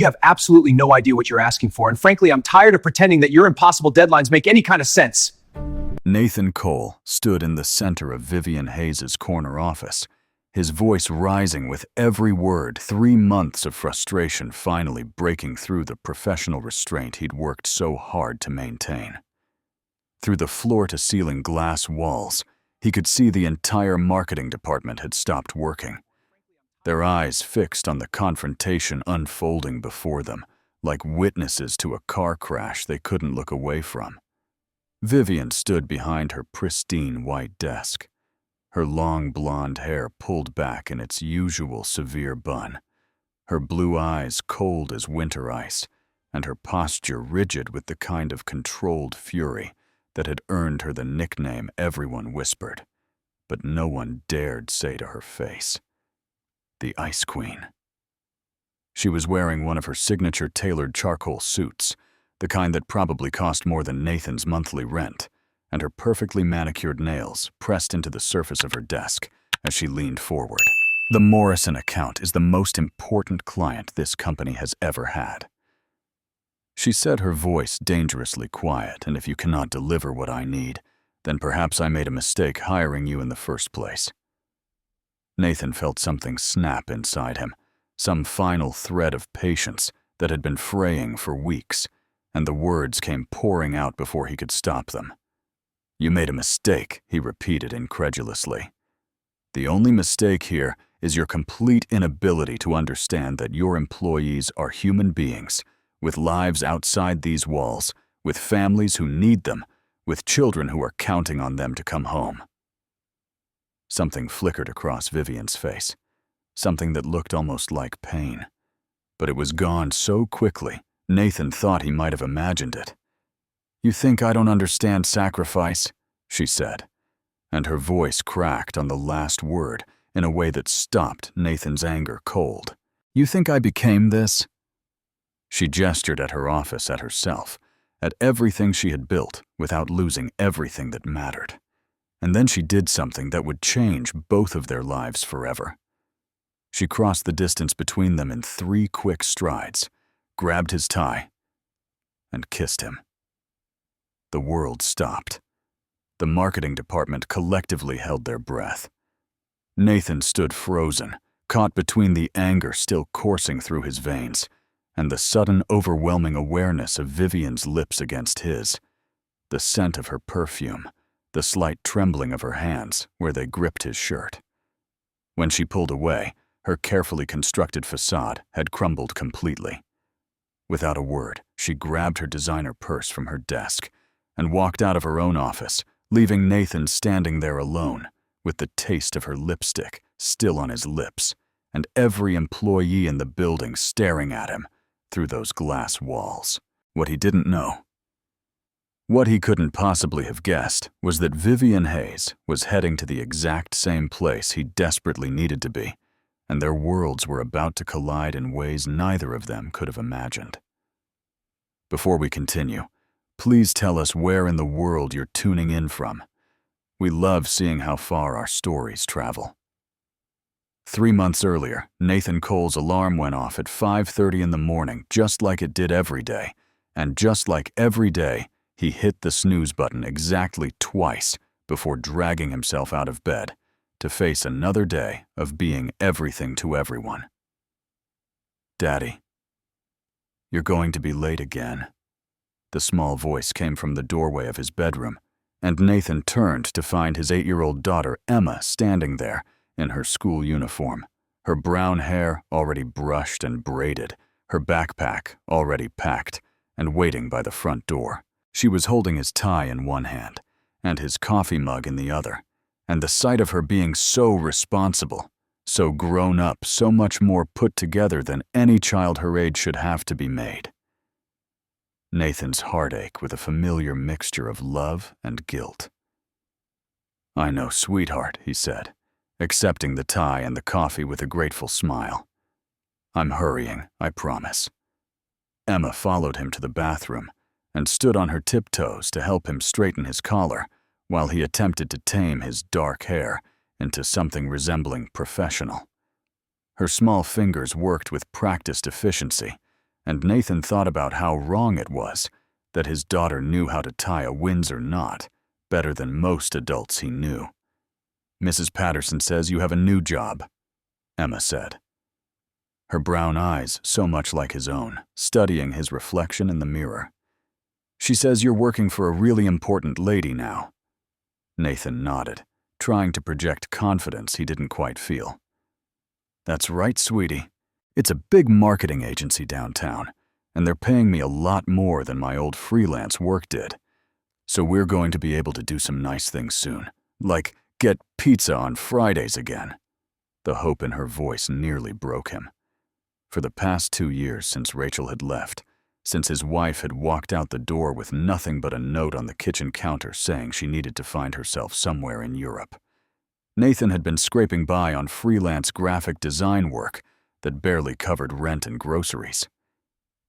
You have absolutely no idea what you're asking for, and frankly, I'm tired of pretending that your impossible deadlines make any kind of sense. Nathan Cole stood in the center of Vivian Hayes' corner office, his voice rising with every word, 3 months of frustration finally breaking through the professional restraint he'd worked so hard to maintain. Through the floor-to-ceiling glass walls, he could see the entire marketing department had stopped working, their eyes fixed on the confrontation unfolding before them, like witnesses to a car crash they couldn't look away from. Vivian stood behind her pristine white desk, her long blonde hair pulled back in its usual severe bun, her blue eyes cold as winter ice, and her posture rigid with the kind of controlled fury that had earned her the nickname everyone whispered, but no one dared say to her face. The Ice Queen. She was wearing one of her signature tailored charcoal suits, the kind that probably cost more than Nathan's monthly rent, and her perfectly manicured nails pressed into the surface of her desk as she leaned forward. The Morrison account is the most important client this company has ever had. She said, her voice dangerously quiet, and if you cannot deliver what I need, then perhaps I made a mistake hiring you in the first place. Nathan felt something snap inside him, some final thread of patience that had been fraying for weeks, and the words came pouring out before he could stop them. You made a mistake, he repeated incredulously. The only mistake here is your complete inability to understand that your employees are human beings, with lives outside these walls, with families who need them, with children who are counting on them to come home. Something flickered across Vivian's face, something that looked almost like pain. But it was gone so quickly, Nathan thought he might have imagined it. You think I don't understand sacrifice? She said, and her voice cracked on the last word in a way that stopped Nathan's anger cold. You think I became this? She gestured at her office, at herself, at everything she had built without losing everything that mattered. And then she did something that would change both of their lives forever. She crossed the distance between them in 3 quick strides, grabbed his tie, and kissed him. The world stopped. The marketing department collectively held their breath. Nathan stood frozen, caught between the anger still coursing through his veins and the sudden overwhelming awareness of Vivian's lips against his, the scent of her perfume, the slight trembling of her hands where they gripped his shirt. When she pulled away, her carefully constructed facade had crumbled completely. Without a word, she grabbed her designer purse from her desk and walked out of her own office, leaving Nathan standing there alone, with the taste of her lipstick still on his lips, and every employee in the building staring at him through those glass walls. What he didn't know, what he couldn't possibly have guessed, was that Vivian Hayes was heading to the exact same place he desperately needed to be, and their worlds were about to collide in ways neither of them could have imagined. Before we continue, please tell us where in the world you're tuning in from. We love seeing how far our stories travel. 3 months earlier, Nathan Cole's alarm went off at 5:30 in the morning, just like it did every day, and just like every day, he hit the snooze button exactly twice before dragging himself out of bed to face another day of being everything to everyone. Daddy, you're going to be late again. The small voice came from the doorway of his bedroom, and Nathan turned to find his 8-year-old daughter Emma standing there in her school uniform, her brown hair already brushed and braided, her backpack already packed and waiting by the front door. She was holding his tie in one hand and his coffee mug in the other, and the sight of her being so responsible, so grown up, so much more put together than any child her age should have to be made. Nathan's heart ached with a familiar mixture of love and guilt. I know, sweetheart, he said, accepting the tie and the coffee with a grateful smile. I'm hurrying, I promise. Emma followed him to the bathroom and stood on her tiptoes to help him straighten his collar while he attempted to tame his dark hair into something resembling professional. Her small fingers worked with practiced efficiency, and Nathan thought about how wrong it was that his daughter knew how to tie a Windsor knot better than most adults he knew. "Mrs. Patterson says you have a new job," Emma said. Her brown eyes so much like his own, studying his reflection in the mirror. "She says you're working for a really important lady now." Nathan nodded, trying to project confidence he didn't quite feel. "That's right, sweetie. It's a big marketing agency downtown, and they're paying me a lot more than my old freelance work did. So we're going to be able to do some nice things soon, like get pizza on Fridays again." The hope in her voice nearly broke him. For the past 2 years since Rachel had left, since his wife had walked out the door with nothing but a note on the kitchen counter saying she needed to find herself somewhere in Europe, Nathan had been scraping by on freelance graphic design work that barely covered rent and groceries.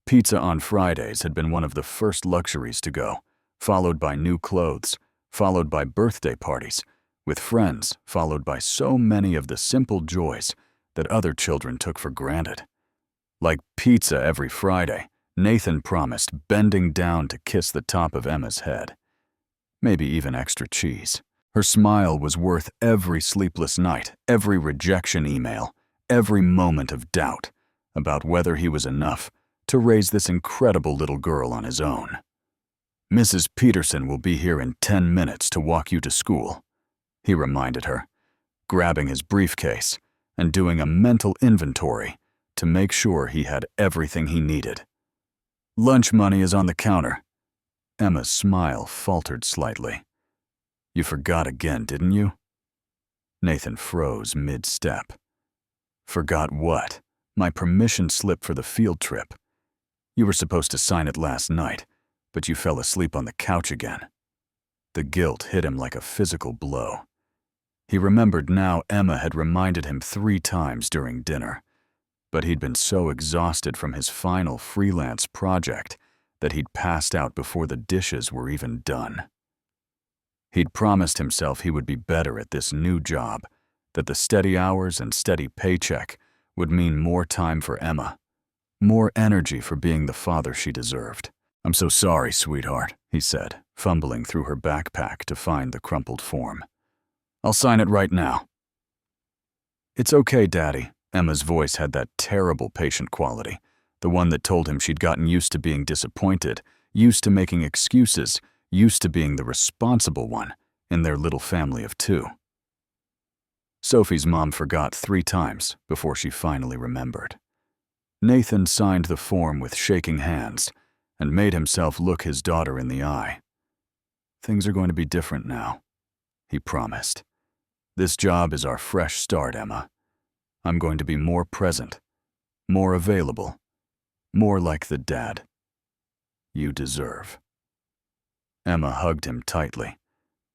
Pizza on Fridays had been one of the first luxuries to go, followed by new clothes, followed by birthday parties, with friends, followed by so many of the simple joys that other children took for granted. Like pizza every Friday, Nathan promised, bending down to kiss the top of Emma's head. Maybe even extra cheese. Her smile was worth every sleepless night, every rejection email, every moment of doubt about whether he was enough to raise this incredible little girl on his own. "Mrs. Peterson will be here in 10 minutes to walk you to school," he reminded her, grabbing his briefcase and doing a mental inventory to make sure he had everything he needed. "Lunch money is on the counter." Emma's smile faltered slightly. "You forgot again, didn't you?" Nathan froze mid-step. "Forgot what?" "My permission slip for the field trip. You were supposed to sign it last night, but you fell asleep on the couch again." The guilt hit him like a physical blow. He remembered now Emma had reminded him 3 times during dinner, but he'd been so exhausted from his final freelance project that he'd passed out before the dishes were even done. He'd promised himself he would be better at this new job, that the steady hours and steady paycheck would mean more time for Emma, more energy for being the father she deserved. "I'm so sorry, sweetheart," he said, fumbling through her backpack to find the crumpled form. "I'll sign it right now." "It's okay, Daddy." Emma's voice had that terrible patient quality, the one that told him she'd gotten used to being disappointed, used to making excuses, used to being the responsible one in their little family of 2. Sophie's mom forgot 3 times before she finally remembered. Nathan signed the form with shaking hands and made himself look his daughter in the eye. "Things are going to be different now," he promised. "This job is our fresh start, Emma. I'm going to be more present, more available, more like the dad you deserve." Emma hugged him tightly,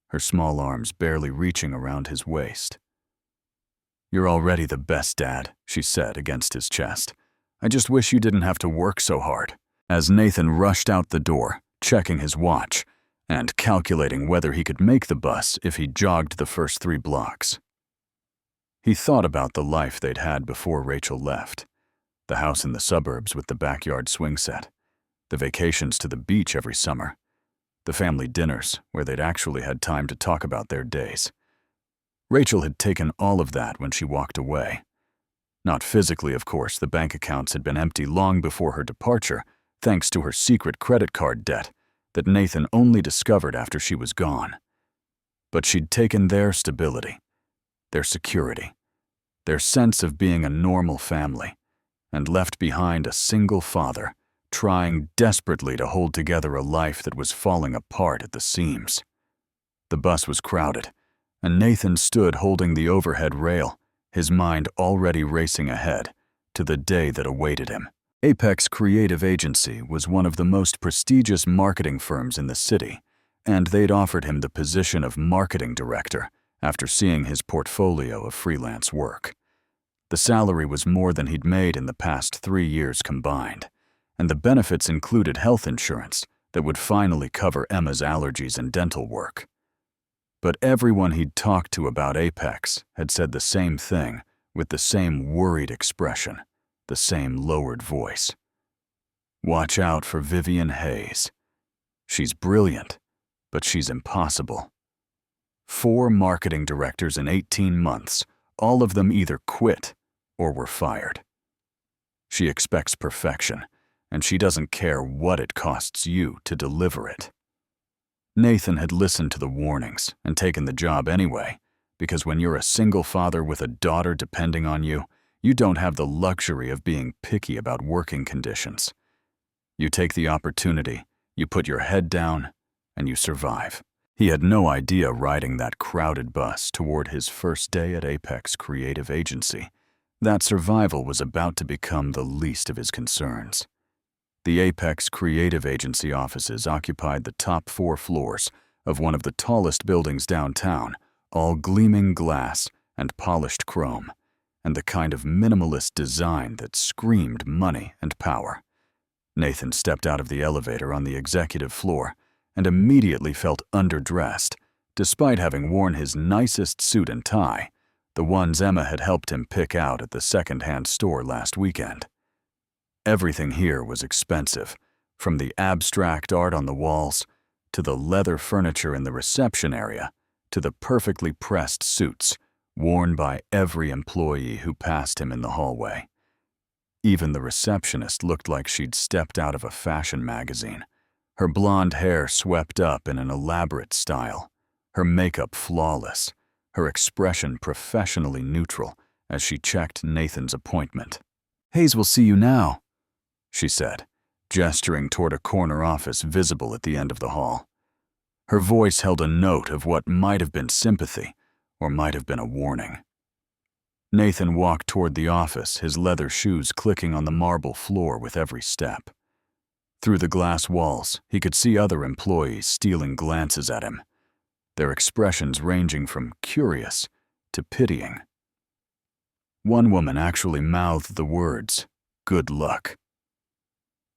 her small arms barely reaching around his waist. "You're already the best dad," she said against his chest. "I just wish you didn't have to work so hard." As Nathan rushed out the door, checking his watch and calculating whether he could make the bus if he jogged the first 3 blocks. He thought about the life they'd had before Rachel left, the house in the suburbs with the backyard swing set, the vacations to the beach every summer, the family dinners where they'd actually had time to talk about their days. Rachel had taken all of that when she walked away. Not physically, of course. The bank accounts had been empty long before her departure, thanks to her secret credit card debt that Nathan only discovered after she was gone. But she'd taken their stability, their security, their sense of being a normal family, and left behind a single father, trying desperately to hold together a life that was falling apart at the seams. The bus was crowded, and Nathan stood holding the overhead rail, his mind already racing ahead to the day that awaited him. Apex Creative Agency was one of the most prestigious marketing firms in the city, and they'd offered him the position of marketing director after seeing his portfolio of freelance work. The salary was more than he'd made in the past 3 years combined, and the benefits included health insurance that would finally cover Emma's allergies and dental work. But everyone he'd talked to about Apex had said the same thing with the same worried expression, the same lowered voice. Watch out for Vivian Hayes. She's brilliant, but she's impossible. 4 marketing directors in 18 months, all of them either quit or were fired. She expects perfection, and she doesn't care what it costs you to deliver it. Nathan had listened to the warnings and taken the job anyway, because when you're a single father with a daughter depending on you, you don't have the luxury of being picky about working conditions. You take the opportunity, you put your head down, and you survive. He had no idea riding that crowded bus toward his first day at Apex Creative Agency that survival was about to become the least of his concerns. The Apex Creative Agency offices occupied the top 4 floors of one of the tallest buildings downtown, all gleaming glass and polished chrome, and the kind of minimalist design that screamed money and power. Nathan stepped out of the elevator on the executive floor and immediately felt underdressed, despite having worn his nicest suit and tie, the ones Emma had helped him pick out at the second-hand store last weekend. Everything here was expensive, from the abstract art on the walls, to the leather furniture in the reception area, to the perfectly pressed suits worn by every employee who passed him in the hallway. Even the receptionist looked like she'd stepped out of a fashion magazine, her blonde hair swept up in an elaborate style, her makeup flawless, her expression professionally neutral as she checked Nathan's appointment. "Hayes will see you now," she said, gesturing toward a corner office visible at the end of the hall. Her voice held a note of what might have been sympathy or might have been a warning. Nathan walked toward the office, his leather shoes clicking on the marble floor with every step. Through the glass walls, he could see other employees stealing glances at him, their expressions ranging from curious to pitying. One woman actually mouthed the words, "Good luck,"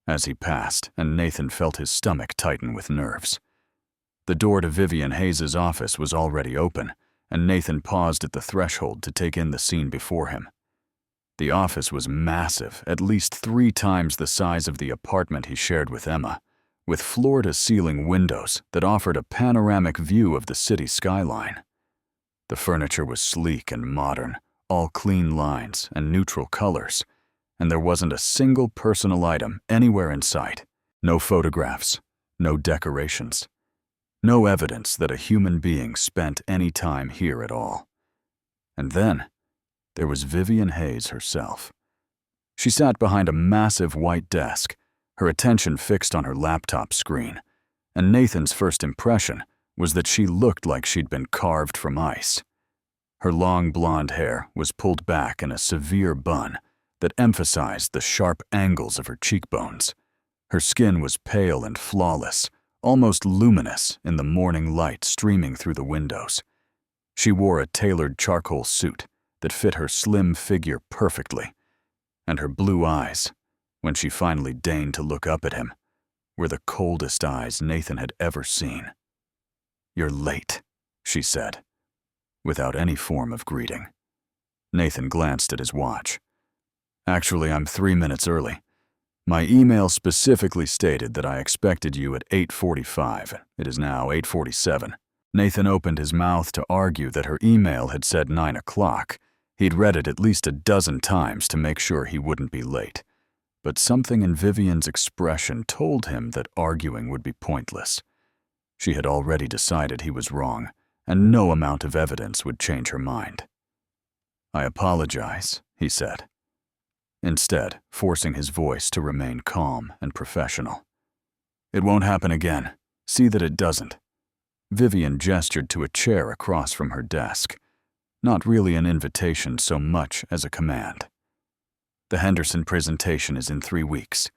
as he passed, and Nathan felt his stomach tighten with nerves. The door to Vivian Hayes' office was already open, and Nathan paused at the threshold to take in the scene before him. The office was massive, at least 3 times the size of the apartment he shared with Emma, with floor-to-ceiling windows that offered a panoramic view of the city skyline. The furniture was sleek and modern, all clean lines and neutral colors, and there wasn't a single personal item anywhere in sight. No photographs, no decorations, no evidence that a human being spent any time here at all. And then, there was Vivian Hayes herself. She sat behind a massive white desk, her attention fixed on her laptop screen, and Nathan's first impression was that she looked like she'd been carved from ice. Her long blonde hair was pulled back in a severe bun that emphasized the sharp angles of her cheekbones. Her skin was pale and flawless, almost luminous in the morning light streaming through the windows. She wore a tailored charcoal suit that fit her slim figure perfectly, and her blue eyes, when she finally deigned to look up at him, were the coldest eyes Nathan had ever seen. "You're late," she said, without any form of greeting. Nathan glanced at his watch. "Actually, I'm 3 minutes early. My email specifically stated that I expected you at 8:45. It is now 8:47. Nathan opened his mouth to argue that her email had said 9 o'clock. He'd read it at least a dozen times to make sure he wouldn't be late. But something in Vivian's expression told him that arguing would be pointless. She had already decided he was wrong, and no amount of evidence would change her mind. "I apologize," he said, instead forcing his voice to remain calm and professional. "It won't happen again. See that it doesn't." Vivian gestured to a chair across from her desk, not really an invitation so much as a command. "The Henderson presentation is in 3 weeks.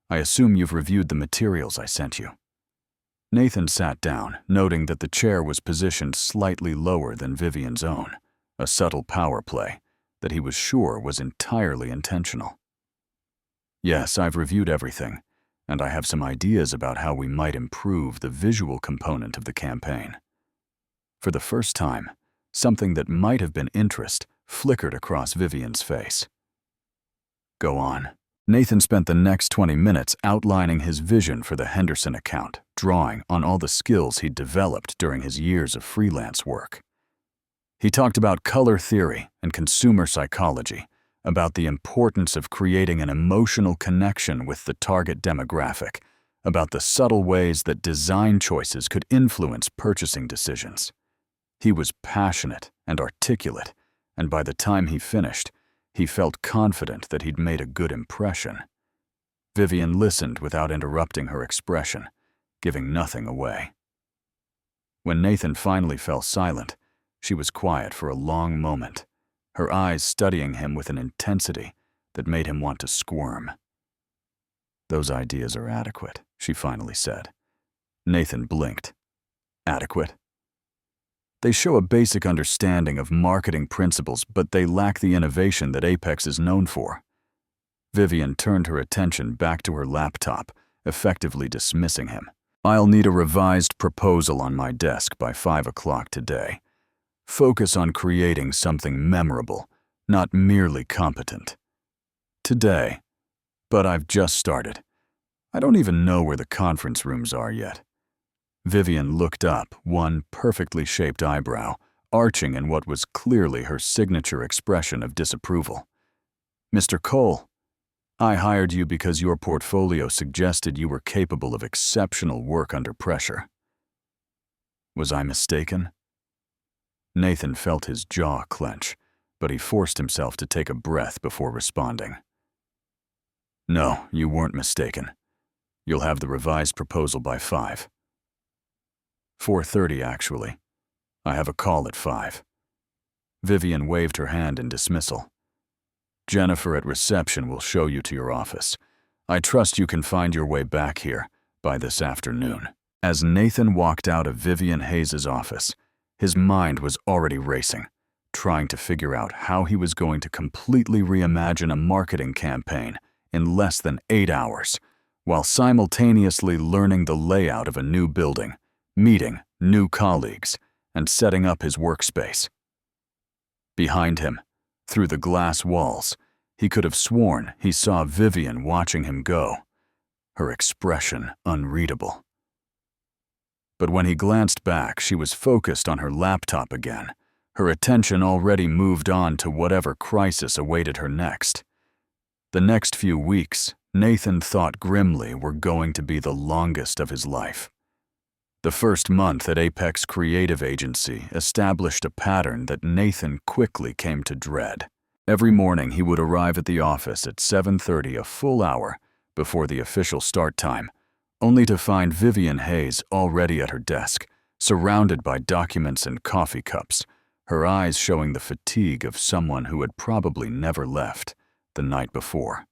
I assume you've reviewed the materials I sent you." Nathan sat down, noting that the chair was positioned slightly lower than Vivian's own, a subtle power play that he was sure was entirely intentional. "Yes, I've reviewed everything, and I have some ideas about how we might improve the visual component of the campaign." For the first time, something that might have been interest flickered across Vivian's face. "Go on," Nathan spent the next 20 minutes outlining his vision for the Henderson account, drawing on all the skills he'd developed during his years of freelance work. He talked about color theory and consumer psychology, about the importance of creating an emotional connection with the target demographic, about the subtle ways that design choices could influence purchasing decisions. He was passionate and articulate, and by the time he finished, he felt confident that he'd made a good impression. Vivian listened without interrupting her expression, giving nothing away. When Nathan finally fell silent, she was quiet for a long moment, her eyes studying him with an intensity that made him want to squirm. "Those ideas are adequate," she finally said. Nathan blinked. "Adequate?" "They show a basic understanding of marketing principles, but they lack the innovation that Apex is known for." Vivian turned her attention back to her laptop, effectively dismissing him. "I'll need a revised proposal on my desk by 5 o'clock today. Focus on creating something memorable, not merely competent. Today. But I've just started. I don't even know where the conference rooms are yet." Vivian looked up, one perfectly shaped eyebrow arching in what was clearly her signature expression of disapproval. "Mr. Cole, I hired you because your portfolio suggested you were capable of exceptional work under pressure. Was I mistaken?" Nathan felt his jaw clench, but he forced himself to take a breath before responding. "No, you weren't mistaken. You'll have the revised proposal by 5. 4:30, actually. I have a call at 5. Vivian waved her hand in dismissal. "Jennifer at reception will show you to your office. I trust you can find your way back here by this afternoon." As Nathan walked out of Vivian Hayes' office, his mind was already racing, trying to figure out how he was going to completely reimagine a marketing campaign in less than 8 hours, while simultaneously learning the layout of a new building, meeting new colleagues, and setting up his workspace. Behind him, through the glass walls, he could have sworn he saw Vivian watching him go, her expression unreadable. But when he glanced back, she was focused on her laptop again, her attention already moved on to whatever crisis awaited her next. The next few weeks, Nathan thought grimly, were going to be the longest of his life. The first month at Apex Creative Agency established a pattern that Nathan quickly came to dread. Every morning he would arrive at the office at 7:30, a full hour before the official start time, only to find Vivian Hayes already at her desk, surrounded by documents and coffee cups, her eyes showing the fatigue of someone who had probably never left the night before.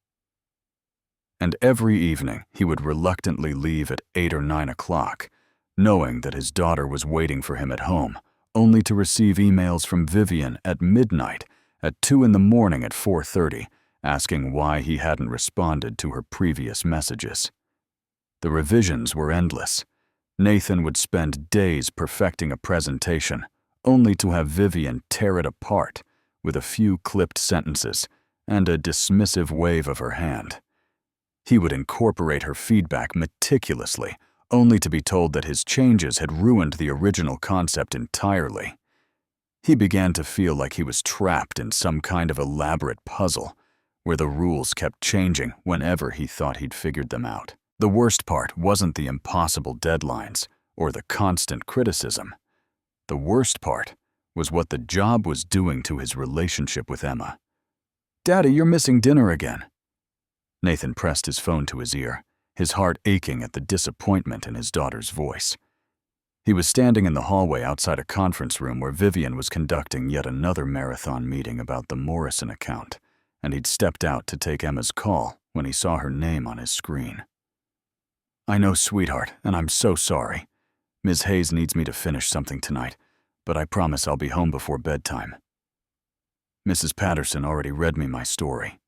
And every evening he would reluctantly leave at 8 or 9 o'clock, knowing that his daughter was waiting for him at home, only to receive emails from Vivian at midnight, at 2 in the morning at 4:30, asking why he hadn't responded to her previous messages. The revisions were endless. Nathan would spend days perfecting a presentation, only to have Vivian tear it apart with a few clipped sentences and a dismissive wave of her hand. He would incorporate her feedback meticulously, only to be told that his changes had ruined the original concept entirely. He began to feel like he was trapped in some kind of elaborate puzzle, where the rules kept changing whenever he thought he'd figured them out. The worst part wasn't the impossible deadlines or the constant criticism. The worst part was what the job was doing to his relationship with Emma. "Daddy, you're missing dinner again." Nathan pressed his phone to his ear, his heart aching at the disappointment in his daughter's voice. He was standing in the hallway outside a conference room where Vivian was conducting yet another marathon meeting about the Morrison account, and he'd stepped out to take Emma's call when he saw her name on his screen. "I know, sweetheart, and I'm so sorry. Ms. Hayes needs me to finish something tonight, but I promise I'll be home before bedtime." Mrs. Patterson already read me my story.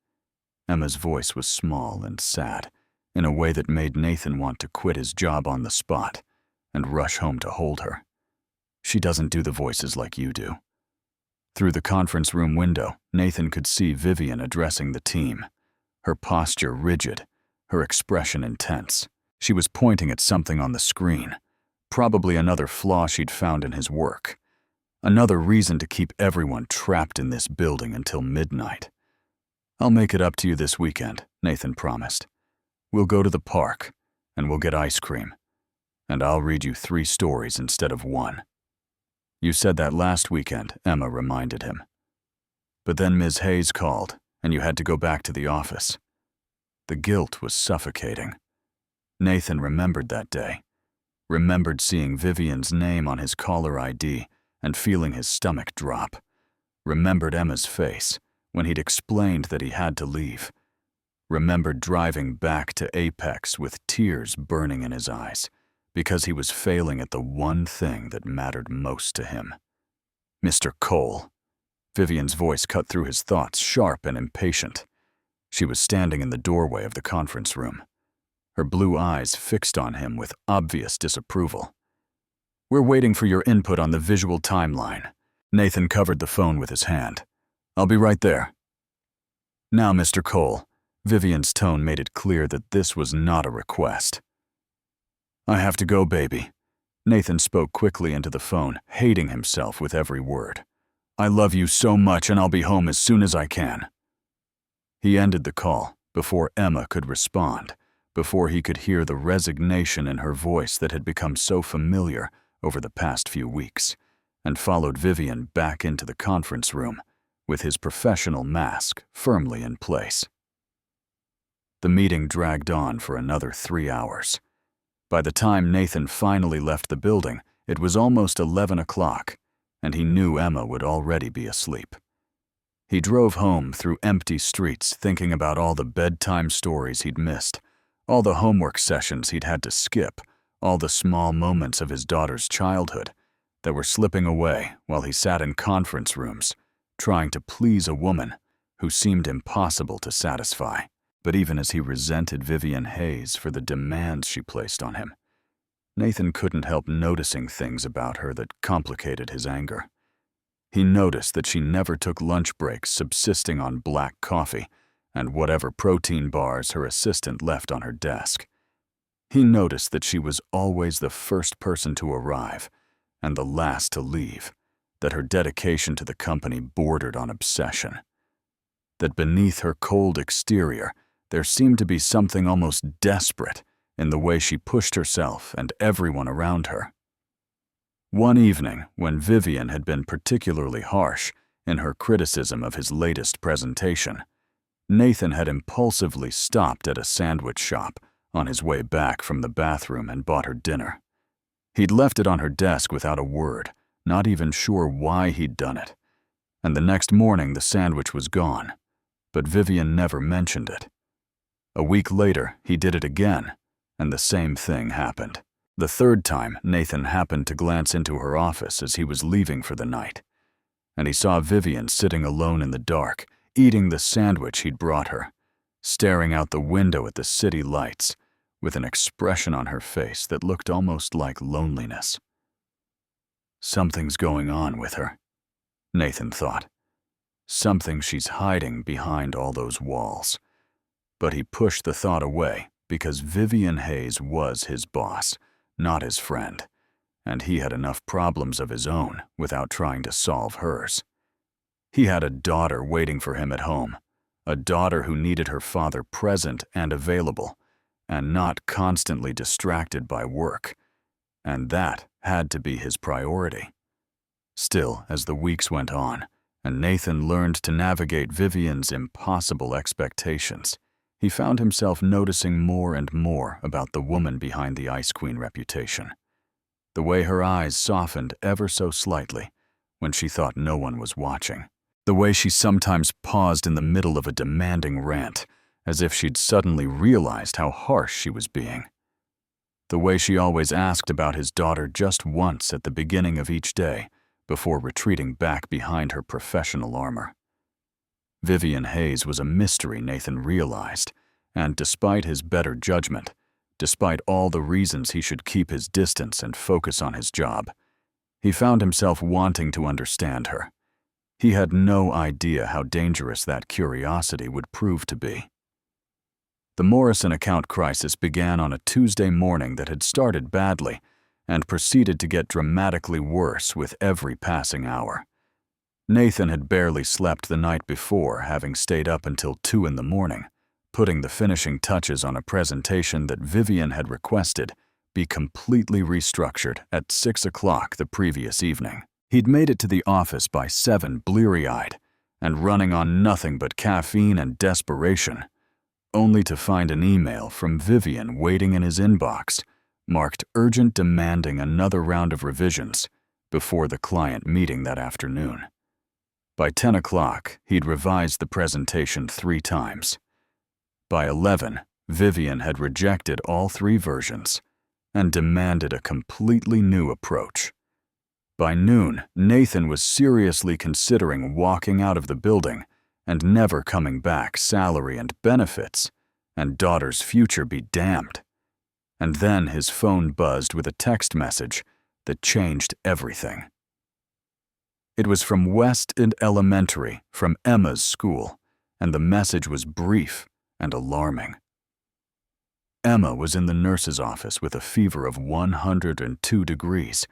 Emma's voice was small and sad, in a way that made Nathan want to quit his job on the spot and rush home to hold her. "She doesn't do the voices like you do." Through the conference room window, Nathan could see Vivian addressing the team. her posture rigid, her expression intense. She was pointing at something on the screen, probably another flaw she'd found in his work. Another reason to keep everyone trapped in this building until midnight. "I'll make it up to you this weekend," Nathan promised. "We'll go to the park, and we'll get ice cream. And I'll read you 3 stories instead of 1. "You said that last weekend," Emma reminded him. "But then Ms. Hayes called, and you had to go back to the office." The guilt was suffocating. Nathan remembered that day, remembered seeing Vivian's name on his caller ID and feeling his stomach drop, remembered Emma's face when he'd explained that he had to leave, remembered driving back to Apex with tears burning in his eyes because he was failing at the one thing that mattered most to him. "Mr. Cole." Vivian's voice cut through his thoughts, sharp and impatient. She was standing in the doorway of the conference room, her blue eyes fixed on him with obvious disapproval. "We're waiting for your input on the visual timeline." Nathan covered the phone with his hand. "I'll be right there." "Now, Mr. Cole." Vivian's tone made it clear that this was not a request. "I have to go, baby." Nathan spoke quickly into the phone, hating himself with every word. "I love you so much, and I'll be home as soon as I can." He ended the call before Emma could respond, before he could hear the resignation in her voice that had become so familiar over the past few weeks, and followed Vivian back into the conference room with his professional mask firmly in place. The meeting dragged on for another 3 hours. By the time Nathan finally left the building, it was almost 11 o'clock, and he knew Emma would already be asleep. He drove home through empty streets thinking about all the bedtime stories he'd missed, all the homework sessions he'd had to skip, all the small moments of his daughter's childhood that were slipping away while he sat in conference rooms, trying to please a woman who seemed impossible to satisfy. But even as he resented Vivian Hayes for the demands she placed on him, Nathan couldn't help noticing things about her that complicated his anger. He noticed that she never took lunch breaks, subsisting on black coffee and whatever protein bars her assistant left on her desk. He noticed that she was always the first person to arrive and the last to leave, that her dedication to the company bordered on obsession, that beneath her cold exterior there seemed to be something almost desperate in the way she pushed herself and everyone around her. One evening, when Vivian had been particularly harsh in her criticism of his latest presentation, Nathan had impulsively stopped at a sandwich shop on his way back from the bathroom and bought her dinner. He'd left it on her desk without a word, not even sure why he'd done it. And the next morning the sandwich was gone, but Vivian never mentioned it. A week later, he did it again, and the same thing happened. The third time, Nathan happened to glance into her office as he was leaving for the night, and he saw Vivian sitting alone in the dark, eating the sandwich he'd brought her, staring out the window at the city lights, with an expression on her face that looked almost like loneliness. Something's going on with her, Nathan thought. Something she's hiding behind all those walls. But he pushed the thought away because Vivian Hayes was his boss, not his friend, and he had enough problems of his own without trying to solve hers. He had a daughter waiting for him at home, a daughter who needed her father present and available, and not constantly distracted by work, and that had to be his priority. Still, as the weeks went on, and Nathan learned to navigate Vivian's impossible expectations, he found himself noticing more and more about the woman behind the Ice Queen reputation. The way her eyes softened ever so slightly when she thought no one was watching. The way she sometimes paused in the middle of a demanding rant, as if she'd suddenly realized how harsh she was being. The way she always asked about his daughter just once at the beginning of each day, before retreating back behind her professional armor. Vivian Hayes was a mystery, Nathan realized, and despite his better judgment, despite all the reasons he should keep his distance and focus on his job, he found himself wanting to understand her. He had no idea how dangerous that curiosity would prove to be. The Morrison account crisis began on a Tuesday morning that had started badly and proceeded to get dramatically worse with every passing hour. Nathan had barely slept the night before, having stayed up until 2 in the morning, putting the finishing touches on a presentation that Vivian had requested be completely restructured at 6 o'clock the previous evening. He'd made it to the office by 7, bleary-eyed, and running on nothing but caffeine and desperation, only to find an email from Vivian waiting in his inbox, marked urgent, demanding another round of revisions before the client meeting that afternoon. By 10 o'clock, he'd revised the presentation 3 times. By 11, Vivian had rejected all 3 versions and demanded a completely new approach. By noon, Nathan was seriously considering walking out of the building and never coming back, salary and benefits, and daughter's future be damned. And then his phone buzzed with a text message that changed everything. It was from West End Elementary, from Emma's school, and the message was brief and alarming. Emma was in the nurse's office with a fever of 102 degrees,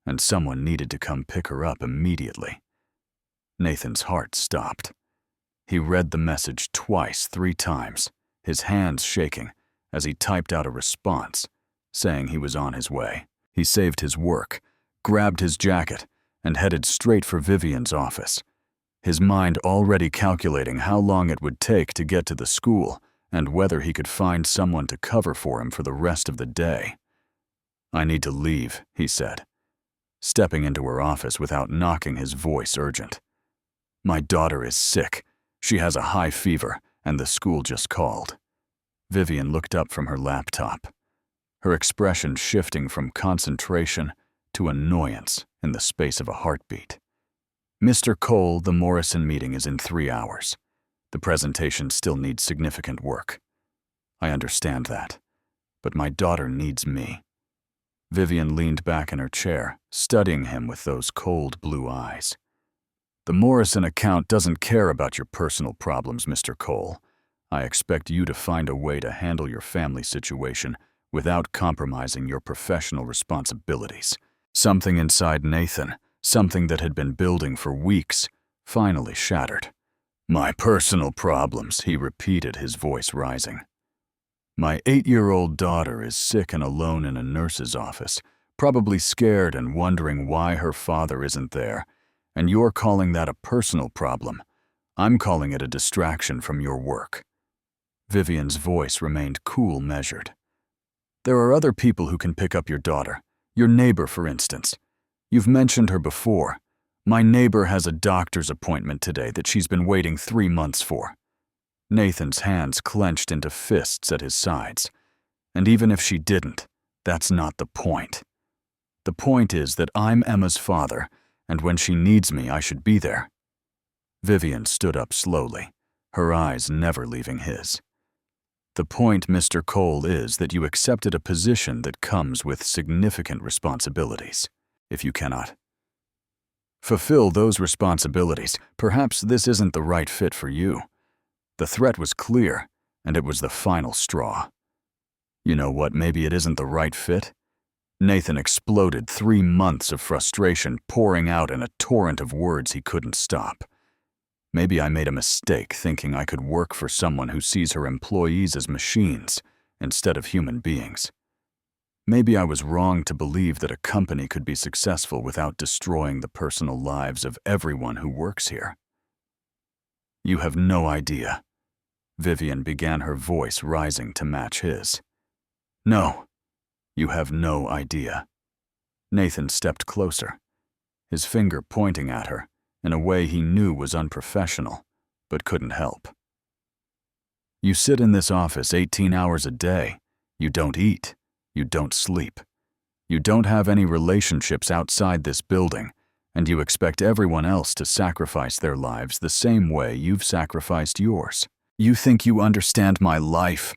and someone needed to come pick her up immediately. Nathan's heart stopped. He read the message twice, 3 times, his hands shaking as he typed out a response, saying he was on his way. He saved his work, grabbed his jacket, and headed straight for Vivian's office, his mind already calculating how long it would take to get to the school and whether he could find someone to cover for him for the rest of the day. "I need to leave," he said, stepping into her office without knocking, his voice urgent. "My daughter is sick. She has a high fever, and the school just called." Vivian looked up from her laptop, her expression shifting from concentration to annoyance in the space of a heartbeat. "Mr. Cole, the Morrison meeting is in 3 hours. The presentation still needs significant work. I understand that, but my daughter needs me." Vivian leaned back in her chair, studying him with those cold blue eyes. "The Morrison account doesn't care about your personal problems, Mr. Cole. I expect you to find a way to handle your family situation without compromising your professional responsibilities." Something inside Nathan, something that had been building for weeks, finally shattered. "My personal problems," he repeated, his voice rising. "My 8-year-old daughter is sick and alone in a nurse's office, probably scared and wondering why her father isn't there, and you're calling that a personal problem. I'm calling it a distraction from your work." Vivian's voice remained cool, measured. "There are other people who can pick up your daughter. Your neighbor, for instance. You've mentioned her before. My neighbor has a doctor's appointment today that she's been waiting 3 months for." Nathan's hands clenched into fists at his sides. "And even if she didn't, that's not the point. The point is that I'm Emma's father, and when she needs me, I should be there." Vivian stood up slowly, her eyes never leaving his. "The point, Mr. Cole, is that you accepted a position that comes with significant responsibilities. If you cannot fulfill those responsibilities, perhaps this isn't the right fit for you." The threat was clear, and it was the final straw. "You know what, maybe it isn't the right fit?" Nathan exploded, 3 months of frustration pouring out in a torrent of words he couldn't stop. "Maybe I made a mistake thinking I could work for someone who sees her employees as machines instead of human beings. Maybe I was wrong to believe that a company could be successful without destroying the personal lives of everyone who works here." "You have no idea." Vivian began, her voice rising to match his. "No, you have no idea." Nathan stepped closer, his finger pointing at her in a way he knew was unprofessional, but couldn't help. "You sit in this office 18 hours a day. You don't eat. You don't sleep. You don't have any relationships outside this building, and you expect everyone else to sacrifice their lives the same way you've sacrificed yours. You think you understand my life?"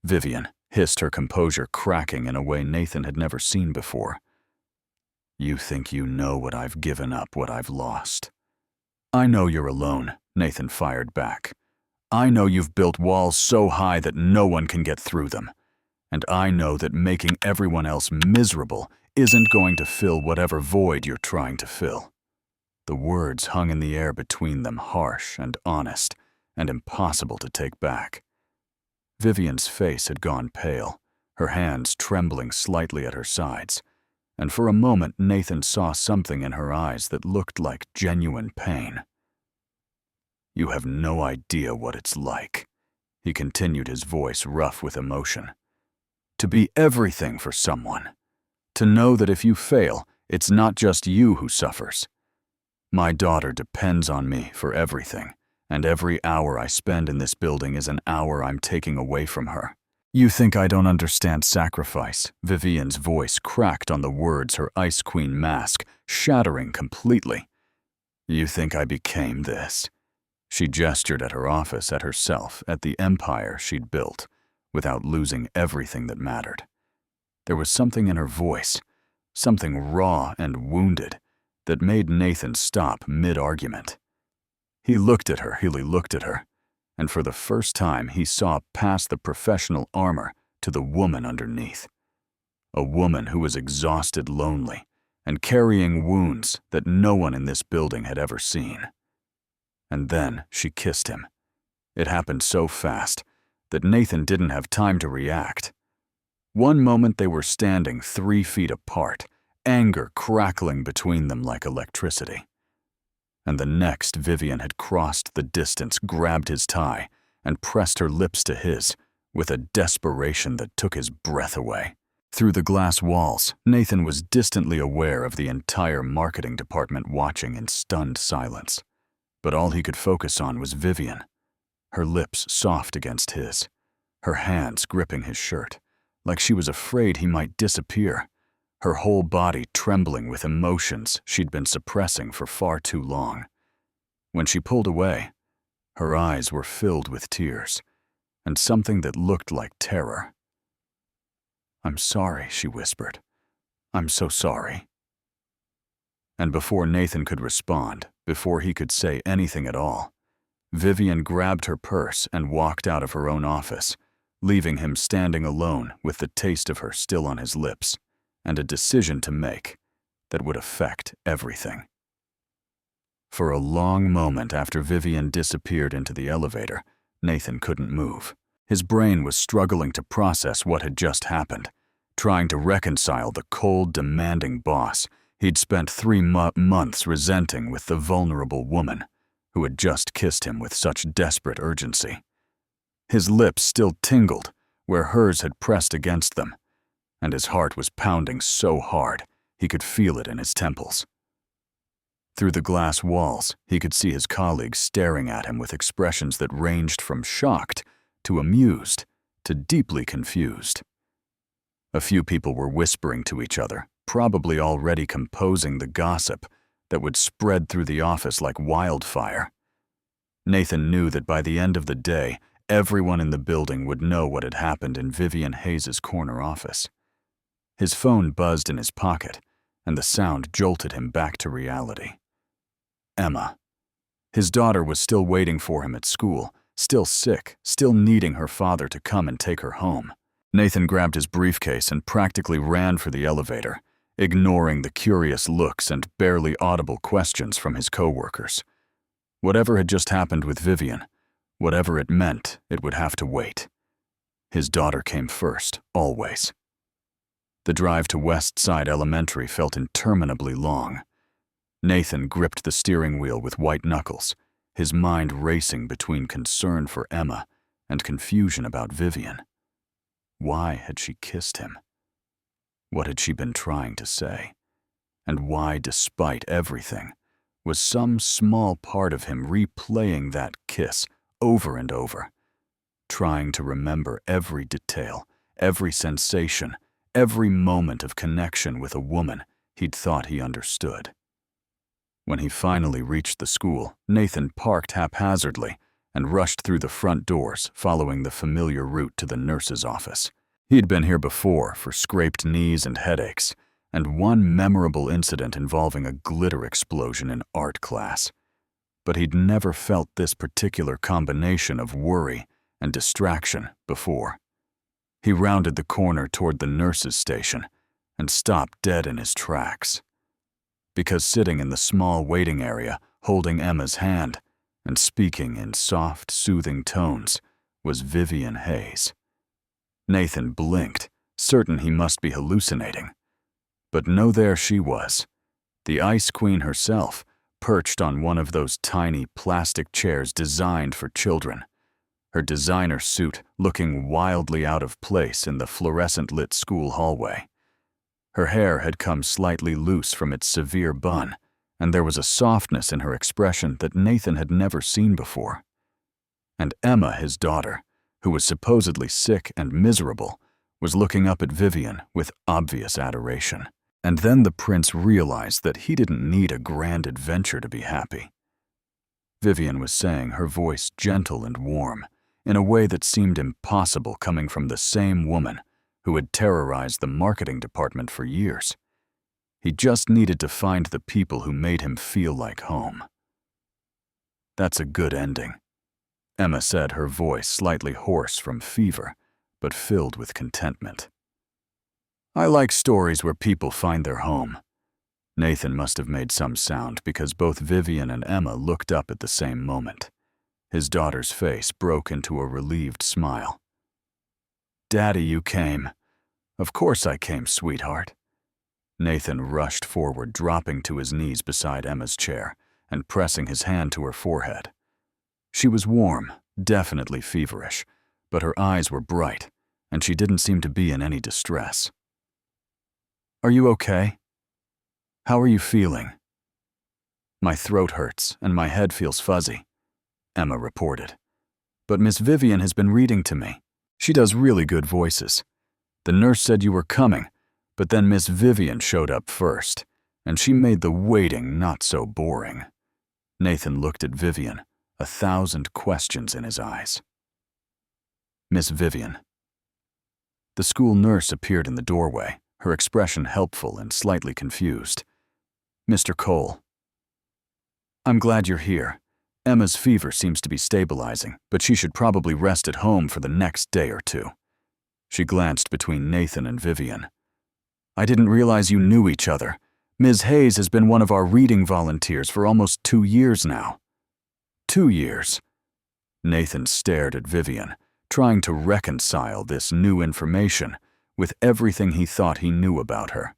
Vivian hissed, her composure cracking in a way Nathan had never seen before. "You think you know what I've given up, what I've lost." "I know you're alone," Nathan fired back. I know you've built walls so high that no one can get through them. And I know that making everyone else miserable isn't going to fill whatever void you're trying to fill. The words hung in the air between them, harsh and honest, and impossible to take back. Vivian's face had gone pale, her hands trembling slightly at her sides, and for a moment Nathan saw something in her eyes that looked like genuine pain. "You have no idea what it's like," he continued, his voice rough with emotion. "To be everything for someone. To know that if you fail, it's not just you who suffers. My daughter depends on me for everything, and every hour I spend in this building is an hour I'm taking away from her. You think I don't understand sacrifice?" Vivian's voice cracked on the words, her Ice Queen mask shattering completely. "You think I became this?" She gestured at her office, at herself, at the empire she'd built, without losing everything that mattered. There was something in her voice, something raw and wounded, that made Nathan stop mid-argument. He looked at her, and for the first time he saw past the professional armor to the woman underneath. A woman who was exhausted, lonely, and carrying wounds that no one in this building had ever seen. And then she kissed him. It happened so fast that Nathan didn't have time to react. One moment they were standing 3 feet apart, anger crackling between them like electricity. And the next, Vivian had crossed the distance, grabbed his tie, and pressed her lips to his, with a desperation that took his breath away. Through the glass walls, Nathan was distantly aware of the entire marketing department watching in stunned silence. But all he could focus on was Vivian, her lips soft against his, her hands gripping his shirt, like she was afraid he might disappear, her whole body trembling with emotions she'd been suppressing for far too long. When she pulled away, her eyes were filled with tears, and something that looked like terror. "I'm sorry," she whispered. "I'm so sorry." And before Nathan could respond, before he could say anything at all, Vivian grabbed her purse and walked out of her own office, leaving him standing alone with the taste of her still on his lips, and a decision to make that would affect everything. For a long moment after Vivian disappeared into the elevator, Nathan couldn't move. His brain was struggling to process what had just happened, trying to reconcile the cold, demanding boss he'd spent 3 months resenting with the vulnerable woman who had just kissed him with such desperate urgency. His lips still tingled where hers had pressed against them, and his heart was pounding so hard he could feel it in his temples. Through the glass walls, he could see his colleagues staring at him with expressions that ranged from shocked to amused to deeply confused. A few people were whispering to each other, probably already composing the gossip that would spread through the office like wildfire. Nathan knew that by the end of the day, everyone in the building would know what had happened in Vivian Hayes' corner office. His phone buzzed in his pocket, and the sound jolted him back to reality. Emma. His daughter was still waiting for him at school, still sick, still needing her father to come and take her home. Nathan grabbed his briefcase and practically ran for the elevator, ignoring the curious looks and barely audible questions from his coworkers. Whatever had just happened with Vivian, whatever it meant, it would have to wait. His daughter came first, always. The drive to West Side Elementary felt interminably long. Nathan gripped the steering wheel with white knuckles, his mind racing between concern for Emma and confusion about Vivian. Why had she kissed him? What had she been trying to say? And why, despite everything, was some small part of him replaying that kiss over and over, trying to remember every detail, every sensation, every moment of connection with a woman he'd thought he understood? When he finally reached the school, Nathan parked haphazardly and rushed through the front doors, following the familiar route to the nurse's office. He'd been here before for scraped knees and headaches, and one memorable incident involving a glitter explosion in art class. but he'd never felt this particular combination of worry and distraction before. He rounded the corner toward the nurse's station and stopped dead in his tracks. Because sitting in the small waiting area, holding Emma's hand and speaking in soft, soothing tones, was Vivian Hayes. Nathan blinked, certain he must be hallucinating. But no, there she was, the Ice Queen herself, perched on one of those tiny plastic chairs designed for children, her designer suit looking wildly out of place in the fluorescent-lit school hallway. Her hair had come slightly loose from its severe bun, and there was a softness in her expression that Nathan had never seen before. And Emma, his daughter, who was supposedly sick and miserable, was looking up at Vivian with obvious adoration. And then the prince realized that he didn't need a grand adventure to be happy. Vivian was saying, her voice gentle and warm, in a way that seemed impossible coming from the same woman who had terrorized the marketing department for years. He just needed to find the people who made him feel like home. "That's a good ending," Emma said, her voice slightly hoarse from fever, but filled with contentment. "I like stories where people find their home." Nathan must have made some sound because both Vivian and Emma looked up at the same moment. His daughter's face broke into a relieved smile. "Daddy, you came." "Of course I came, sweetheart." Nathan rushed forward, dropping to his knees beside Emma's chair and pressing his hand to her forehead. She was warm, definitely feverish, but her eyes were bright, and she didn't seem to be in any distress. "Are you okay? How are you feeling?" "My throat hurts and my head feels fuzzy," Emma reported. "But Miss Vivian has been reading to me. She does really good voices. The nurse said you were coming, but then Miss Vivian showed up first, and she made the waiting not so boring." Nathan looked at Vivian, 1,000 questions in his eyes. "Miss Vivian." The school nurse appeared in the doorway, her expression helpful and slightly confused. "Mr. Cole." "I'm glad you're here. Emma's fever seems to be stabilizing, but she should probably rest at home for the next day or two." She glanced between Nathan and Vivian. "I didn't realize you knew each other. Ms. Hayes has been one of our reading volunteers for almost 2 years now." 2 years? Nathan stared at Vivian, trying to reconcile this new information with everything he thought he knew about her.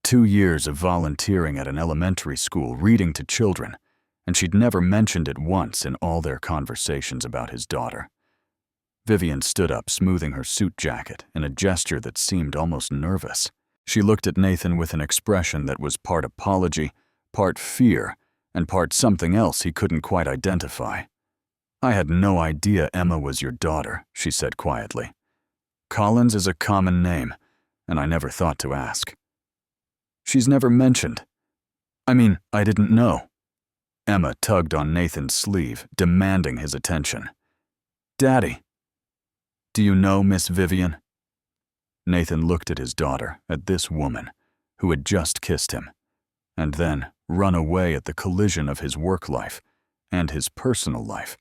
2 years of volunteering at an elementary school reading to children, and she'd never mentioned it once in all their conversations about his daughter. Vivian stood up, smoothing her suit jacket in a gesture that seemed almost nervous. She looked at Nathan with an expression that was part apology, part fear, and part something else he couldn't quite identify. "I had no idea Emma was your daughter," she said quietly. "Collins is a common name, and I never thought to ask." "She's never mentioned. I didn't know." Emma tugged on Nathan's sleeve, demanding his attention. "Daddy, do you know Miss Vivian?" Nathan looked at his daughter, at this woman, who had just kissed him, and then run away at the collision of his work life and his personal life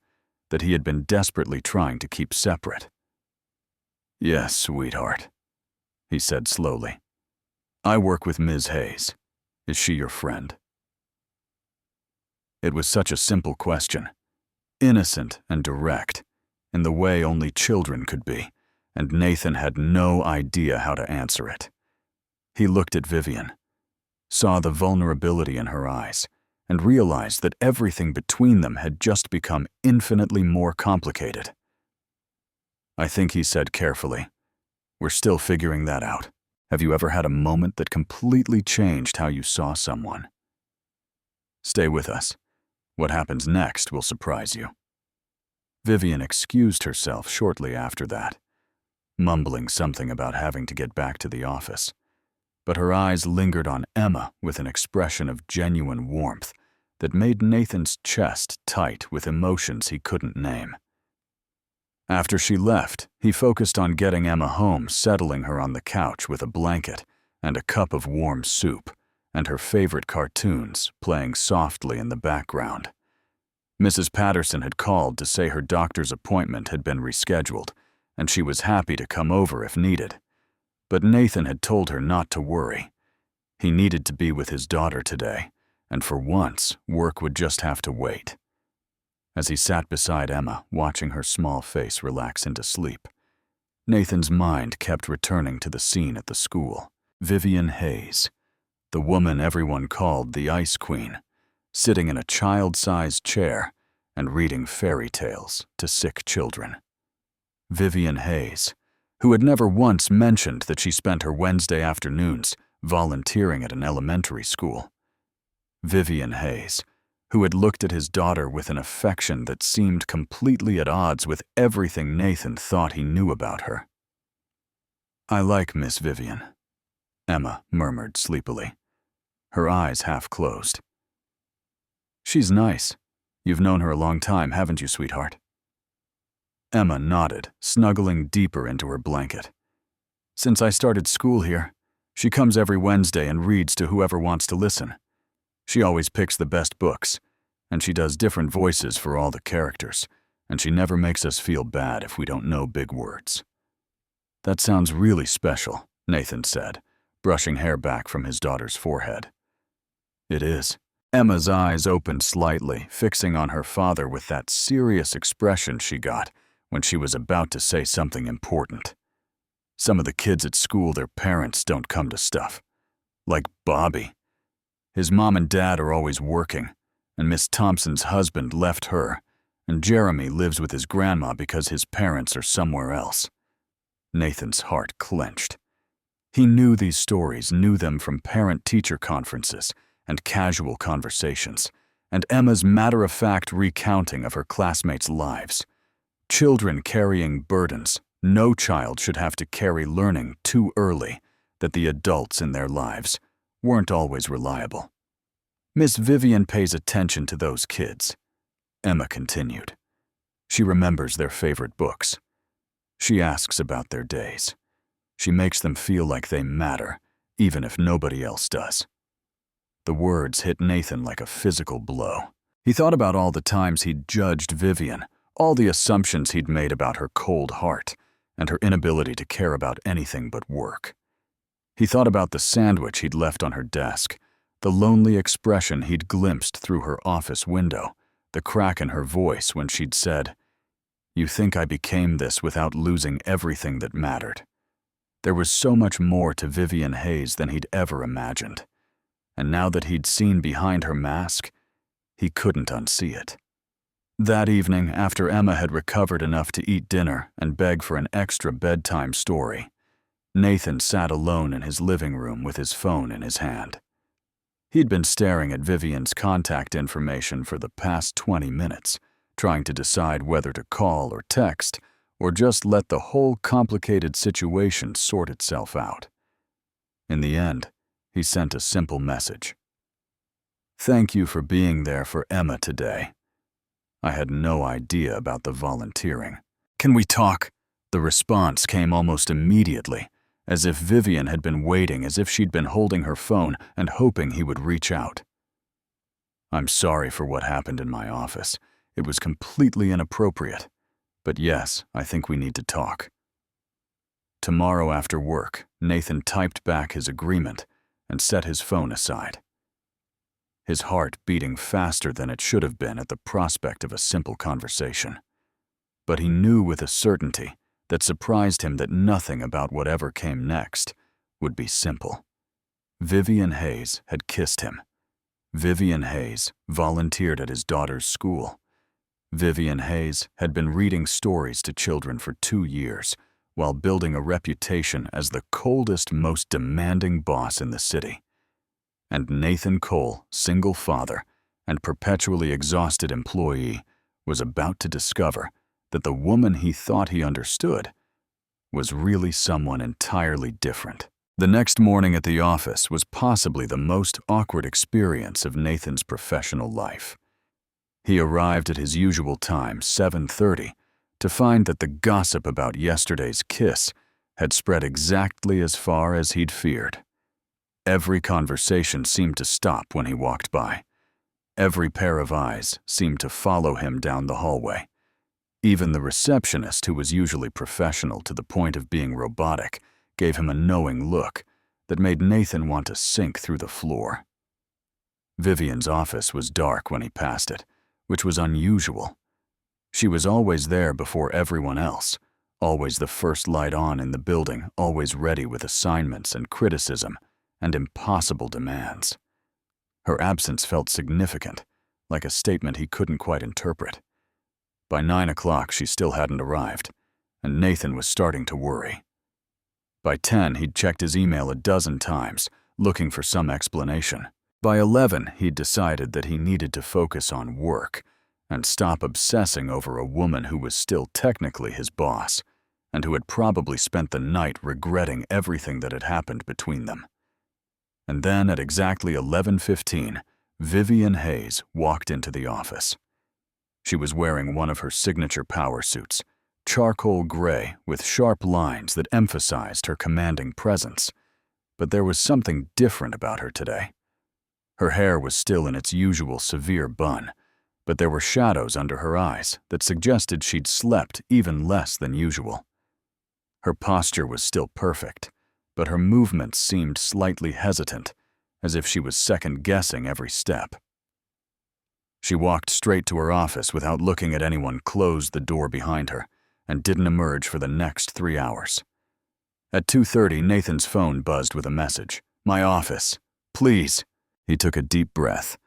that he had been desperately trying to keep separate. "Yes, sweetheart," he said slowly. "I work with Ms. Hayes. Is she your friend?" It was such a simple question, innocent and direct, in the way only children could be, and Nathan had no idea how to answer it. He looked at Vivian, saw the vulnerability in her eyes, and realized that everything between them had just become infinitely more complicated. "I think," he said carefully, "we're still figuring that out. Have you ever had a moment that completely changed how you saw someone? Stay with us. What happens next will surprise you." Vivian excused herself shortly after that, mumbling something about having to get back to the office. But her eyes lingered on Emma with an expression of genuine warmth that made Nathan's chest tight with emotions he couldn't name. After she left, he focused on getting Emma home, settling her on the couch with a blanket and a cup of warm soup, and her favorite cartoons playing softly in the background. Mrs. Patterson had called to say her doctor's appointment had been rescheduled, and she was happy to come over if needed. But Nathan had told her not to worry. He needed to be with his daughter today, and for once, work would just have to wait. As he sat beside Emma, watching her small face relax into sleep, Nathan's mind kept returning to the scene at the school. Vivian Hayes, the woman everyone called the Ice Queen, sitting in a child-sized chair and reading fairy tales to sick children. Vivian Hayes, who had never once mentioned that she spent her Wednesday afternoons volunteering at an elementary school. Vivian Hayes, who had looked at his daughter with an affection that seemed completely at odds with everything Nathan thought he knew about her. "I like Miss Vivian," Emma murmured sleepily, her eyes half closed. "She's nice. You've known her a long time, haven't you, sweetheart?" Emma nodded, snuggling deeper into her blanket. "Since I started school here, she comes every Wednesday and reads to whoever wants to listen. She always picks the best books, and she does different voices for all the characters, and she never makes us feel bad if we don't know big words." "That sounds really special," Nathan said, brushing hair back from his daughter's forehead. "It is." Emma's eyes opened slightly, fixing on her father with that serious expression she got when she was about to say something important. "Some of the kids at school, their parents don't come to stuff. Like Bobby. His mom and dad are always working, and Miss Thompson's husband left her, and Jeremy lives with his grandma because his parents are somewhere else." Nathan's heart clenched. He knew these stories, knew them from parent-teacher conferences and casual conversations, and Emma's matter-of-fact recounting of her classmates' lives. Children carrying burdens no child should have to carry, learning too early that the adults in their lives weren't always reliable. "Miss Vivian pays attention to those kids," Emma continued. "She remembers their favorite books. She asks about their days. She makes them feel like they matter, even if nobody else does." The words hit Nathan like a physical blow. He thought about all the times he'd judged Vivian, all the assumptions he'd made about her cold heart and her inability to care about anything but work. He thought about the sandwich he'd left on her desk, the lonely expression he'd glimpsed through her office window, the crack in her voice when she'd said, "You think I became this without losing everything that mattered." There was so much more to Vivian Hayes than he'd ever imagined, and now that he'd seen behind her mask, he couldn't unsee it. That evening, after Emma had recovered enough to eat dinner and beg for an extra bedtime story, Nathan sat alone in his living room with his phone in his hand. He'd been staring at Vivian's contact information for the past 20 minutes, trying to decide whether to call or text, or just let the whole complicated situation sort itself out. In the end, he sent a simple message. "Thank you for being there for Emma today. I had no idea about the volunteering. Can we talk?" The response came almost immediately, as if Vivian had been waiting, as if she'd been holding her phone and hoping he would reach out. "I'm sorry for what happened in my office. It was completely inappropriate. But yes, I think we need to talk." Tomorrow after work, Nathan typed back his agreement and set his phone aside. His heart beating faster than it should have been at the prospect of a simple conversation. But he knew with a certainty that surprised him that nothing about whatever came next would be simple. Vivian Hayes had kissed him. Vivian Hayes volunteered at his daughter's school. Vivian Hayes had been reading stories to children for 2 years while building a reputation as the coldest, most demanding boss in the city. And Nathan Cole, single father and perpetually exhausted employee, was about to discover that the woman he thought he understood was really someone entirely different. The next morning at the office was possibly the most awkward experience of Nathan's professional life. He arrived at his usual time, 7:30, to find that the gossip about yesterday's kiss had spread exactly as far as he'd feared. Every conversation seemed to stop when he walked by. Every pair of eyes seemed to follow him down the hallway. Even the receptionist, who was usually professional to the point of being robotic, gave him a knowing look that made Nathan want to sink through the floor. Vivian's office was dark when he passed it, which was unusual. She was always there before everyone else, always the first light on in the building, always ready with assignments and criticism and impossible demands. Her absence felt significant, like a statement he couldn't quite interpret. By 9 o'clock, she still hadn't arrived, and Nathan was starting to worry. By 10, he'd checked his email a dozen times, looking for some explanation. By 11, he'd decided that he needed to focus on work and stop obsessing over a woman who was still technically his boss, and who had probably spent the night regretting everything that had happened between them. And then at exactly 11:15, Vivian Hayes walked into the office. She was wearing one of her signature power suits, charcoal gray with sharp lines that emphasized her commanding presence. But there was something different about her today. Her hair was still in its usual severe bun, but there were shadows under her eyes that suggested she'd slept even less than usual. Her posture was still perfect, but her movements seemed slightly hesitant, as if she was second-guessing every step. She walked straight to her office without looking at anyone, closed the door behind her, and didn't emerge for the next 3 hours. At 2:30, Nathan's phone buzzed with a message. "My office. Please." He took a deep breath,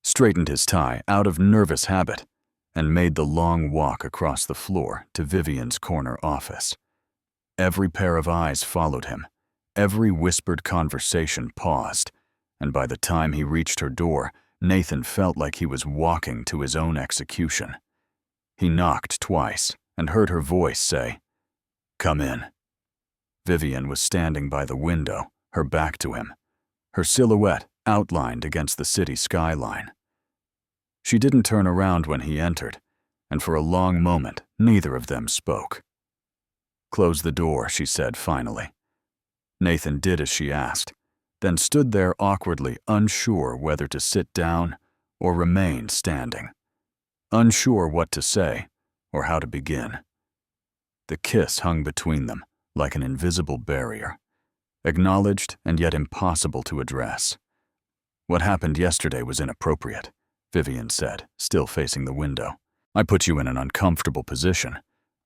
straightened his tie out of nervous habit, and made the long walk across the floor to Vivian's corner office. Every pair of eyes followed him. Every whispered conversation paused, and by the time he reached her door, Nathan felt like he was walking to his own execution. He knocked twice and heard her voice say, "Come in." Vivian was standing by the window, her back to him, her silhouette outlined against the city skyline. She didn't turn around when he entered, and for a long moment, neither of them spoke. "Close the door," she said finally. Nathan did as she asked, then stood there awkwardly, unsure whether to sit down or remain standing, unsure what to say or how to begin. The kiss hung between them like an invisible barrier, acknowledged and yet impossible to address. "What happened yesterday was inappropriate," Vivian said, still facing the window. "I put you in an uncomfortable position.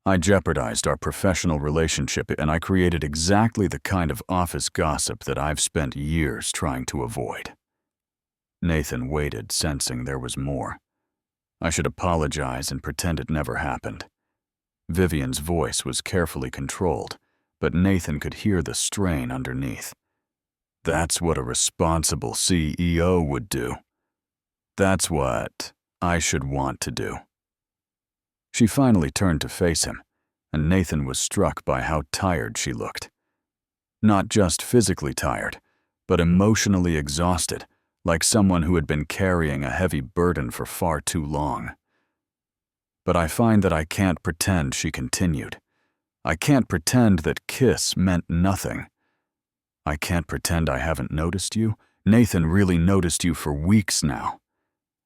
I jeopardized our professional relationship, and I created exactly the kind of office gossip that I've spent years trying to avoid." Nathan waited, sensing there was more. "I should apologize and pretend it never happened." Vivian's voice was carefully controlled, but Nathan could hear the strain underneath. "That's what a responsible CEO would do. That's what I should want to do." She finally turned to face him, and Nathan was struck by how tired she looked. Not just physically tired, but emotionally exhausted, like someone who had been carrying a heavy burden for far too long. "But I find that I can't pretend," she continued. "I can't pretend that kiss meant nothing. I can't pretend I haven't noticed you. Nathan really noticed you for weeks now.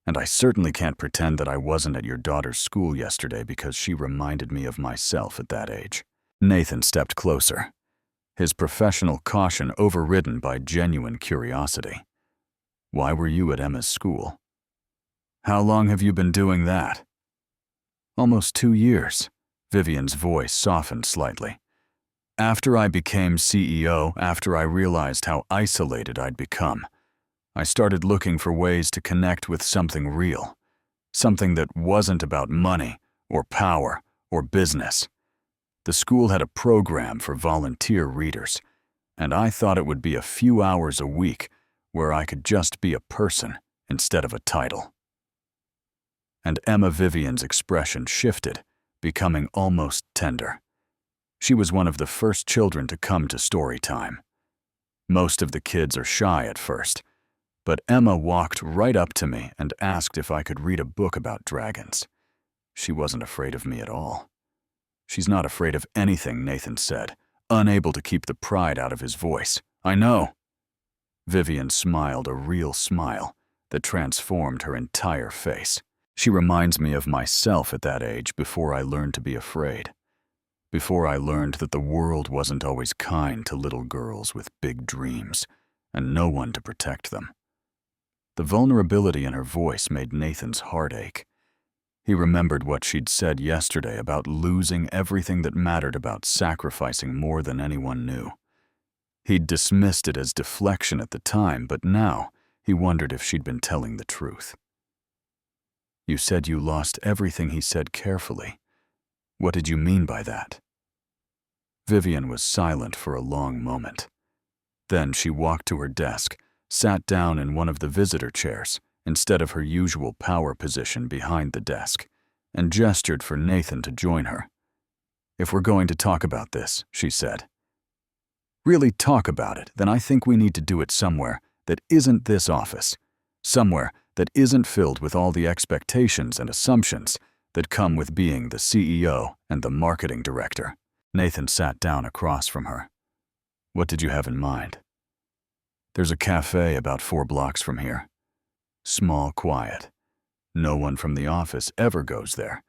And I certainly can't pretend that I wasn't at your daughter's school yesterday because she reminded me of myself at that age." Nathan stepped closer, his professional caution overridden by genuine curiosity. "Why were you at Emma's school?" "How long have you been doing that?" "Almost 2 years." Vivian's voice softened slightly. "After I became CEO, after I realized how isolated I'd become, I started looking for ways to connect with something real, something that wasn't about money or power or business. The school had a program for volunteer readers, and I thought it would be a few hours a week where I could just be a person instead of a title." And Emma Vivian's expression shifted, becoming almost tender. She was one of the first children to come to story time. Most of the kids are shy at first, but Emma walked right up to me and asked if I could read a book about dragons. She wasn't afraid of me at all. "She's not afraid of anything," Nathan said, unable to keep the pride out of his voice. "I know." Vivian smiled a real smile, that transformed her entire face. She reminds me of myself at that age before I learned to be afraid. Before I learned that the world wasn't always kind to little girls with big dreams and no one to protect them. The vulnerability in her voice made Nathan's heart ache. He remembered what she'd said yesterday about losing everything that mattered, about sacrificing more than anyone knew. He'd dismissed it as deflection at the time, but now he wondered if she'd been telling the truth. "You said you lost everything," he said carefully. "What did you mean by that?" Vivian was silent for a long moment. Then she walked to her desk, sat down in one of the visitor chairs instead of her usual power position behind the desk, and gestured for Nathan to join her. "If we're going to talk about this," she said, "really talk about it, then I think we need to do it somewhere that isn't this office, somewhere that isn't filled with all the expectations and assumptions that come with being the CEO and the marketing director." Nathan sat down across from her. "What did you have in mind?" "There's a cafe about 4 blocks from here. Small, quiet. No one from the office ever goes there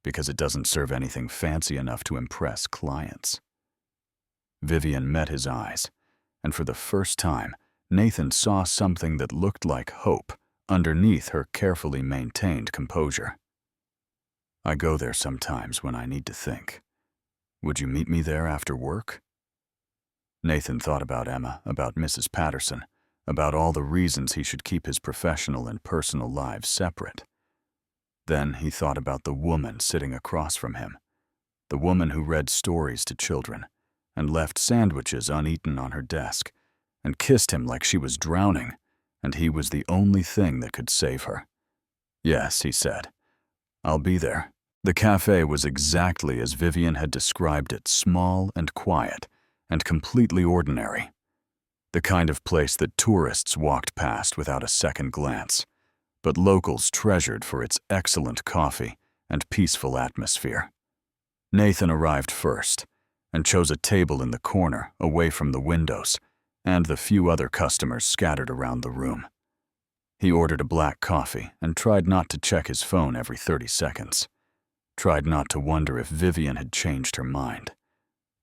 because it doesn't serve anything fancy enough to impress clients." Vivian met his eyes, and for the first time, Nathan saw something that looked like hope underneath her carefully maintained composure. "I go there sometimes when I need to think. Would you meet me there after work?" Nathan thought about Emma, about Mrs. Patterson, about all the reasons he should keep his professional and personal lives separate. Then he thought about the woman sitting across from him, the woman who read stories to children and left sandwiches uneaten on her desk and kissed him like she was drowning, and he was the only thing that could save her. "Yes," he said, "I'll be there." The cafe was exactly as Vivian had described it, small and quiet and completely ordinary. The kind of place that tourists walked past without a second glance, but locals treasured for its excellent coffee and peaceful atmosphere. Nathan arrived first and chose a table in the corner away from the windows and the few other customers scattered around the room. He ordered a black coffee and tried not to check his phone every 30 seconds. Tried not to wonder if Vivian had changed her mind.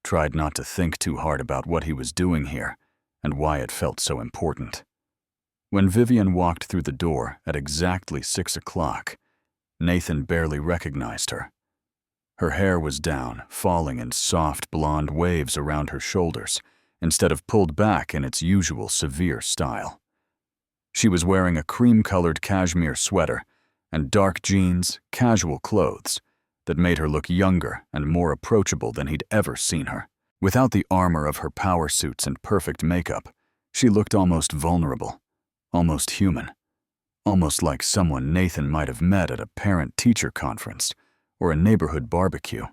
Tried not to think too hard about what he was doing here and why it felt so important. When Vivian walked through the door at exactly 6 o'clock, Nathan barely recognized her. Her hair was down, falling in soft blonde waves around her shoulders, instead of pulled back in its usual severe style. She was wearing a cream-colored cashmere sweater and dark jeans, casual clothes that made her look younger and more approachable than he'd ever seen her. Without the armor of her power suits and perfect makeup, she looked almost vulnerable, almost human, almost like someone Nathan might have met at a parent-teacher conference or a neighborhood barbecue.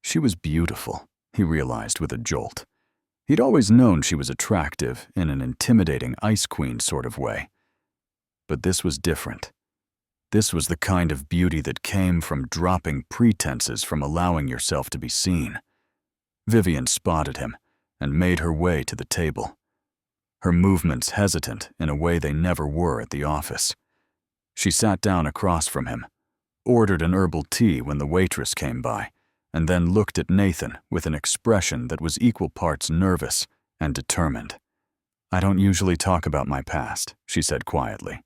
She was beautiful, he realized with a jolt. He'd always known she was attractive in an intimidating ice queen sort of way. But this was different. This was the kind of beauty that came from dropping pretenses, from allowing yourself to be seen. Vivian spotted him and made her way to the table, her movements hesitant in a way they never were at the office. She sat down across from him, ordered an herbal tea when the waitress came by, and then looked at Nathan with an expression that was equal parts nervous and determined. "I don't usually talk about my past," she said quietly.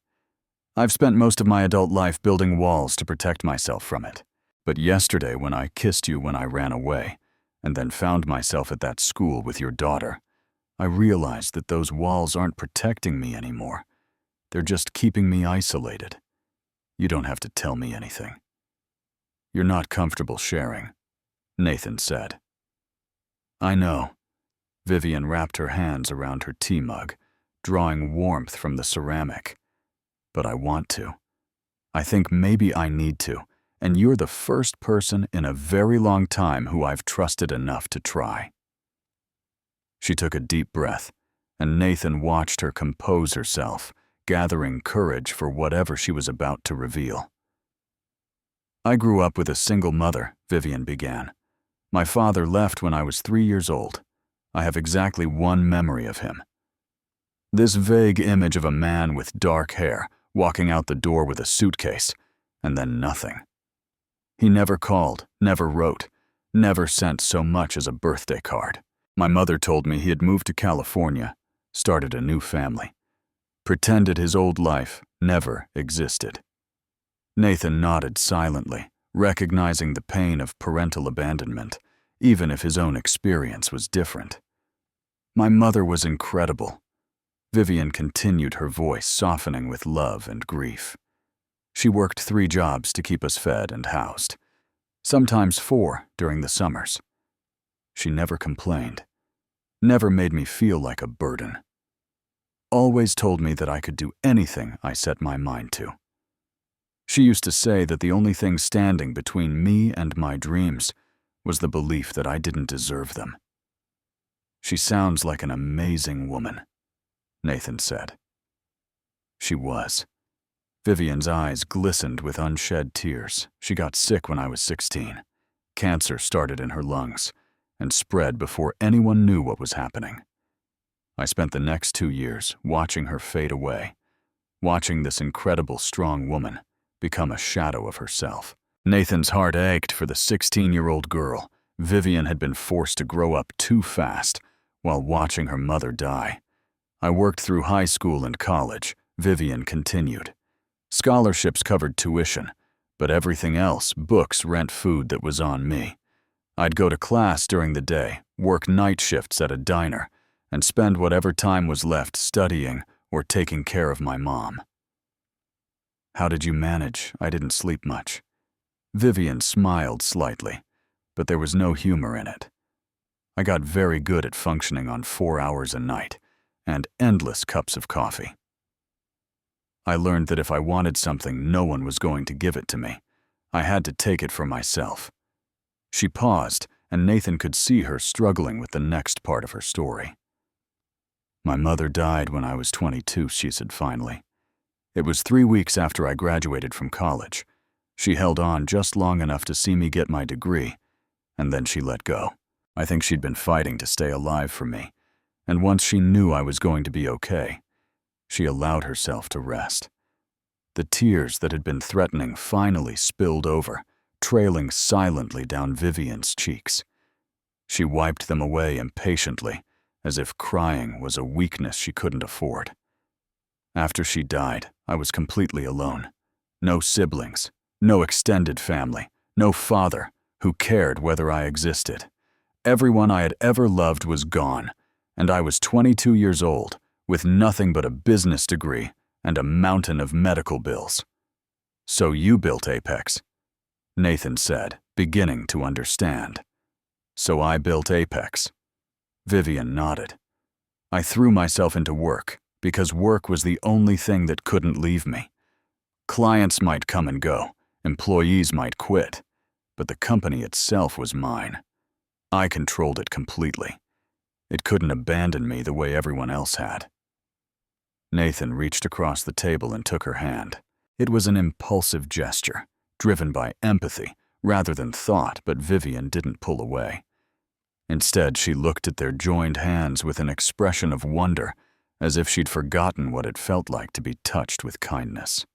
"I've spent most of my adult life building walls to protect myself from it. But yesterday when I kissed you when I ran away, and then found myself at that school with your daughter, I realized that those walls aren't protecting me anymore. They're just keeping me isolated. You don't have to tell me anything." "You're not comfortable sharing," Nathan said. "I know." Vivian wrapped her hands around her tea mug, drawing warmth from the ceramic. "But I want to. I think maybe I need to, and you're the first person in a very long time who I've trusted enough to try." She took a deep breath, and Nathan watched her compose herself, gathering courage for whatever she was about to reveal. "I grew up with a single mother," Vivian began. "My father left when I was 3 years old. I have exactly one memory of him." This vague image of a man with dark hair walking out the door with a suitcase, and then nothing. He never called, never wrote, never sent so much as a birthday card. My mother told me he had moved to California, started a new family, pretended his old life never existed. Nathan nodded silently, recognizing the pain of parental abandonment, even if his own experience was different. My mother was incredible. Vivian continued, her voice softening with love and grief. She worked 3 jobs to keep us fed and housed, sometimes 4 during the summers. She never complained, never made me feel like a burden. Always told me that I could do anything I set my mind to. She used to say that the only thing standing between me and my dreams was the belief that I didn't deserve them. She sounds like an amazing woman, Nathan said. She was. Vivian's eyes glistened with unshed tears. She got sick when I was 16. Cancer started in her lungs and spread before anyone knew what was happening. I spent the next 2 years watching her fade away, watching this incredible, strong woman become a shadow of herself. Nathan's heart ached for the 16-year-old girl Vivian had been forced to grow up too fast while watching her mother die. I worked through high school and college, Vivian continued. Scholarships covered tuition, but everything else, books, rent, food, that was on me. I'd go to class during the day, work night shifts at a diner, and spend whatever time was left studying or taking care of my mom. How did you manage? I didn't sleep much. Vivian smiled slightly, but there was no humor in it. I got very good at functioning on 4 hours a night and endless cups of coffee. I learned that if I wanted something, no one was going to give it to me. I had to take it for myself. She paused, and Nathan could see her struggling with the next part of her story. My mother died when I was 22, she said finally. It was 3 weeks after I graduated from college. She held on just long enough to see me get my degree, and then she let go. I think she'd been fighting to stay alive for me, and once she knew I was going to be okay, she allowed herself to rest. The tears that had been threatening finally spilled over, trailing silently down Vivian's cheeks. She wiped them away impatiently, as if crying was a weakness she couldn't afford. After she died, I was completely alone. No siblings, no extended family, no father who cared whether I existed. Everyone I had ever loved was gone, and I was 22 years old, with nothing but a business degree and a mountain of medical bills. So you built Apex, Nathan said, beginning to understand. So I built Apex. Vivian nodded. I threw myself into work because work was the only thing that couldn't leave me. Clients might come and go, employees might quit, but the company itself was mine. I controlled it completely. It couldn't abandon me the way everyone else had. Nathan reached across the table and took her hand. It was an impulsive gesture, driven by empathy rather than thought, but Vivian didn't pull away. Instead, she looked at their joined hands with an expression of wonder, as if she'd forgotten what it felt like to be touched with kindness.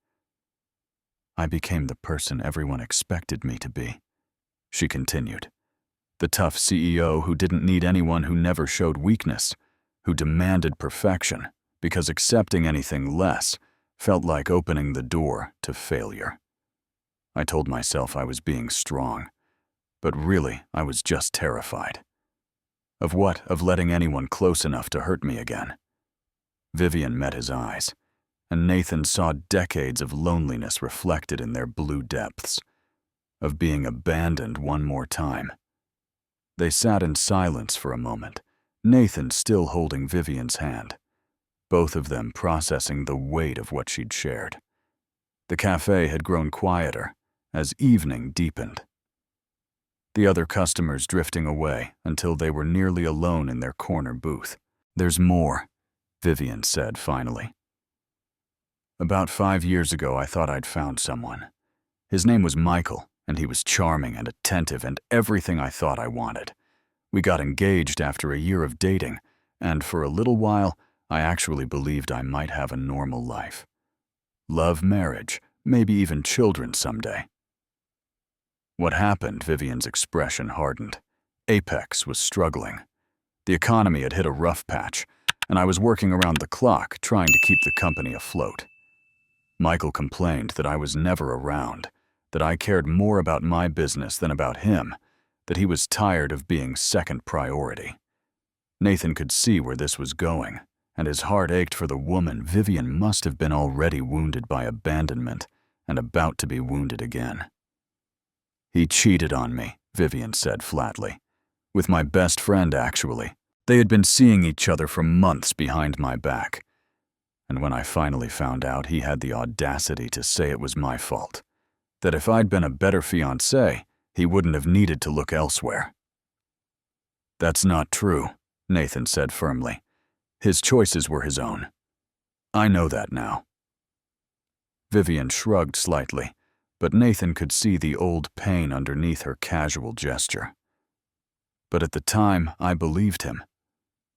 I became the person everyone expected me to be, she continued. The tough CEO who didn't need anyone, who never showed weakness, who demanded perfection, because accepting anything less felt like opening the door to failure. I told myself I was being strong, but really I was just terrified. Of what? Of letting anyone close enough to hurt me again. Vivian met his eyes, and Nathan saw decades of loneliness reflected in their blue depths, of being abandoned one more time. They sat in silence for a moment, Nathan still holding Vivian's hand, both of them processing the weight of what she'd shared. The cafe had grown quieter as evening deepened. The other customers drifting away until they were nearly alone in their corner booth. There's more, Vivian said finally. About 5 years ago, I thought I'd found someone. His name was Michael, and he was charming and attentive and everything I thought I wanted. We got engaged after a year of dating, and for a little while, I actually believed I might have a normal life. Love, marriage, maybe even children someday. What happened? Vivian's expression hardened. Apex was struggling. The economy had hit a rough patch, and I was working around the clock trying to keep the company afloat. Michael complained that I was never around, that I cared more about my business than about him, that he was tired of being second priority. Nathan could see where this was going, and his heart ached for the woman Vivian must have been already wounded by abandonment and about to be wounded again. He cheated on me, Vivian said flatly. With my best friend, actually. They had been seeing each other for months behind my back. And when I finally found out, he had the audacity to say it was my fault. That if I'd been a better fiancé, he wouldn't have needed to look elsewhere. That's not true, Nathan said firmly. His choices were his own. I know that now. Vivian shrugged slightly, but Nathan could see the old pain underneath her casual gesture. But at the time, I believed him.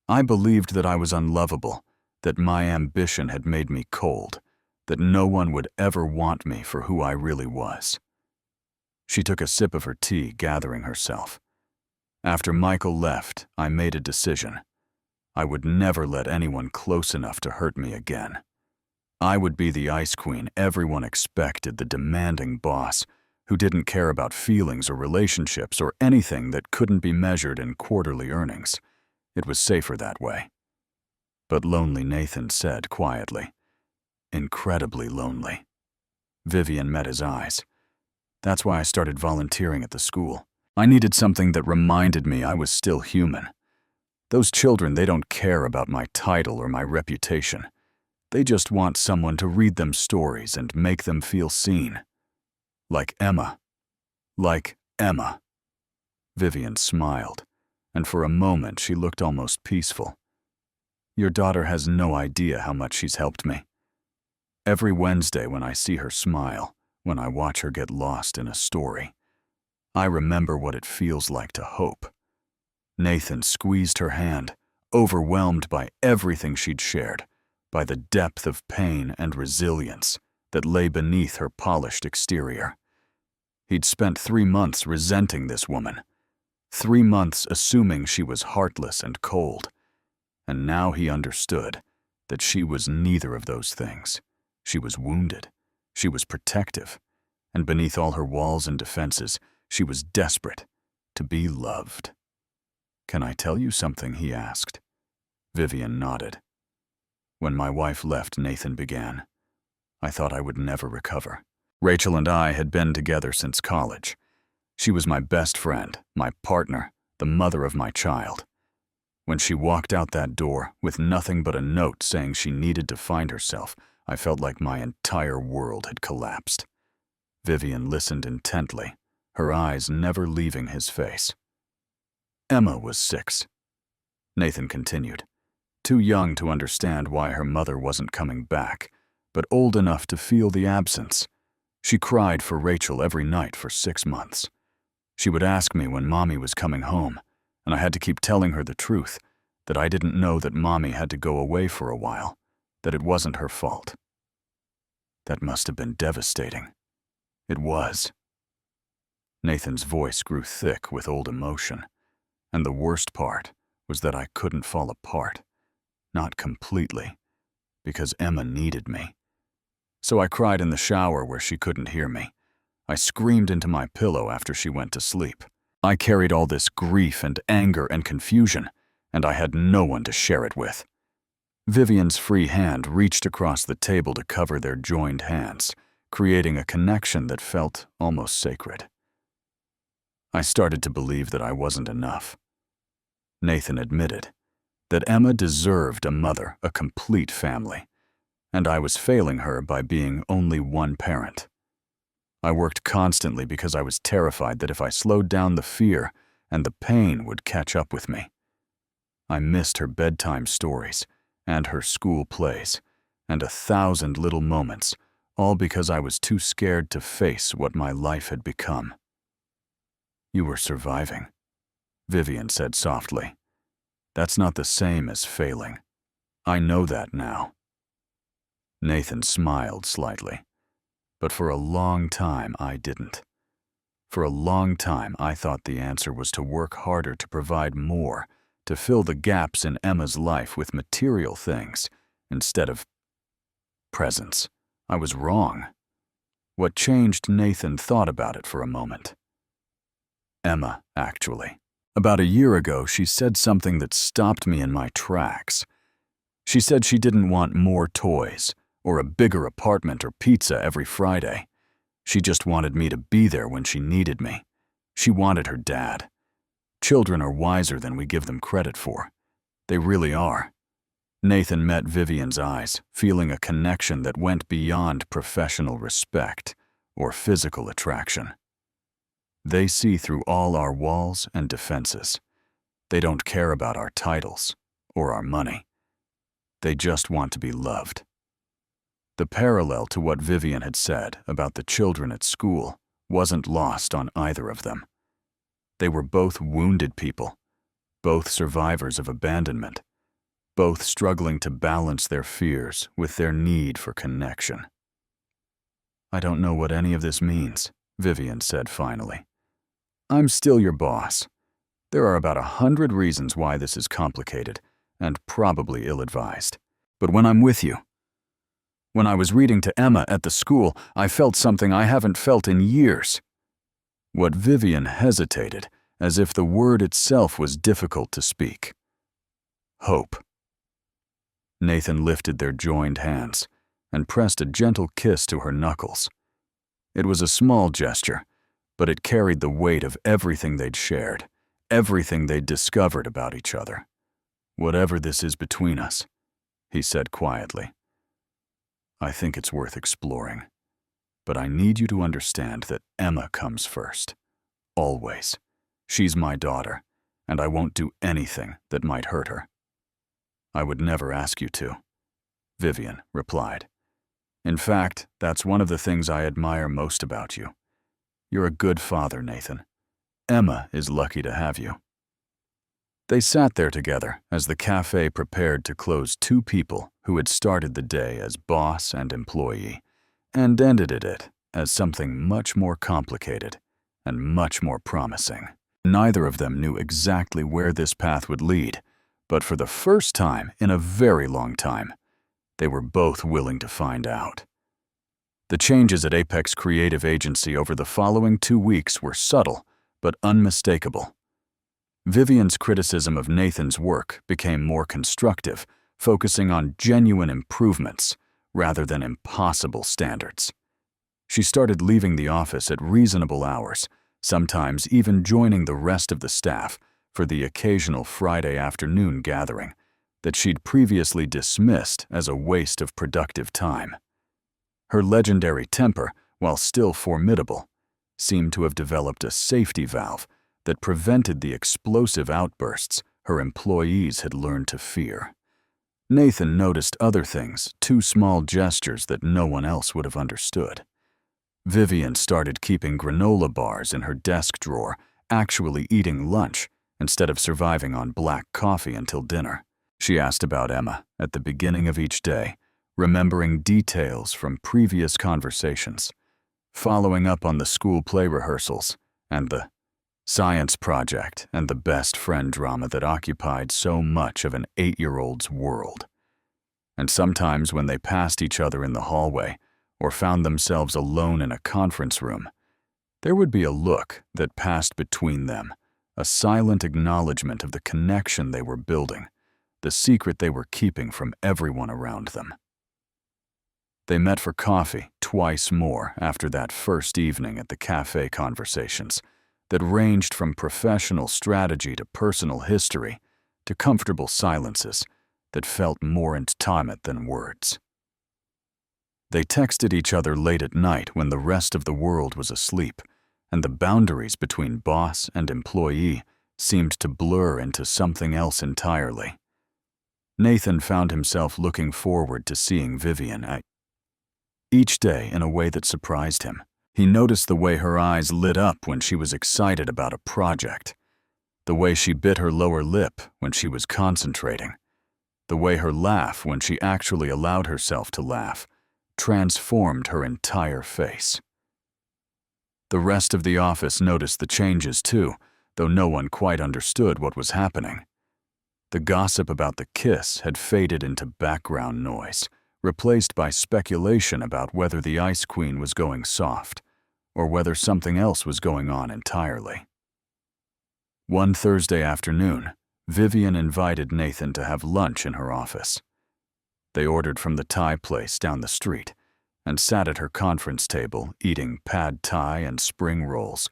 I believed that I was unlovable, that my ambition had made me cold, that no one would ever want me for who I really was. She took a sip of her tea, gathering herself. After Michael left, I made a decision. I would never let anyone close enough to hurt me again. I would be the ice queen everyone expected, the demanding boss who didn't care about feelings or relationships or anything that couldn't be measured in quarterly earnings. It was safer that way. But lonely, Nathan said quietly. Incredibly lonely. Vivian met his eyes. That's why I started volunteering at the school. I needed something that reminded me I was still human. Those children, they don't care about my title or my reputation. They just want someone to read them stories and make them feel seen. Like Emma. Like Emma. Vivian smiled, and for a moment she looked almost peaceful. Your daughter has no idea how much she's helped me. Every Wednesday when I see her smile, when I watch her get lost in a story, I remember what it feels like to hope. Nathan squeezed her hand, overwhelmed by everything she'd shared, by the depth of pain and resilience that lay beneath her polished exterior. He'd spent 3 months resenting this woman, 3 months assuming she was heartless and cold, and now he understood that she was neither of those things. She was wounded, she was protective, and beneath all her walls and defenses, she was desperate to be loved. Can I tell you something? He asked. Vivian nodded. When my wife left, Nathan began. I thought I would never recover. Rachel and I had been together since college. She was my best friend, my partner, the mother of my child. When she walked out that door with nothing but a note saying she needed to find herself, I felt like my entire world had collapsed. Vivian listened intently, her eyes never leaving his face. Emma was 6. Nathan continued. Too young to understand why her mother wasn't coming back, but old enough to feel the absence. She cried for Rachel every night for 6 months. She would ask me when Mommy was coming home, and I had to keep telling her the truth, that I didn't know that Mommy had to go away for a while, that it wasn't her fault. That must have been devastating. It was. Nathan's voice grew thick with old emotion, and the worst part was that I couldn't fall apart. Not completely, because Emma needed me. So I cried in the shower where she couldn't hear me. I screamed into my pillow after she went to sleep. I carried all this grief and anger and confusion, and I had no one to share it with. Vivian's free hand reached across the table to cover their joined hands, creating a connection that felt almost sacred. I started to believe that I wasn't enough. Nathan admitted that Emma deserved a mother, a complete family, and I was failing her by being only one parent. I worked constantly because I was terrified that if I slowed down the fear and the pain would catch up with me. I missed her bedtime stories and her school plays and 1,000 little moments, all because I was too scared to face what my life had become. You were surviving, Vivian said softly. That's not the same as failing. I know that now. Nathan smiled slightly, but for a long time I didn't. For a long time I thought the answer was to work harder to provide more, to fill the gaps in Emma's life with material things instead of presence. I was wrong. What changed? Nathan thought about it for a moment. Emma, actually. About a year ago, she said something that stopped me in my tracks. She said she didn't want more toys, or a bigger apartment or pizza every Friday. She just wanted me to be there when she needed me. She wanted her dad. Children are wiser than we give them credit for. They really are. Nathan met Vivian's eyes, feeling a connection that went beyond professional respect or physical attraction. They see through all our walls and defenses. They don't care about our titles or our money. They just want to be loved. The parallel to what Vivian had said about the children at school wasn't lost on either of them. They were both wounded people, both survivors of abandonment, both struggling to balance their fears with their need for connection. "I don't know what any of this means," Vivian said finally. "I'm still your boss. There are about 100 reasons why this is complicated and probably ill-advised. But when I'm with you, when I was reading to Emma at the school, I felt something I haven't felt in years." What Vivian hesitated, as if the word itself was difficult to speak. Hope. Nathan lifted their joined hands and pressed a gentle kiss to her knuckles. It was a small gesture, but it carried the weight of everything they'd shared, everything they'd discovered about each other. "Whatever this is between us," he said quietly, "I think it's worth exploring. But I need you to understand that Emma comes first. Always. She's my daughter, and I won't do anything that might hurt her." "I would never ask you to," Vivian replied. "In fact, that's one of the things I admire most about you. You're a good father, Nathan. Emma is lucky to have you." They sat there together as the cafe prepared to close two people who had started the day as boss and employee, and ended it as something much more complicated and much more promising. Neither of them knew exactly where this path would lead, but for the first time in a very long time, they were both willing to find out. The changes at Apex Creative Agency over the following 2 weeks were subtle but unmistakable. Vivian's criticism of Nathan's work became more constructive, focusing on genuine improvements rather than impossible standards. She started leaving the office at reasonable hours, sometimes even joining the rest of the staff for the occasional Friday afternoon gathering that she'd previously dismissed as a waste of productive time. Her legendary temper, while still formidable, seemed to have developed a safety valve that prevented the explosive outbursts her employees had learned to fear. Nathan noticed other things, 2 small gestures that no one else would have understood. Vivian started keeping granola bars in her desk drawer, actually eating lunch instead of surviving on black coffee until dinner. She asked about Emma at the beginning of each day, remembering details from previous conversations, following up on the school play rehearsals and the science project and the best friend drama that occupied so much of an 8-year-old's world. And sometimes when they passed each other in the hallway or found themselves alone in a conference room, there would be a look that passed between them, a silent acknowledgement of the connection they were building, the secret they were keeping from everyone around them. They met for coffee twice more after that first evening at the cafe conversations that ranged from professional strategy to personal history to comfortable silences that felt more intimate than words. They texted each other late at night when the rest of the world was asleep, and the boundaries between boss and employee seemed to blur into something else entirely. Nathan found himself looking forward to seeing Vivian each day in a way that surprised him. He noticed the way her eyes lit up when she was excited about a project, the way she bit her lower lip when she was concentrating, The way her laugh, when she actually allowed herself to laugh, transformed her entire face. The rest of the office noticed the changes too, though no one quite understood what was happening. The gossip about the kiss had faded into background noise, replaced by speculation about whether the Ice Queen was going soft, or whether something else was going on entirely. One Thursday afternoon, Vivian invited Nathan to have lunch in her office. They ordered from the Thai place down the street and sat at her conference table eating pad Thai and spring rolls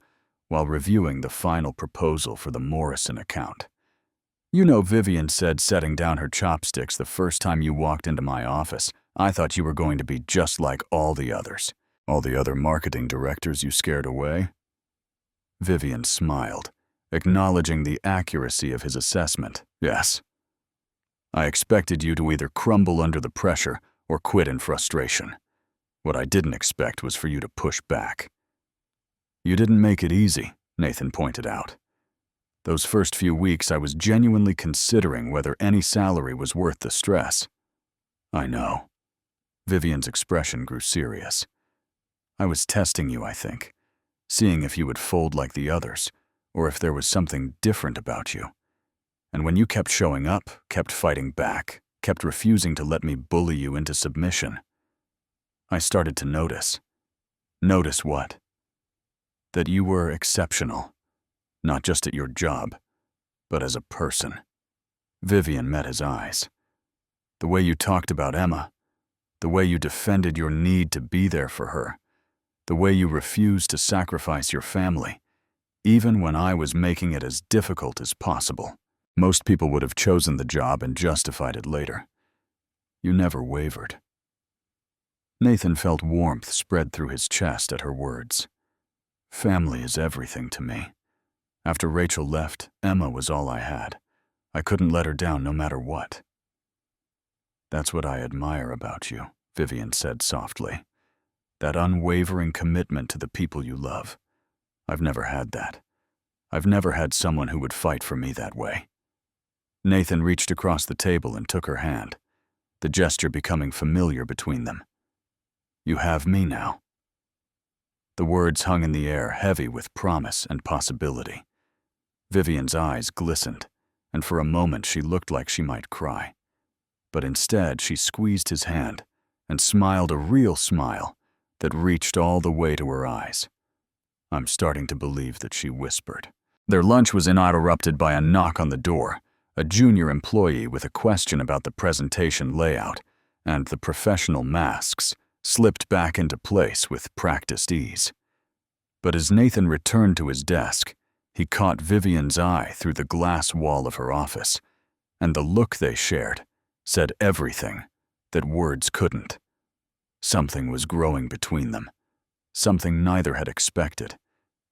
while reviewing the final proposal for the Morrison account. You know, Vivian said, setting down her chopsticks the first time you walked into my office, I thought you were going to be just like all the others. All the other marketing directors you scared away? Vivian smiled, acknowledging the accuracy of his assessment. Yes. I expected you to either crumble under the pressure or quit in frustration. What I didn't expect was for you to push back. You didn't make it easy, Nathan pointed out. Those first few weeks I was genuinely considering whether any salary was worth the stress. I know. Vivian's expression grew serious. I was testing you, I think, seeing if you would fold like the others, or if there was something different about you. And when you kept showing up, kept fighting back, kept refusing to let me bully you into submission, I started to notice. Notice what? That you were exceptional, not just at your job, but as a person. Vivian met his eyes. The way you talked about Emma, the way you defended your need to be there for her, the way you refused to sacrifice your family, even when I was making it as difficult as possible. Most people would have chosen the job and justified it later. You never wavered. Nathan felt warmth spread through his chest at her words. Family is everything to me. After Rachel left, Emma was all I had. I couldn't let her down no matter what. That's what I admire about you, Vivian said softly. That unwavering commitment to the people you love. I've never had that. I've never had someone who would fight for me that way. Nathan reached across the table and took her hand, the gesture becoming familiar between them. You have me now. The words hung in the air, heavy with promise and possibility. Vivian's eyes glistened, and for a moment she looked like she might cry. But instead she squeezed his hand and smiled a real smile that reached all the way to her eyes. I'm starting to believe that she whispered. Their lunch was interrupted by a knock on the door, a junior employee with a question about the presentation layout, and the professional masks slipped back into place with practiced ease. But as Nathan returned to his desk, he caught Vivian's eye through the glass wall of her office, and the look they shared said everything that words couldn't. Something was growing between them, something neither had expected,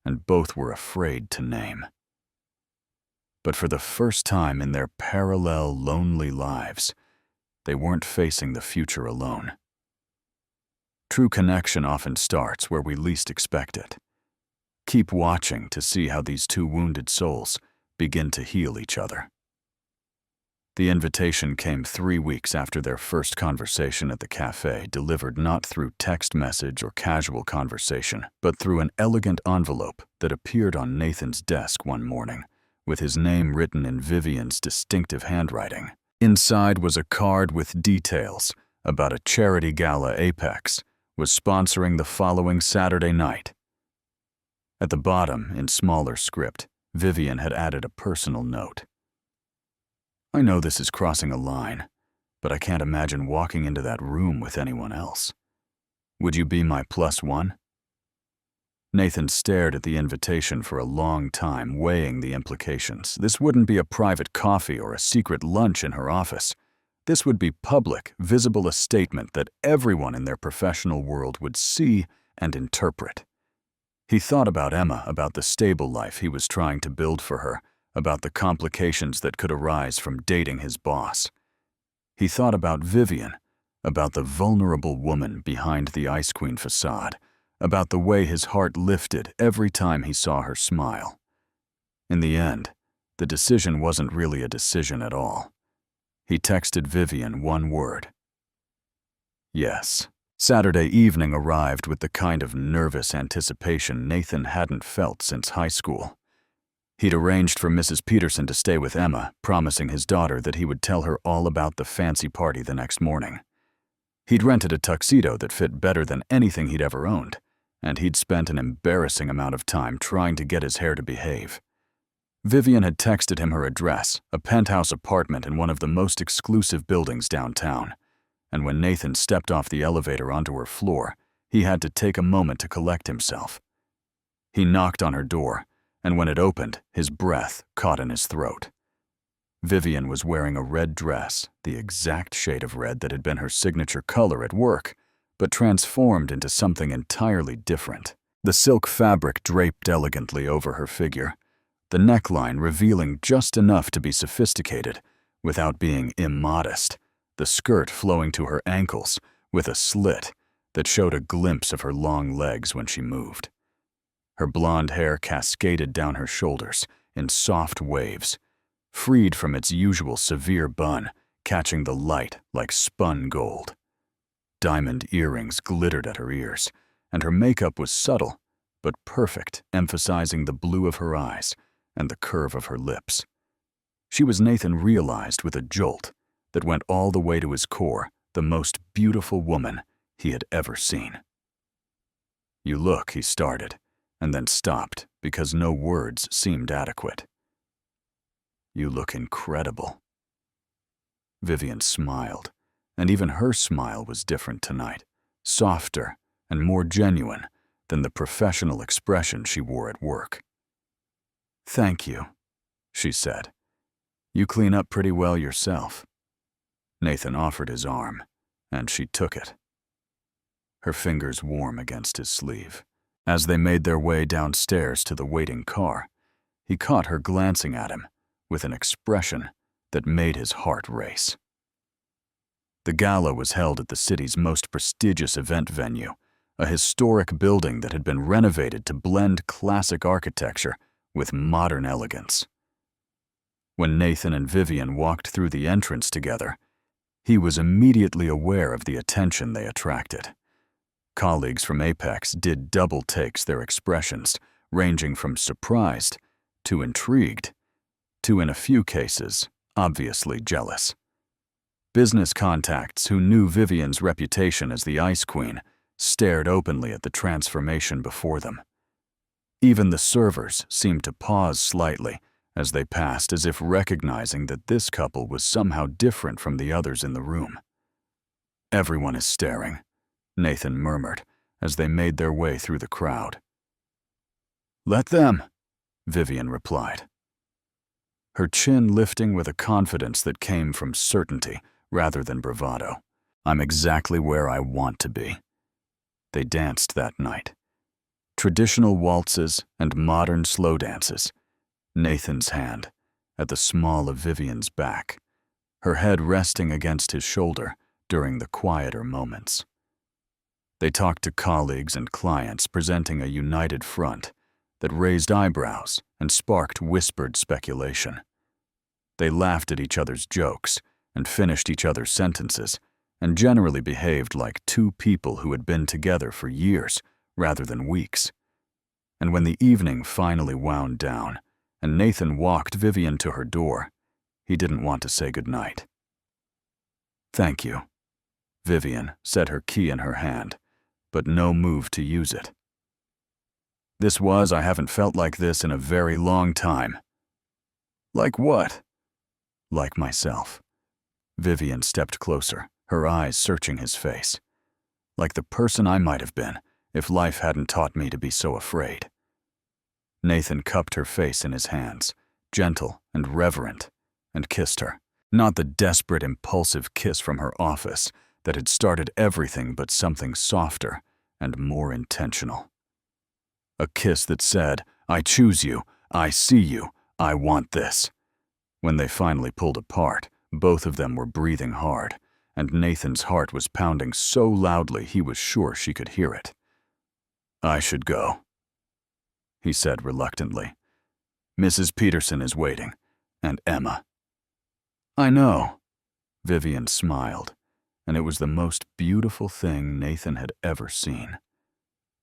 and both were afraid to name. But for the first time in their parallel, lonely lives, they weren't facing the future alone. True connection often starts where we least expect it. Keep watching to see how these two wounded souls begin to heal each other. The invitation came 3 weeks after their first conversation at the cafe, delivered not through text message or casual conversation, but through an elegant envelope that appeared on Nathan's desk one morning, with his name written in Vivian's distinctive handwriting. Inside was a card with details about a charity gala Apex was sponsoring the following Saturday night. At the bottom, in smaller script, Vivian had added a personal note. I know this is crossing a line, but I can't imagine walking into that room with anyone else. Would you be my +1? Nathan stared at the invitation for a long time, weighing the implications. This wouldn't be a private coffee or a secret lunch in her office. This would be public, visible, a statement that everyone in their professional world would see and interpret. He thought about Emma, about the stable life he was trying to build for her, about the complications that could arise from dating his boss. He thought about Vivian, about the vulnerable woman behind the Ice Queen facade, about the way his heart lifted every time he saw her smile. In the end, the decision wasn't really a decision at all. He texted Vivian one word. Yes. Saturday evening arrived with the kind of nervous anticipation Nathan hadn't felt since high school. He'd arranged for Mrs. Peterson to stay with Emma, promising his daughter that he would tell her all about the fancy party the next morning. He'd rented a tuxedo that fit better than anything he'd ever owned, and he'd spent an embarrassing amount of time trying to get his hair to behave. Vivian had texted him her address, a penthouse apartment in one of the most exclusive buildings downtown, and when Nathan stepped off the elevator onto her floor, he had to take a moment to collect himself. He knocked on her door, and when it opened, his breath caught in his throat. Vivian was wearing a red dress, the exact shade of red that had been her signature color at work, but transformed into something entirely different. The silk fabric draped elegantly over her figure, the neckline revealing just enough to be sophisticated without being immodest, the skirt flowing to her ankles with a slit that showed a glimpse of her long legs when she moved. Her blonde hair cascaded down her shoulders in soft waves, freed from its usual severe bun, catching the light like spun gold. Diamond earrings glittered at her ears, and her makeup was subtle but perfect, emphasizing the blue of her eyes and the curve of her lips. She was, Nathan realized with a jolt that went all the way to his core, the most beautiful woman he had ever seen. "You look," he started, and then stopped because no words seemed adequate. "You look incredible." Vivian smiled, and even her smile was different tonight, softer and more genuine than the professional expression she wore at work. "Thank you," she said. "You clean up pretty well yourself." Nathan offered his arm, and she took it, her fingers warm against his sleeve. As they made their way downstairs to the waiting car, he caught her glancing at him with an expression that made his heart race. The gala was held at the city's most prestigious event venue, a historic building that had been renovated to blend classic architecture with modern elegance. When Nathan and Vivian walked through the entrance together, he was immediately aware of the attention they attracted. Colleagues from Apex did double takes their expressions, ranging from surprised to intrigued to, in a few cases, obviously jealous. Business contacts who knew Vivian's reputation as the Ice Queen stared openly at the transformation before them. Even the servers seemed to pause slightly as they passed, as if recognizing that this couple was somehow different from the others in the room. "Everyone is staring," Nathan murmured as they made their way through the crowd. "Let them," Vivian replied, her chin lifting with a confidence that came from certainty rather than bravado. "I'm exactly where I want to be." They danced that night. Traditional waltzes and modern slow dances. Nathan's hand at the small of Vivian's back, her head resting against his shoulder during the quieter moments. They talked to colleagues and clients, presenting a united front that raised eyebrows and sparked whispered speculation. They laughed at each other's jokes and finished each other's sentences, and generally behaved like two people who had been together for years rather than weeks. And when the evening finally wound down and Nathan walked Vivian to her door, he didn't want to say goodnight. "Thank you," Vivian said, her key in her hand, but no move to use it. I haven't felt like this in a very long time." "Like what?" "Like myself." Vivian stepped closer, her eyes searching his face. "Like the person I might have been if life hadn't taught me to be so afraid." Nathan cupped her face in his hands, gentle and reverent, and kissed her. Not the desperate, impulsive kiss from her office that had started everything, but something softer and more intentional. A kiss that said, "I choose you, I see you, I want this." When they finally pulled apart, both of them were breathing hard, and Nathan's heart was pounding so loudly he was sure she could hear it. "I should go," he said reluctantly. "Mrs. Peterson is waiting, and Emma." "I know," Vivian smiled, and it was the most beautiful thing Nathan had ever seen.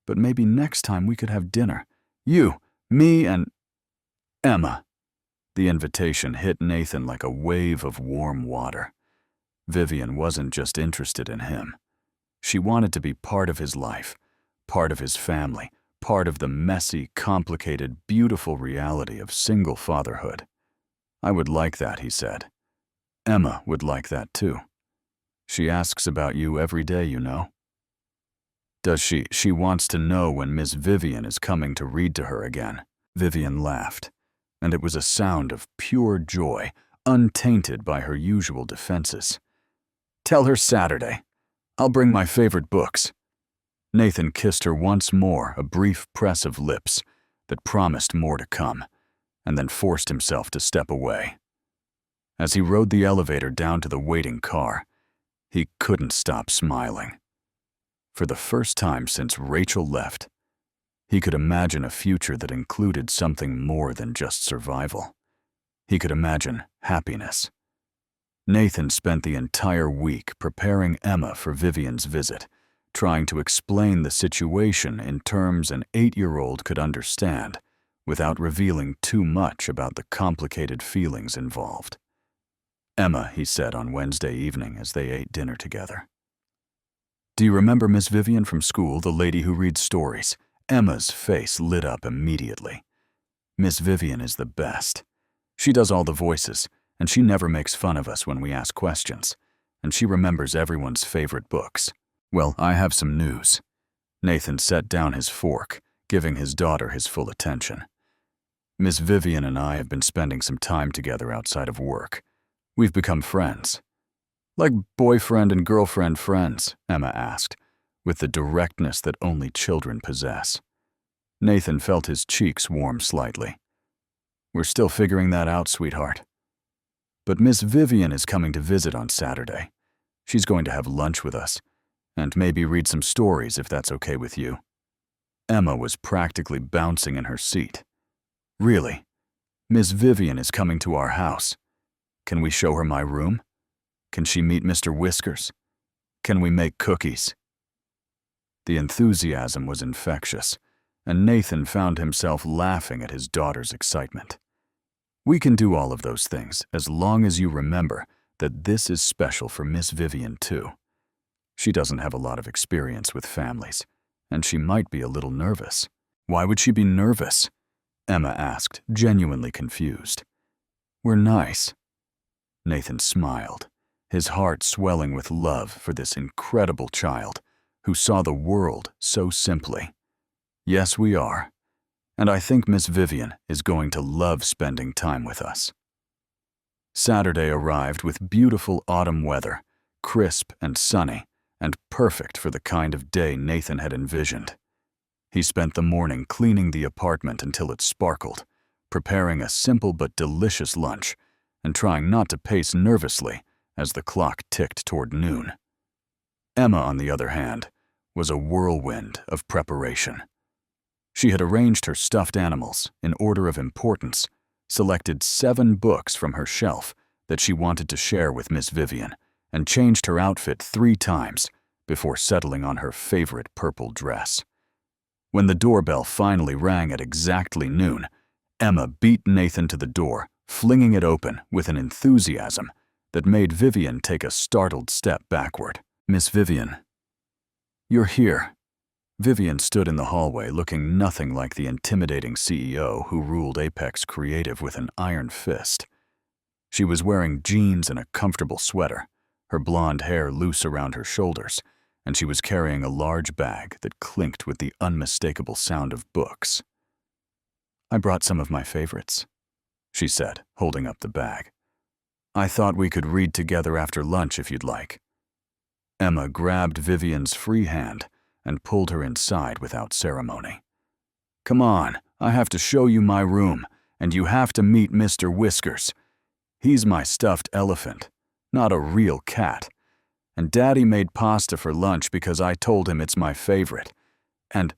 But maybe next time we could have dinner. You, me, and Emma. The invitation hit Nathan like a wave of warm water. Vivian wasn't just interested in him. She wanted to be part of his life, part of his family, part of the messy, complicated, beautiful reality of single fatherhood. I would like that, he said. Emma would like that too. She asks about you every day, you know. Does she? She wants to know when Miss Vivian is coming to read to her again. Vivian laughed, and it was a sound of pure joy, untainted by her usual defenses. Tell her Saturday. I'll bring my favorite books. Nathan kissed her once more, a brief press of lips that promised more to come, and then forced himself to step away. As he rode the elevator down to the waiting car, he couldn't stop smiling. For the first time since Rachel left, he could imagine a future that included something more than just survival. He could imagine happiness. Nathan spent the entire week preparing Emma for Vivian's visit, trying to explain the situation in terms an 8-year-old could understand, without revealing too much about the complicated feelings involved. Emma, he said on Wednesday evening as they ate dinner together. Do you remember Miss Vivian from school, the lady who reads stories? Emma's face lit up immediately. Miss Vivian is the best. She does all the voices, and she never makes fun of us when we ask questions, and she remembers everyone's favorite books. Well, I have some news. Nathan set down his fork, giving his daughter his full attention. Miss Vivian and I have been spending some time together outside of work. We've become friends. Like boyfriend and girlfriend friends, Emma asked, with the directness that only children possess. Nathan felt his cheeks warm slightly. We're still figuring that out, sweetheart. But Miss Vivian is coming to visit on Saturday. She's going to have lunch with us, and maybe read some stories if that's okay with you. Emma was practically bouncing in her seat. Really? Miss Vivian is coming to our house. Can we show her my room? Can she meet Mr. Whiskers? Can we make cookies? The enthusiasm was infectious, and Nathan found himself laughing at his daughter's excitement. We can do all of those things as long as you remember that this is special for Miss Vivian too. She doesn't have a lot of experience with families, and she might be a little nervous. Why would she be nervous? Emma asked, genuinely confused. We're nice. Nathan smiled, his heart swelling with love for this incredible child who saw the world so simply. Yes, we are. And I think Miss Vivian is going to love spending time with us. Saturday arrived with beautiful autumn weather, crisp and sunny, and perfect for the kind of day Nathan had envisioned. He spent the morning cleaning the apartment until it sparkled, preparing a simple but delicious lunch, and trying not to pace nervously as the clock ticked toward noon. Emma, on the other hand, was a whirlwind of preparation. She had arranged her stuffed animals in order of importance, selected 7 books from her shelf that she wanted to share with Miss Vivian, and changed her outfit 3 times before settling on her favorite purple dress. When the doorbell finally rang at exactly noon, Emma beat Nathan to the door, flinging it open with an enthusiasm that made Vivian take a startled step backward. Miss Vivian. You're here. Vivian stood in the hallway looking nothing like the intimidating CEO who ruled Apex Creative with an iron fist. She was wearing jeans and a comfortable sweater, her blonde hair loose around her shoulders, and she was carrying a large bag that clinked with the unmistakable sound of books. I brought some of my favorites, she said, holding up the bag. I thought we could read together after lunch if you'd like. Emma grabbed Vivian's free hand and pulled her inside without ceremony. Come on, I have to show you my room, and you have to meet Mr. Whiskers. He's my stuffed elephant, not a real cat. And Daddy made pasta for lunch because I told him it's my favorite. And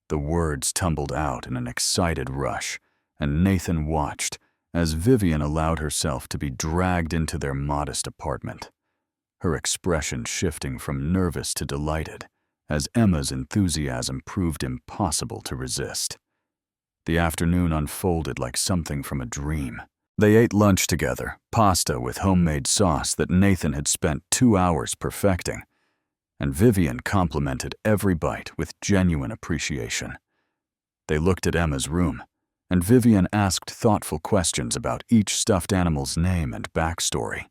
the words tumbled out in an excited rush, and Nathan watched as Vivian allowed herself to be dragged into their modest apartment, her expression shifting from nervous to delighted as Emma's enthusiasm proved impossible to resist. The afternoon unfolded like something from a dream. They ate lunch together, pasta with homemade sauce that Nathan had spent 2 hours perfecting, and Vivian complimented every bite with genuine appreciation. They looked at Emma's room, and Vivian asked thoughtful questions about each stuffed animal's name and backstory.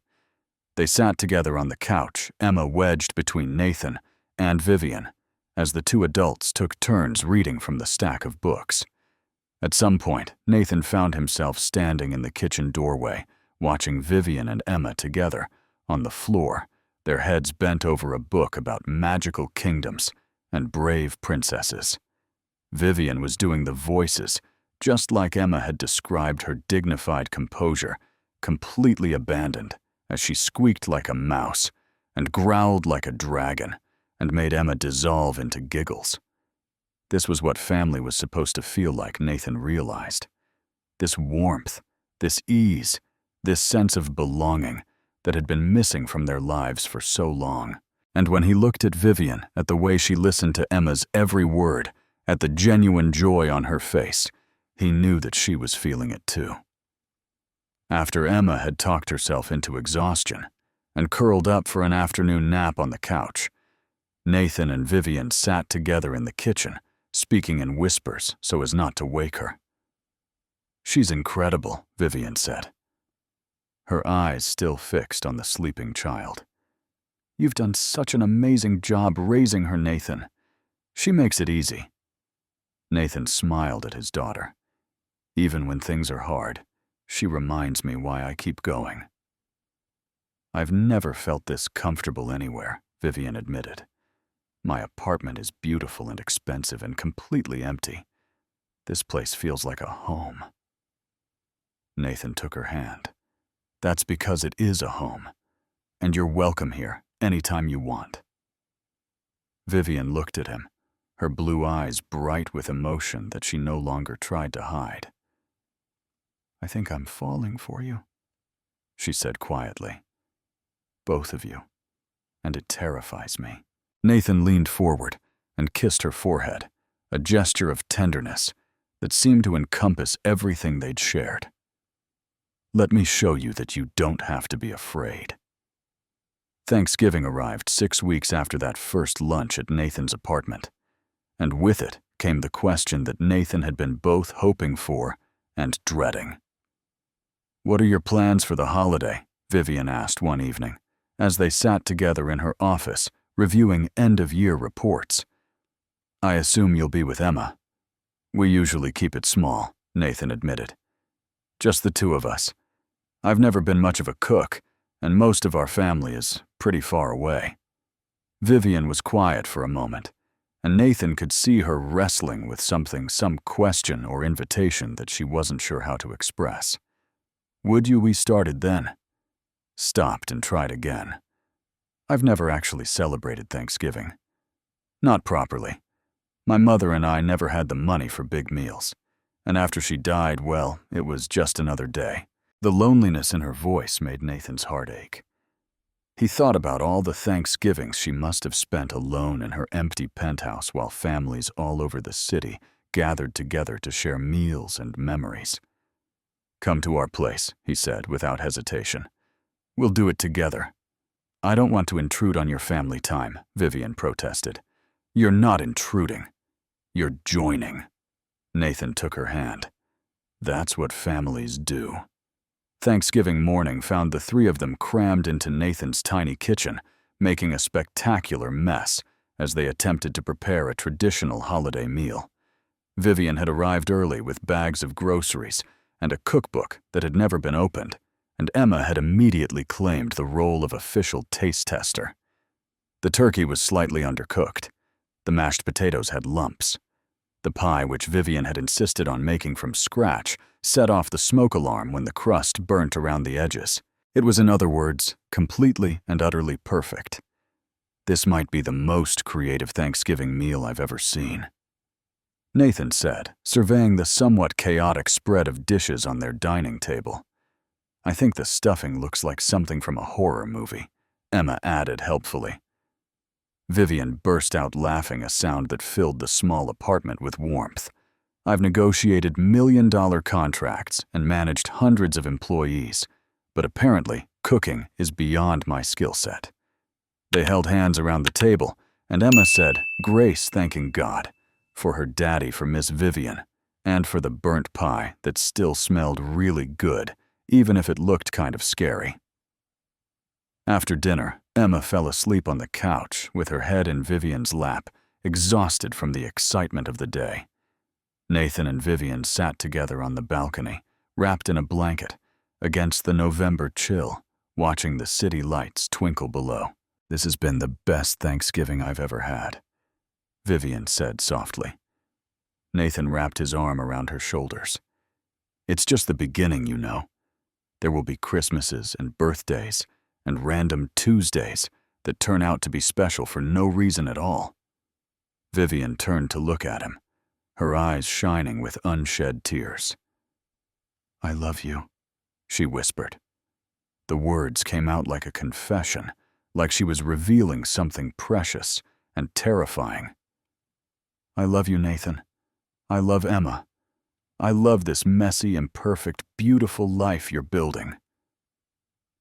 They sat together on the couch, Emma wedged between Nathan and Vivian, as the two adults took turns reading from the stack of books. At some point, Nathan found himself standing in the kitchen doorway, watching Vivian and Emma together, on the floor, their heads bent over a book about magical kingdoms and brave princesses. Vivian was doing the voices, just like Emma had described her dignified composure, completely abandoned, as she squeaked like a mouse and growled like a dragon, and made Emma dissolve into giggles. This was what family was supposed to feel like, Nathan realized. This warmth, this ease, this sense of belonging that had been missing from their lives for so long. And when he looked at Vivian, at the way she listened to Emma's every word, at the genuine joy on her face, he knew that she was feeling it too. After Emma had talked herself into exhaustion and curled up for an afternoon nap on the couch, Nathan and Vivian sat together in the kitchen, speaking in whispers so as not to wake her. "She's incredible," Vivian said, her eyes still fixed on the sleeping child. "You've done such an amazing job raising her, Nathan. She makes it easy." Nathan smiled at his daughter. "Even when things are hard, she reminds me why I keep going." "I've never felt this comfortable anywhere," Vivian admitted. "My apartment is beautiful and expensive and completely empty. This place feels like a home." Nathan took her hand. "That's because it is a home, and you're welcome here anytime you want." Vivian looked at him, her blue eyes bright with emotion that she no longer tried to hide. "I think I'm falling for you," she said quietly. "Both of you, and it terrifies me." Nathan leaned forward and kissed her forehead, a gesture of tenderness that seemed to encompass everything they'd shared. "Let me show you that you don't have to be afraid." Thanksgiving arrived 6 weeks after that first lunch at Nathan's apartment, and with it came the question that Nathan had been both hoping for and dreading. "What are your plans for the holiday?" Vivian asked one evening, as they sat together in her office, reviewing end-of-year reports. "I assume you'll be with Emma." "We usually keep it small," Nathan admitted. "Just the two of us. I've never been much of a cook, and most of our family is pretty far away." Vivian was quiet for a moment, and Nathan could see her wrestling with something, some question or invitation that she wasn't sure how to express. "Would you?" We started then. Stopped and tried again. "I've never actually celebrated Thanksgiving. Not properly. My mother and I never had the money for big meals, and after she died, well, it was just another day." The loneliness in her voice made Nathan's heart ache. He thought about all the Thanksgivings she must have spent alone in her empty penthouse while families all over the city gathered together to share meals and memories. "Come to our place," he said without hesitation. "We'll do it together." "I don't want to intrude on your family time," Vivian protested. "You're not intruding. You're joining." Nathan took her hand. "That's what families do." Thanksgiving morning found the three of them crammed into Nathan's tiny kitchen, making a spectacular mess as they attempted to prepare a traditional holiday meal. Vivian had arrived early with bags of groceries and a cookbook that had never been opened, and Emma had immediately claimed the role of official taste tester. The turkey was slightly undercooked. The mashed potatoes had lumps. The pie, which Vivian had insisted on making from scratch, set off the smoke alarm when the crust burnt around the edges. It was, in other words, completely and utterly perfect. "This might be the most creative Thanksgiving meal I've ever seen." Nathan said, surveying the somewhat chaotic spread of dishes on their dining table. I think the stuffing looks like something from a horror movie, Emma added helpfully. Vivian burst out laughing, a sound that filled the small apartment with warmth. I've negotiated million-dollar contracts and managed hundreds of employees, but apparently cooking is beyond my skill set. They held hands around the table, and Emma said, grace thanking God, for her daddy for Miss Vivian, and for the burnt pie that still smelled really good, even if it looked kind of scary. After dinner, Emma fell asleep on the couch with her head in Vivian's lap, exhausted from the excitement of the day. Nathan and Vivian sat together on the balcony, wrapped in a blanket, against the November chill, watching the city lights twinkle below. This has been the best Thanksgiving I've ever had, Vivian said softly. Nathan wrapped his arm around her shoulders. It's just the beginning, you know. There will be Christmases and birthdays and random Tuesdays that turn out to be special for no reason at all. Vivian turned to look at him, her eyes shining with unshed tears. I love you, she whispered. The words came out like a confession, like she was revealing something precious and terrifying. I love you, Nathan. I love Emma. I love this messy, imperfect, beautiful life you're building.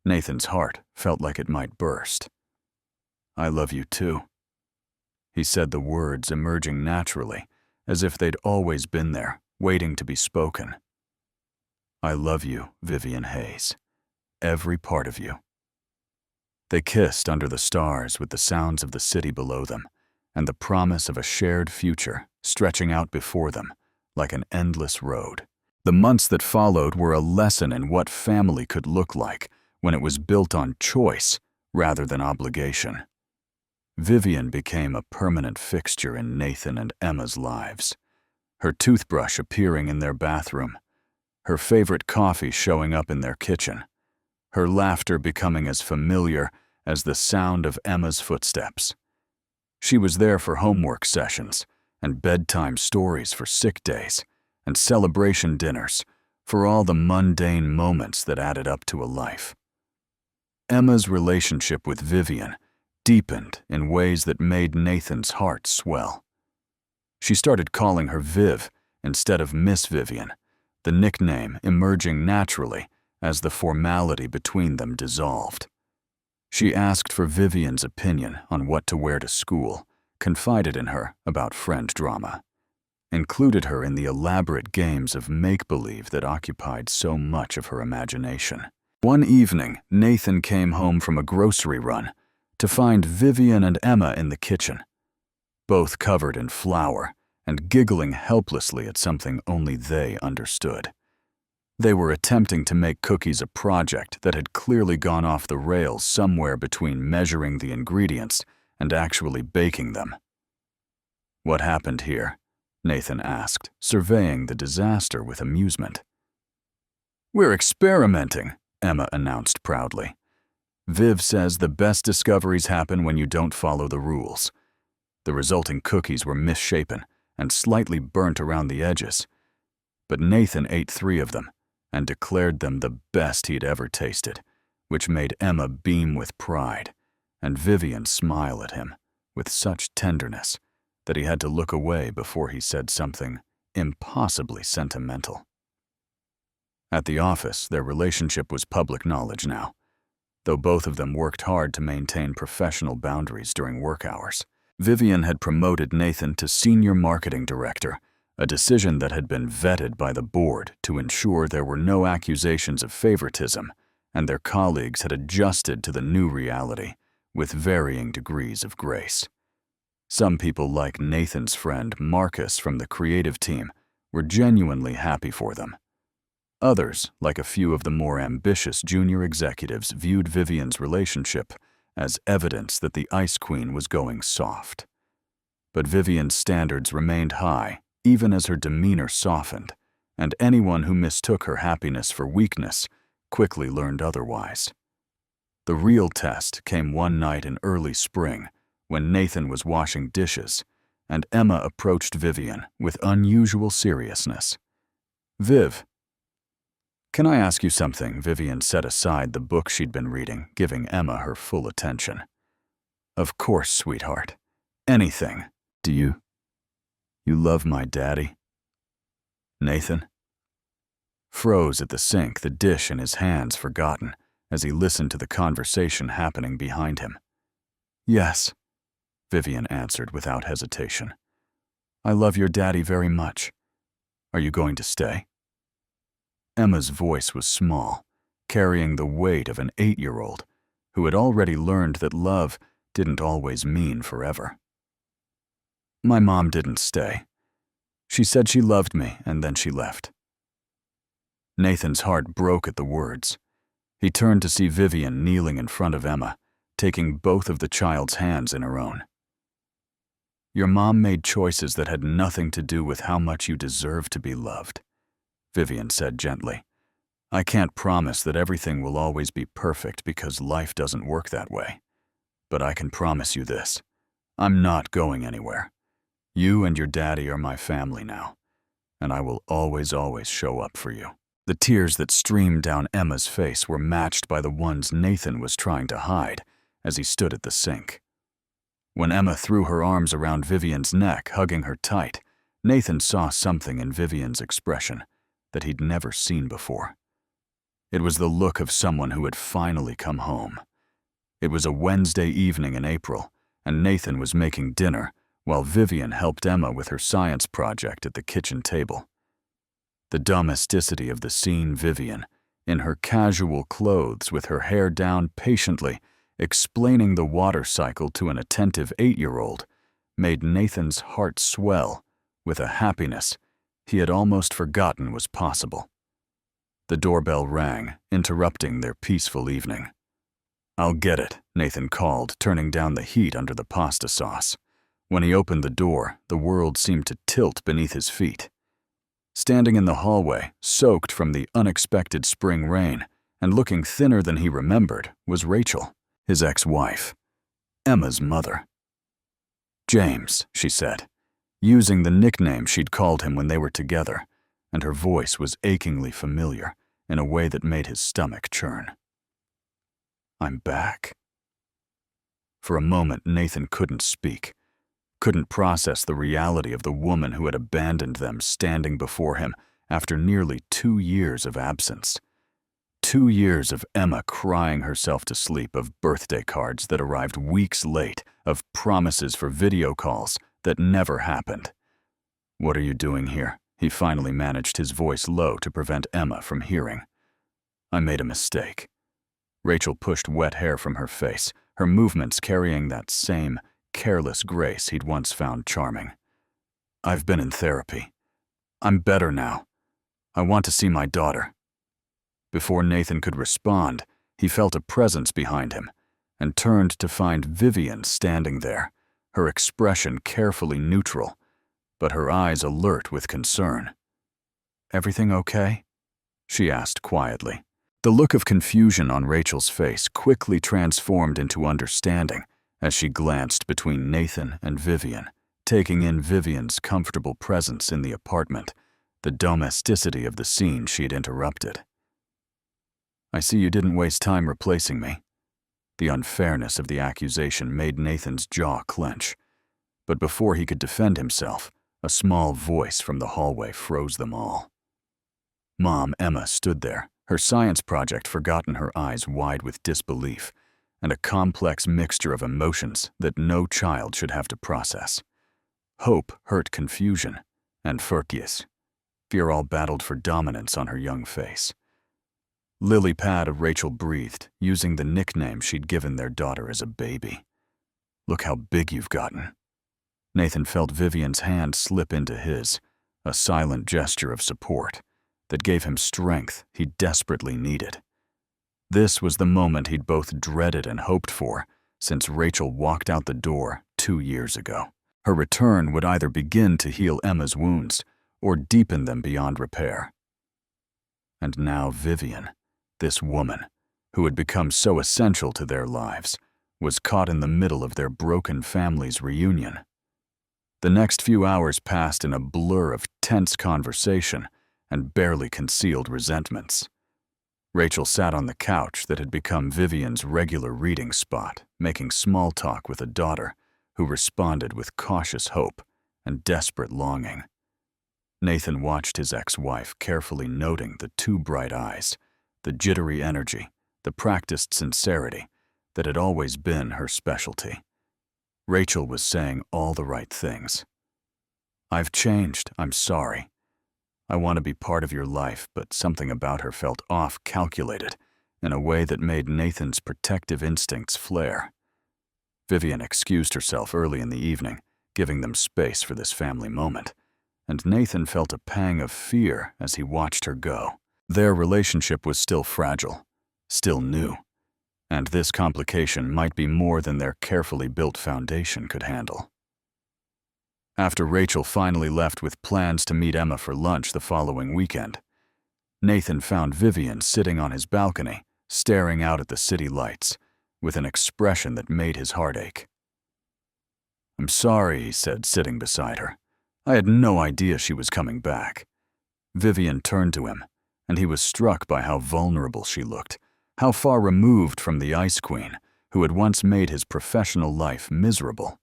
Nathan's heart felt like it might burst. I love you too. He said the words emerging naturally, as if they'd always been there, waiting to be spoken. I love you, Vivian Hayes. Every part of you. They kissed under the stars with the sounds of the city below them, and the promise of a shared future stretching out before them like an endless road. The months that followed were a lesson in what family could look like when it was built on choice rather than obligation. Vivian became a permanent fixture in Nathan and Emma's lives, her toothbrush appearing in their bathroom, her favorite coffee showing up in their kitchen, her laughter becoming as familiar as the sound of Emma's footsteps. She was there for homework sessions and bedtime stories for sick days and celebration dinners for all the mundane moments that added up to a life. Emma's relationship with Vivian deepened in ways that made Nathan's heart swell. She started calling her Viv instead of Miss Vivian, the nickname emerging naturally as the formality between them dissolved. She asked for Vivian's opinion on what to wear to school, confided in her about friend drama, included her in the elaborate games of make-believe that occupied so much of her imagination. One evening, Nathan came home from a grocery run to find Vivian and Emma in the kitchen, both covered in flour and giggling helplessly at something only they understood. They were attempting to make cookies a project that had clearly gone off the rails somewhere between measuring the ingredients and actually baking them. What happened here? Nathan asked, surveying the disaster with amusement. We're experimenting, Emma announced proudly. Viv says the best discoveries happen when you don't follow the rules. The resulting cookies were misshapen and slightly burnt around the edges, but Nathan ate 3 of them and declared them the best he'd ever tasted, which made Emma beam with pride and Vivian smile at him with such tenderness that he had to look away before he said something impossibly sentimental. At the office, their relationship was public knowledge now, though both of them worked hard to maintain professional boundaries during work hours. Vivian had promoted Nathan to senior marketing director, a decision that had been vetted by the board to ensure there were no accusations of favoritism, and their colleagues had adjusted to the new reality with varying degrees of grace. Some people, like Nathan's friend Marcus from the creative team, were genuinely happy for them. Others, like a few of the more ambitious junior executives, viewed Vivian's relationship as evidence that the Ice Queen was going soft. But Vivian's standards remained high, even as her demeanor softened, and anyone who mistook her happiness for weakness quickly learned otherwise. The real test came one night in early spring when Nathan was washing dishes, and Emma approached Vivian with unusual seriousness. "Viv, can I ask you something?" Vivian set aside the book she'd been reading, giving Emma her full attention. "Of course, sweetheart. Anything. Do you love my daddy?" Nathan froze at the sink, the dish in his hands forgotten, as he listened to the conversation happening behind him. "Yes," Vivian answered without hesitation. "I love your daddy very much. Are you going to stay?" Emma's voice was small, carrying the weight of an 8-year-old who had already learned that love didn't always mean forever. "My mom didn't stay. She said she loved me, and then she left." Nathan's heart broke at the words. He turned to see Vivian kneeling in front of Emma, taking both of the child's hands in her own. "Your mom made choices that had nothing to do with how much you deserve to be loved," Vivian said gently. "I can't promise that everything will always be perfect because life doesn't work that way. But I can promise you this. I'm not going anywhere. You and your daddy are my family now, and I will always show up for you." The tears that streamed down Emma's face were matched by the ones Nathan was trying to hide as he stood at the sink. When Emma threw her arms around Vivian's neck, hugging her tight, Nathan saw something in Vivian's expression that he'd never seen before. It was the look of someone who had finally come home. It was a Wednesday evening in April, and Nathan was making dinner while Vivian helped Emma with her science project at the kitchen table. The domesticity of the scene, Vivian, in her casual clothes with her hair down patiently, explaining the water cycle to an attentive 8-year-old, made Nathan's heart swell with a happiness he had almost forgotten was possible. The doorbell rang, interrupting their peaceful evening. "I'll get it," Nathan called, turning down the heat under the pasta sauce. When he opened the door, the world seemed to tilt beneath his feet. Standing in the hallway, soaked from the unexpected spring rain, and looking thinner than he remembered, was Rachel, his ex-wife, Emma's mother. "James," she said, using the nickname she'd called him when they were together, and her voice was achingly familiar in a way that made his stomach churn. "I'm back." For a moment, Nathan couldn't speak, couldn't process the reality of the woman who had abandoned them standing before him after nearly 2 years of absence. 2 years of Emma crying herself to sleep, of birthday cards that arrived weeks late, of promises for video calls that never happened. "What are you doing here?" He finally managed his voice low to prevent Emma from hearing. "I made a mistake." Rachel pushed wet hair from her face, her movements carrying that same careless grace he'd once found charming. "I've been in therapy. I'm better now. I want to see my daughter." Before Nathan could respond, he felt a presence behind him and turned to find Vivian standing there, her expression carefully neutral, but her eyes alert with concern. "Everything okay?" she asked quietly. The look of confusion on Rachel's face quickly transformed into understanding as she glanced between Nathan and Vivian, taking in Vivian's comfortable presence in the apartment, the domesticity of the scene she'd interrupted. "I see you didn't waste time replacing me." The unfairness of the accusation made Nathan's jaw clench. But before he could defend himself, a small voice from the hallway froze them all. Mom, Emma, stood there, her science project forgotten, her eyes wide with disbelief, and a complex mixture of emotions that no child should have to process. Hope, hurt, confusion, and furcus. Fear all battled for dominance on her young face. "Lily Pad," Rachel breathed, using the nickname she'd given their daughter as a baby. "Look how big you've gotten." Nathan felt Vivian's hand slip into his, a silent gesture of support that gave him strength he desperately needed. This was the moment he'd both dreaded and hoped for since Rachel walked out the door 2 years ago. Her return would either begin to heal Emma's wounds or deepen them beyond repair. And now Vivian, this woman, who had become so essential to their lives, was caught in the middle of their broken family's reunion. The next few hours passed in a blur of tense conversation and barely concealed resentments. Rachel sat on the couch that had become Vivian's regular reading spot, making small talk with a daughter who responded with cautious hope and desperate longing. Nathan watched his ex-wife, carefully noting the two bright eyes, the jittery energy, the practiced sincerity that had always been her specialty. Rachel was saying all the right things. "I've changed, I'm sorry. I want to be part of your life," but something about her felt off, calculated, in a way that made Nathan's protective instincts flare. Vivian excused herself early in the evening, giving them space for this family moment, and Nathan felt a pang of fear as he watched her go. Their relationship was still fragile, still new, and this complication might be more than their carefully built foundation could handle. After Rachel finally left with plans to meet Emma for lunch the following weekend, Nathan found Vivian sitting on his balcony, staring out at the city lights, with an expression that made his heart ache. "I'm sorry," he said, sitting beside her. "I had no idea she was coming back." Vivian turned to him, and he was struck by how vulnerable she looked, how far removed from the Ice Queen, who had once made his professional life miserable.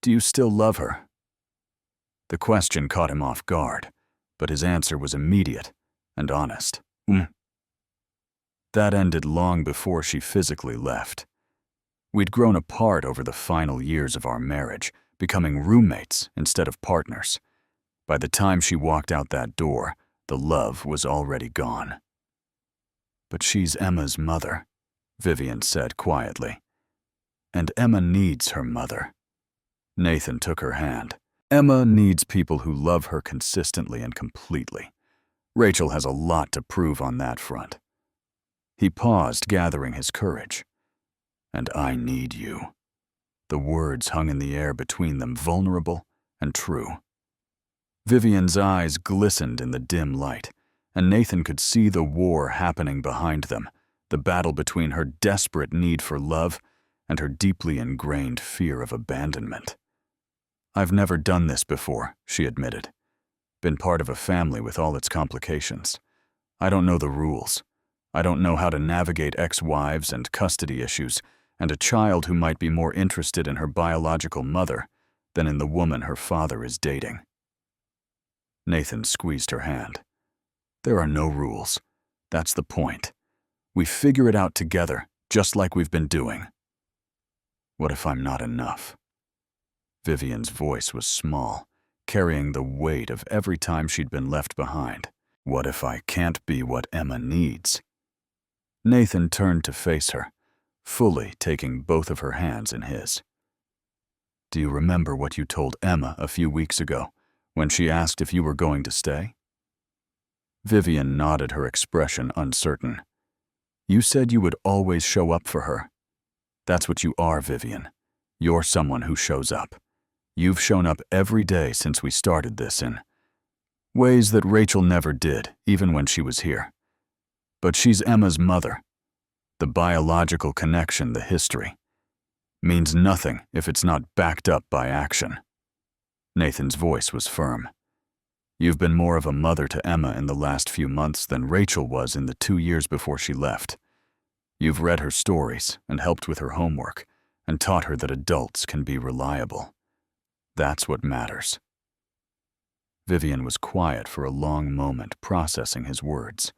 "Do you still love her?" The question caught him off guard, but his answer was immediate and honest. That ended long before she physically left. We'd grown apart over the final years of our marriage, becoming roommates instead of partners. By the time she walked out that door, the love was already gone. "But she's Emma's mother," Vivian said quietly. "And Emma needs her mother." Nathan took her hand. "Emma needs people who love her consistently and completely. Rachel has a lot to prove on that front." He paused, gathering his courage. "And I need you." The words hung in the air between them, vulnerable and true. Vivian's eyes glistened in the dim light, and Nathan could see the war happening behind them, the battle between her desperate need for love and her deeply ingrained fear of abandonment. "I've never done this before," she admitted. "Been part of a family with all its complications. I don't know the rules. I don't know how to navigate ex-wives and custody issues, and a child who might be more interested in her biological mother than in the woman her father is dating." Nathan squeezed her hand. "There are no rules. That's the point. We figure it out together, just like we've been doing." "What if I'm not enough?" Vivian's voice was small, carrying the weight of every time she'd been left behind. "What if I can't be what Emma needs?" Nathan turned to face her, fully taking both of her hands in his. "Do you remember what you told Emma a few weeks ago, when she asked if you were going to stay?" Vivian nodded, her expression uncertain. "You said you would always show up for her. That's what you are, Vivian. You're someone who shows up. You've shown up every day since we started this in ways that Rachel never did, even when she was here. But she's Emma's mother. The biological connection, the history, means nothing if it's not backed up by action." Nathan's voice was firm. "You've been more of a mother to Emma in the last few months than Rachel was in the 2 years before she left. You've read her stories and helped with her homework and taught her that adults can be reliable. That's what matters." Vivian was quiet for a long moment, processing his words.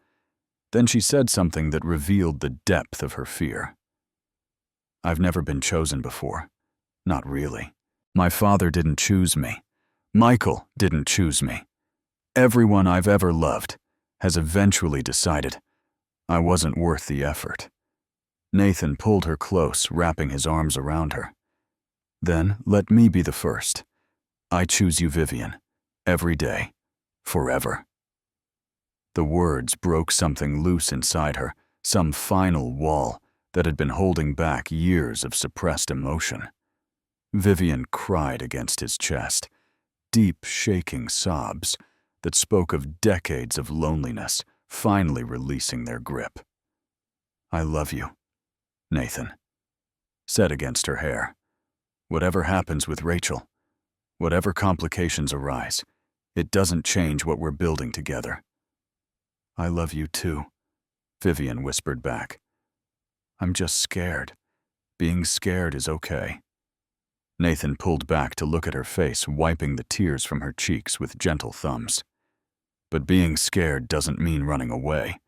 Then she said something that revealed the depth of her fear. "I've never been chosen before. Not really. My father didn't choose me. Michael didn't choose me. Everyone I've ever loved has eventually decided I wasn't worth the effort." Nathan pulled her close, wrapping his arms around her. "Then let me be the first. I choose you, Vivian. Every day. Forever." The words broke something loose inside her, some final wall that had been holding back years of suppressed emotion. Vivian cried against his chest, deep, shaking sobs that spoke of decades of loneliness finally releasing their grip. "I love you," Nathan said against her hair. "Whatever happens with Rachel, Whatever complications arise, it doesn't change what we're building together. I love you too, Vivian whispered back. I'm just scared. Being scared is okay. Nathan pulled back to look at her face, wiping the tears from her cheeks with gentle thumbs. But being scared doesn't mean running away.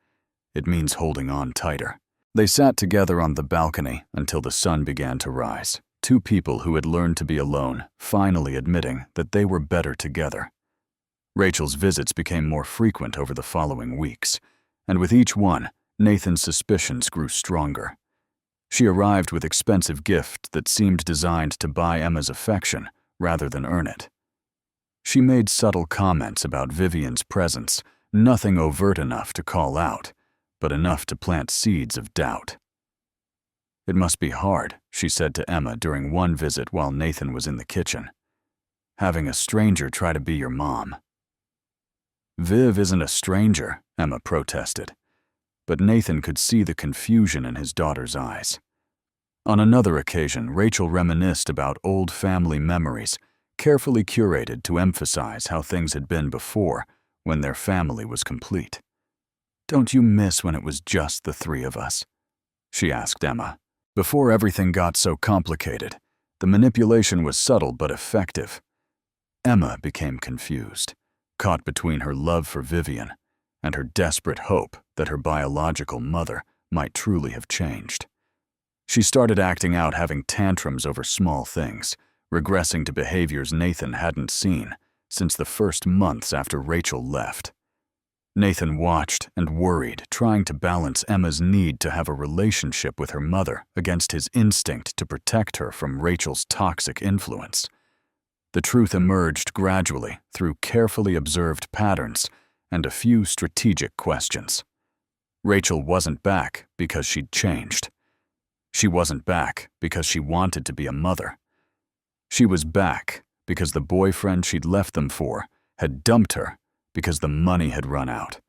It means holding on tighter. They sat together on the balcony until the sun began to rise, two people who had learned to be alone, finally admitting that they were better together. Rachel's visits became more frequent over the following weeks, and with each one, Nathan's suspicions grew stronger. She arrived with expensive gifts that seemed designed to buy Emma's affection rather than earn it. She made subtle comments about Vivian's presence, nothing overt enough to call out, but enough to plant seeds of doubt. It must be hard, she said to Emma during one visit while Nathan was in the kitchen. Having a stranger try to be your mom. Viv isn't a stranger, Emma protested. But Nathan could see the confusion in his daughter's eyes. On another occasion, Rachel reminisced about old family memories, carefully curated to emphasize how things had been before, when their family was complete. Don't you miss when it was just the three of us? She asked Emma. Before everything got so complicated, the manipulation was subtle but effective. Emma became confused, caught between her love for Vivian and her desperate hope that her biological mother might truly have changed. She started acting out, having tantrums over small things, regressing to behaviors Nathan hadn't seen since the first months after Rachel left. Nathan watched and worried, trying to balance Emma's need to have a relationship with her mother against his instinct to protect her from Rachel's toxic influence. The truth emerged gradually through carefully observed patterns and a few strategic questions. Rachel wasn't back because she'd changed. She wasn't back because she wanted to be a mother. She was back because the boyfriend she'd left them for had dumped her, because the money had run out,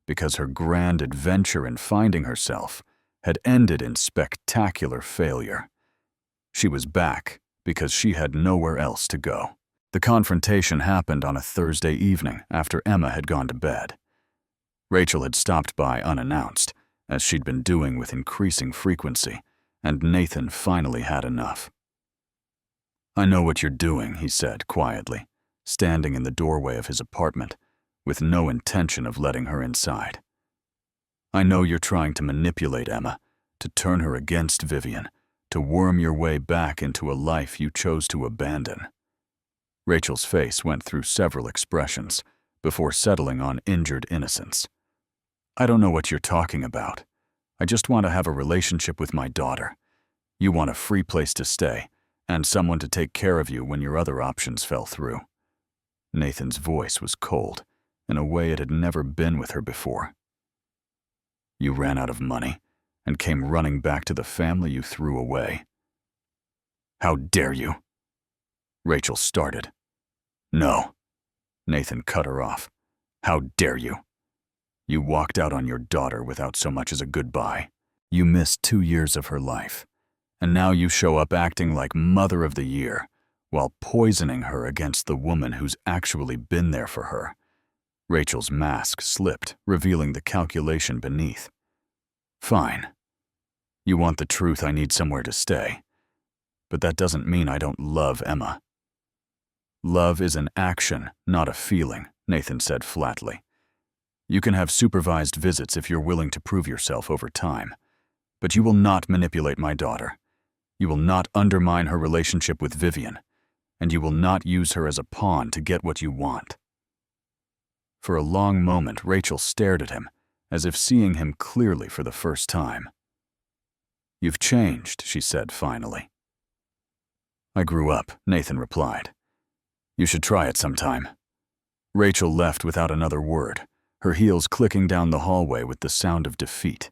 because her grand adventure in finding herself had ended in spectacular failure. She was back because she had nowhere else to go. The confrontation happened on a Thursday evening after Emma had gone to bed. Rachel had stopped by unannounced, as she'd been doing with increasing frequency, and Nathan finally had enough. I know what you're doing, he said quietly, standing in the doorway of his apartment, with no intention of letting her inside. I know you're trying to manipulate Emma, to turn her against Vivian, to worm your way back into a life you chose to abandon. Rachel's face went through several expressions before settling on injured innocence. I don't know what you're talking about. I just want to have a relationship with my daughter. You want a free place to stay, and someone to take care of you when your other options fell through. Nathan's voice was cold, in a way it had never been with her before. You ran out of money and came running back to the family you threw away. How dare you? Rachel started. No. Nathan cut her off. How dare you? You walked out on your daughter without so much as a goodbye. You missed 2 years of her life, and now you show up acting like Mother of the Year while poisoning her against the woman who's actually been there for her. Rachel's mask slipped, revealing the calculation beneath. Fine. You want the truth, I need somewhere to stay. But that doesn't mean I don't love Emma. Love is an action, not a feeling, Nathan said flatly. You can have supervised visits if you're willing to prove yourself over time. But you will not manipulate my daughter. You will not undermine her relationship with Vivian. And you will not use her as a pawn to get what you want. For a long moment, Rachel stared at him, as if seeing him clearly for the first time. You've changed, she said finally. I grew up, Nathan replied. You should try it sometime. Rachel left without another word, her heels clicking down the hallway with the sound of defeat.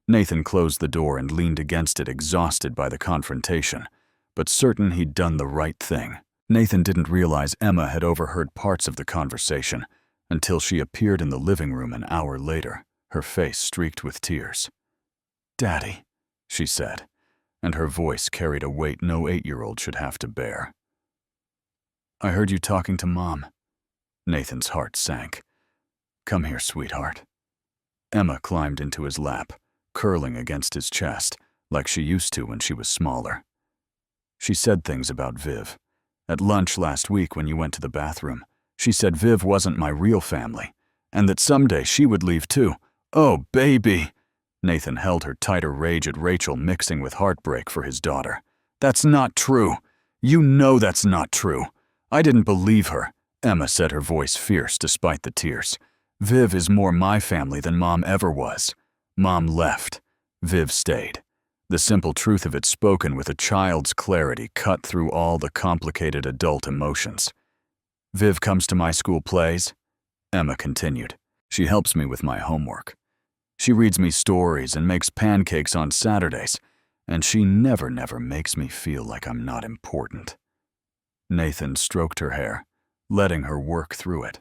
Nathan closed the door and leaned against it, exhausted by the confrontation, but certain he'd done the right thing. Nathan didn't realize Emma had overheard parts of the conversation until she appeared in the living room an hour later, her face streaked with tears. Daddy, she said, and her voice carried a weight no 8-year-old should have to bear. I heard you talking to Mom. Nathan's heart sank. Come here, sweetheart. Emma climbed into his lap, curling against his chest, like she used to when she was smaller. She said things about Viv. At lunch last week when you went to the bathroom, she said Viv wasn't my real family, and that someday she would leave too. Oh, baby! Nathan held her tighter, rage at Rachel mixing with heartbreak for his daughter. That's not true. You know that's not true. I didn't believe her, Emma said, her voice fierce despite the tears. Viv is more my family than Mom ever was. Mom left. Viv stayed. The simple truth of it spoken with a child's clarity cut through all the complicated adult emotions. Viv comes to my school plays, Emma continued. She helps me with my homework. She reads me stories and makes pancakes on Saturdays, and she never makes me feel like I'm not important. Nathan stroked her hair, letting her work through it.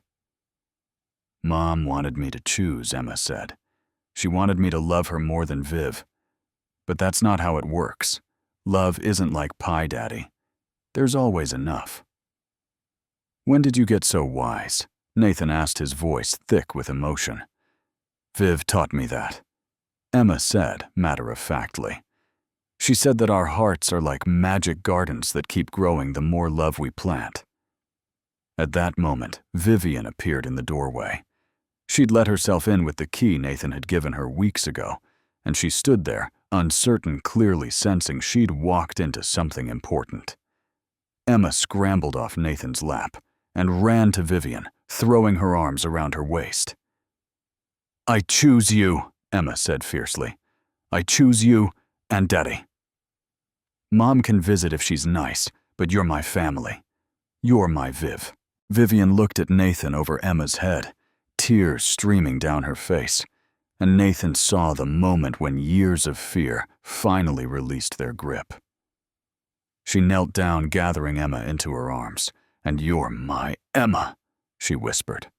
Mom wanted me to choose, Emma said. She wanted me to love her more than Viv. But that's not how it works. Love isn't like pie, Daddy. There's always enough. When did you get so wise? Nathan asked, his voice thick with emotion. Viv taught me that, Emma said matter-of-factly. She said that our hearts are like magic gardens that keep growing the more love we plant. At that moment, Vivian appeared in the doorway. She'd let herself in with the key Nathan had given her weeks ago, and she stood there, uncertain, clearly sensing she'd walked into something important. Emma scrambled off Nathan's lap and ran to Vivian, throwing her arms around her waist. I choose you, Emma said fiercely. I choose you and Daddy. Mom can visit if she's nice, but you're my family. You're my Viv. Vivian looked at Nathan over Emma's head, tears streaming down her face, and Nathan saw the moment when years of fear finally released their grip. She knelt down, gathering Emma into her arms. And you're my Emma, she whispered.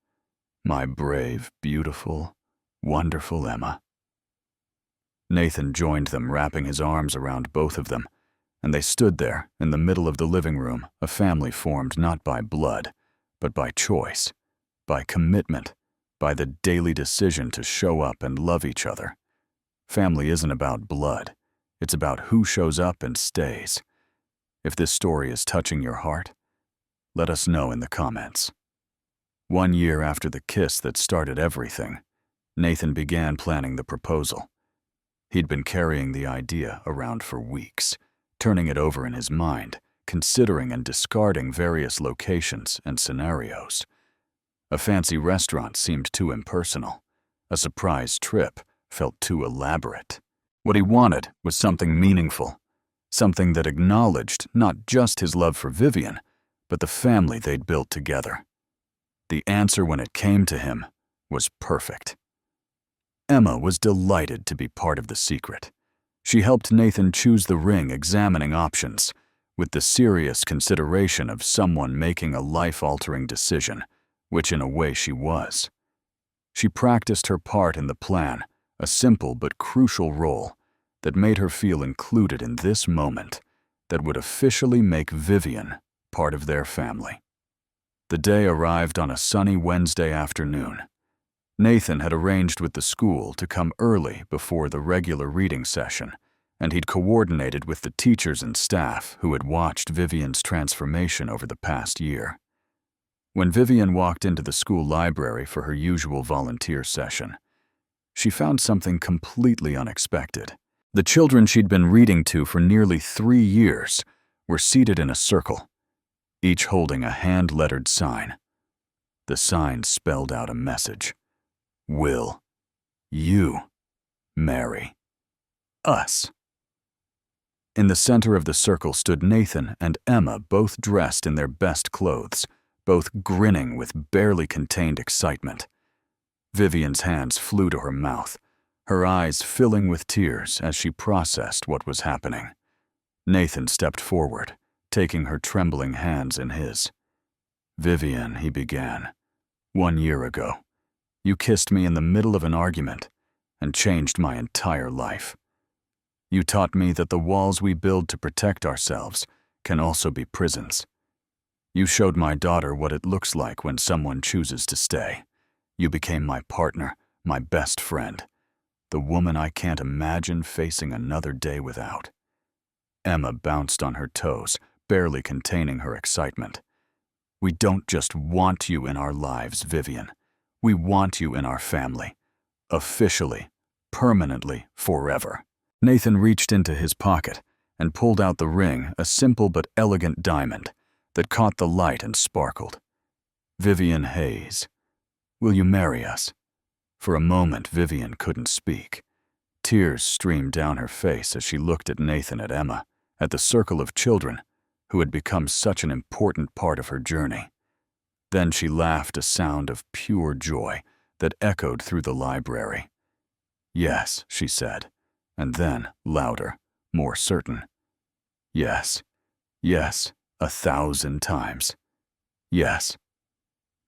My brave, beautiful, wonderful Emma. Nathan joined them, wrapping his arms around both of them, and they stood there in the middle of the living room, a family formed not by blood, but by choice, by commitment, by the daily decision to show up and love each other. Family isn't about blood. It's about who shows up and stays. If this story is touching your heart, let us know in the comments. 1 year after the kiss that started everything, Nathan began planning the proposal. He'd been carrying the idea around for weeks, turning it over in his mind, considering and discarding various locations and scenarios. A fancy restaurant seemed too impersonal. A surprise trip felt too elaborate. What he wanted was something meaningful, something that acknowledged not just his love for Vivian, but the family they'd built together. The answer when it came to him was perfect. Emma was delighted to be part of the secret. She helped Nathan choose the ring, examining options, with the serious consideration of someone making a life-altering decision, which in a way she was. She practiced her part in the plan, a simple but crucial role that made her feel included in this moment that would officially make Vivian part of their family. The day arrived on a sunny Wednesday afternoon. Nathan had arranged with the school to come early before the regular reading session, and he'd coordinated with the teachers and staff who had watched Vivian's transformation over the past year. When Vivian walked into the school library for her usual volunteer session, she found something completely unexpected. The children she'd been reading to for nearly 3 years were seated in a circle, each holding a hand-lettered sign. The sign spelled out a message. Will you marry us? In the center of the circle stood Nathan and Emma, both dressed in their best clothes, both grinning with barely contained excitement. Vivian's hands flew to her mouth, her eyes filling with tears as she processed what was happening. Nathan stepped forward, taking her trembling hands in his. Vivian, he began, 1 year ago, you kissed me in the middle of an argument and changed my entire life. You taught me that the walls we build to protect ourselves can also be prisons. You showed my daughter what it looks like when someone chooses to stay. You became my partner, my best friend, the woman I can't imagine facing another day without. Emma bounced on her toes, barely containing her excitement. We don't just want you in our lives, Vivian. We want you in our family. Officially, permanently, forever. Nathan reached into his pocket and pulled out the ring, a simple but elegant diamond that caught the light and sparkled. Vivian Hayes, will you marry us? For a moment, Vivian couldn't speak. Tears streamed down her face as she looked at Nathan, at Emma, at the circle of children who had become such an important part of her journey. Then she laughed, a sound of pure joy that echoed through the library. Yes, she said, and then, louder, more certain. Yes, yes, 1,000 times. Yes.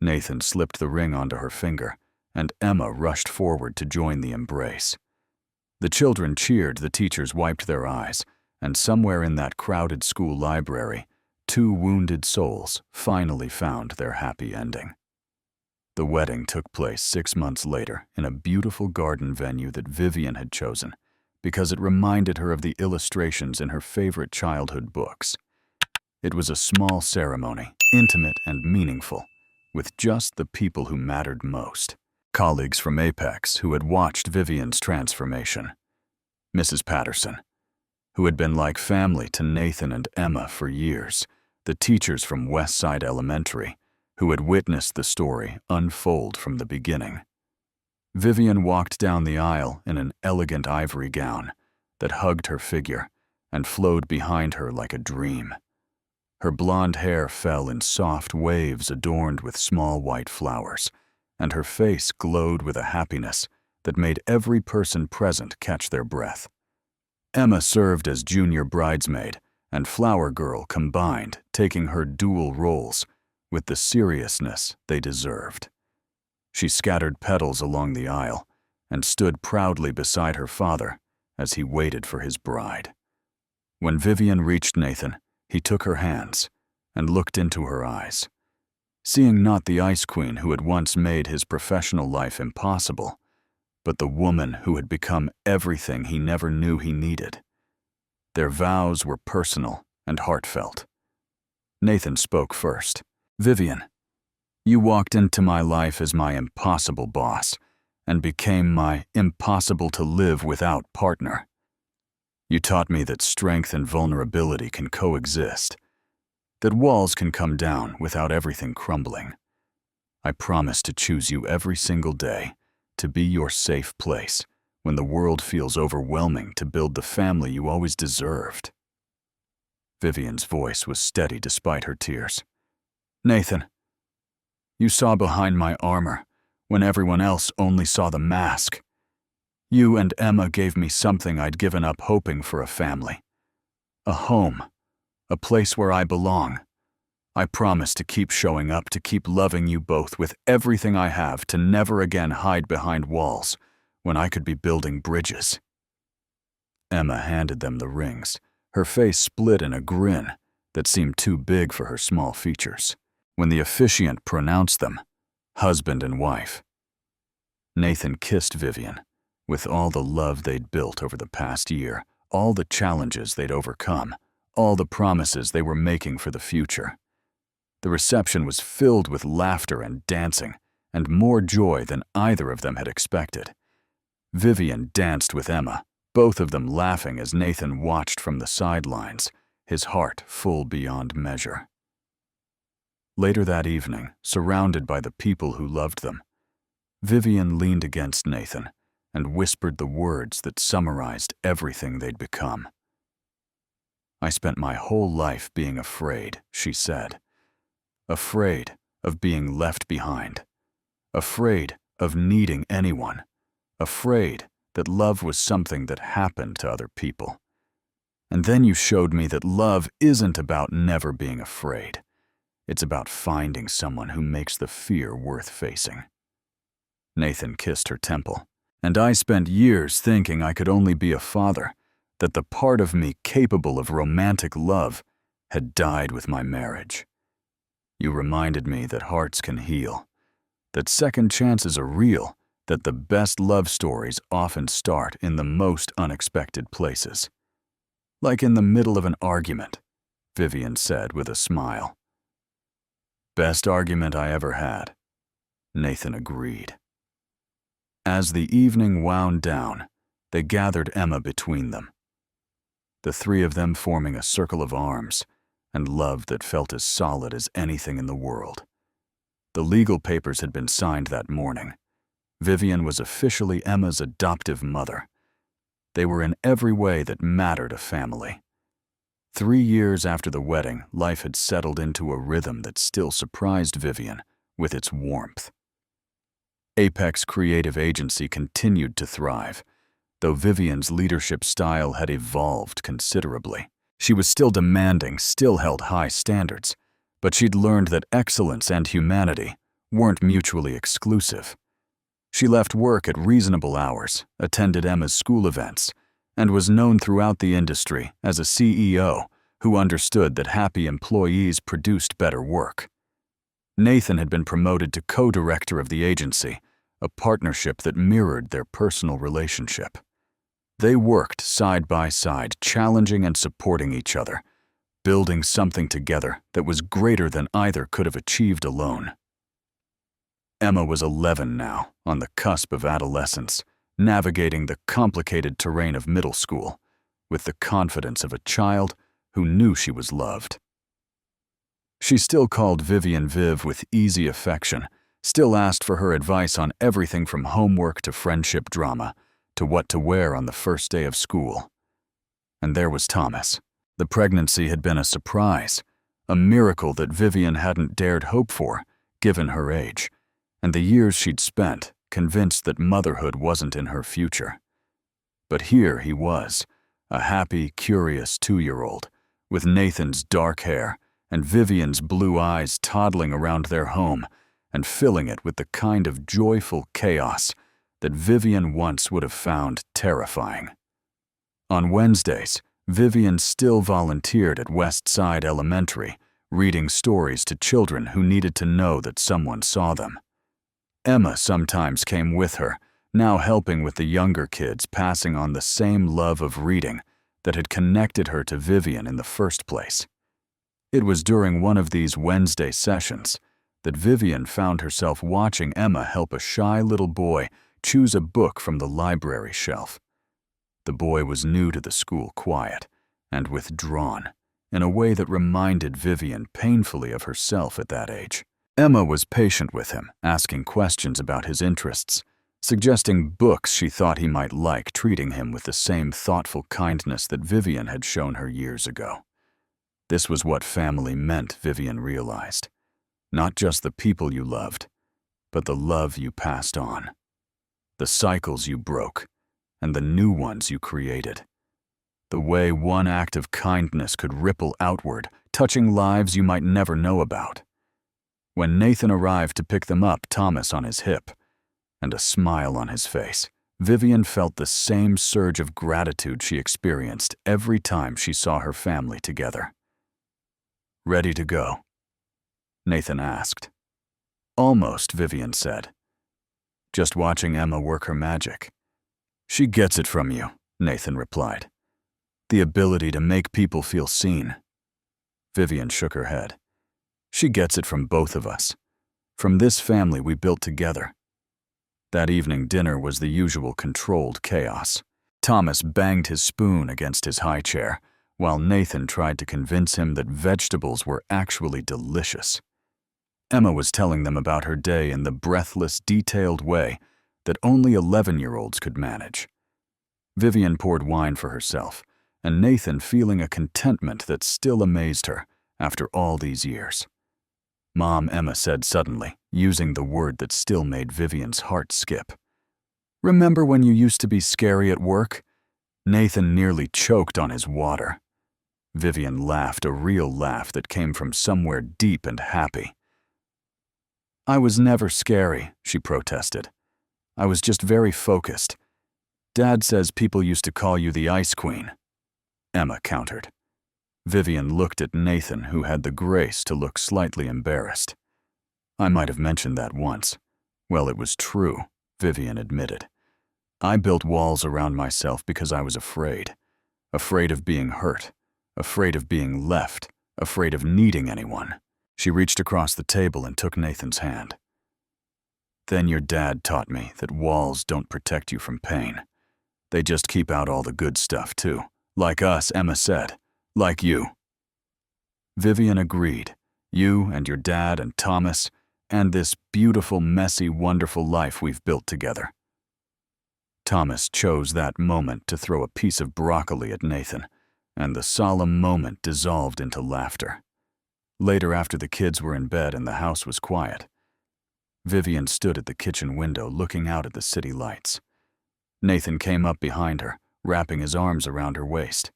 Nathan slipped the ring onto her finger, and Emma rushed forward to join the embrace. The children cheered, the teachers wiped their eyes, and somewhere in that crowded school library, 2 wounded souls finally found their happy ending. The wedding took place 6 months later in a beautiful garden venue that Vivian had chosen because it reminded her of the illustrations in her favorite childhood books. It was a small ceremony, intimate and meaningful, with just the people who mattered most. Colleagues from Apex who had watched Vivian's transformation. Mrs. Patterson, who had been like family to Nathan and Emma for years. The teachers from Westside Elementary, who had witnessed the story unfold from the beginning. Vivian walked down the aisle in an elegant ivory gown that hugged her figure and flowed behind her like a dream. Her blonde hair fell in soft waves adorned with small white flowers, and her face glowed with a happiness that made every person present catch their breath. Emma served as junior bridesmaid and flower girl combined, taking her dual roles with the seriousness they deserved. She scattered petals along the aisle and stood proudly beside her father as he waited for his bride. When Vivian reached Nathan, he took her hands and looked into her eyes. Seeing not the Ice Queen who had once made his professional life impossible, but the woman who had become everything he never knew he needed. Their vows were personal and heartfelt. Nathan spoke first. Vivian, you walked into my life as my impossible boss and became my impossible to live without partner. You taught me that strength and vulnerability can coexist, that walls can come down without everything crumbling. I promise to choose you every single day, to be your safe place when the world feels overwhelming, to build the family you always deserved. Vivian's voice was steady despite her tears. Nathan, you saw behind my armor when everyone else only saw the mask. You and Emma gave me something I'd given up hoping for: a family, a home, a place where I belong. I promise to keep showing up, to keep loving you both with everything I have, to never again hide behind walls when I could be building bridges. Emma handed them the rings, her face split in a grin that seemed too big for her small features. When the officiant pronounced them, husband and wife, Nathan kissed Vivian with all the love they'd built over the past year, all the challenges they'd overcome, all the promises they were making for the future. The reception was filled with laughter and dancing, and more joy than either of them had expected. Vivian danced with Emma, both of them laughing as Nathan watched from the sidelines, his heart full beyond measure. Later that evening, surrounded by the people who loved them, Vivian leaned against Nathan and whispered the words that summarized everything they'd become. I spent my whole life being afraid, she said. Afraid of being left behind. Afraid of needing anyone. Afraid that love was something that happened to other people. And then you showed me that love isn't about never being afraid. It's about finding someone who makes the fear worth facing. Nathan kissed her temple, and I spent years thinking I could only be a father, that the part of me capable of romantic love had died with my marriage. You reminded me that hearts can heal, that second chances are real, that the best love stories often start in the most unexpected places. Like in the middle of an argument, Vivian said with a smile. Best argument I ever had, Nathan agreed. As the evening wound down, they gathered Emma between them. The three of them forming a circle of arms, and love that felt as solid as anything in the world. The legal papers had been signed that morning. Vivian was officially Emma's adoptive mother. They were in every way that mattered a family. 3 years after the wedding, life had settled into a rhythm that still surprised Vivian with its warmth. Apex Creative Agency continued to thrive, though Vivian's leadership style had evolved considerably. She was still demanding, still held high standards, but she'd learned that excellence and humanity weren't mutually exclusive. She left work at reasonable hours, attended Emma's school events, and was known throughout the industry as a CEO who understood that happy employees produced better work. Nathan had been promoted to co-director of the agency, a partnership that mirrored their personal relationship. They worked side by side, challenging and supporting each other, building something together that was greater than either could have achieved alone. Emma was 11 now, on the cusp of adolescence, navigating the complicated terrain of middle school, with the confidence of a child who knew she was loved. She still called Vivian Viv with easy affection, still asked for her advice on everything from homework to friendship drama, to what to wear on the first day of school. And there was Thomas. The pregnancy had been a surprise, a miracle that Vivian hadn't dared hope for, given her age, and the years she'd spent convinced that motherhood wasn't in her future. But here he was, a happy, curious 2-year-old, with Nathan's dark hair and Vivian's blue eyes toddling around their home and filling it with the kind of joyful chaos that Vivian once would have found terrifying. On Wednesdays, Vivian still volunteered at West Side Elementary, reading stories to children who needed to know that someone saw them. Emma sometimes came with her, now helping with the younger kids, passing on the same love of reading that had connected her to Vivian in the first place. It was during one of these Wednesday sessions that Vivian found herself watching Emma help a shy little boy choose a book from the library shelf. The boy was new to the school, quiet and withdrawn, in a way that reminded Vivian painfully of herself at that age. Emma was patient with him, asking questions about his interests, suggesting books she thought he might like, treating him with the same thoughtful kindness that Vivian had shown her years ago. This was what family meant, Vivian realized. Not just the people you loved, but the love you passed on. The cycles you broke, and the new ones you created. The way one act of kindness could ripple outward, touching lives you might never know about. When Nathan arrived to pick them up, Thomas on his hip, and a smile on his face, Vivian felt the same surge of gratitude she experienced every time she saw her family together. "Ready to go?" Nathan asked. "Almost," Vivian said. "Just watching Emma work her magic." "She gets it from you," Nathan replied. "The ability to make people feel seen." Vivian shook her head. "She gets it from both of us. From this family we built together." That evening dinner was the usual controlled chaos. Thomas banged his spoon against his high chair, while Nathan tried to convince him that vegetables were actually delicious. Emma was telling them about her day in the breathless, detailed way that only 11-year-olds could manage. Vivian poured wine for herself, and Nathan feeling a contentment that still amazed her after all these years. "Mom," Emma said suddenly, using the word that still made Vivian's heart skip. "Remember when you used to be scary at work?" Nathan nearly choked on his water. Vivian laughed, a real laugh that came from somewhere deep and happy. "I was never scary," she protested. "I was just very focused. Dad says people used to call you the Ice Queen," Emma countered. Vivian looked at Nathan, who had the grace to look slightly embarrassed. I might have mentioned that once. Well, it was true, Vivian admitted. I built walls around myself because I was afraid. Afraid of being hurt. Afraid of being left. Afraid of needing anyone. She reached across the table and took Nathan's hand. Then your dad taught me that walls don't protect you from pain. They just keep out all the good stuff, too. Like us, Emma said. Like you. Vivian agreed. You and your dad and Thomas, and this beautiful, messy, wonderful life we've built together. Thomas chose that moment to throw a piece of broccoli at Nathan, and the solemn moment dissolved into laughter. Later, after the kids were in bed and the house was quiet, Vivian stood at the kitchen window looking out at the city lights. Nathan came up behind her, wrapping his arms around her waist.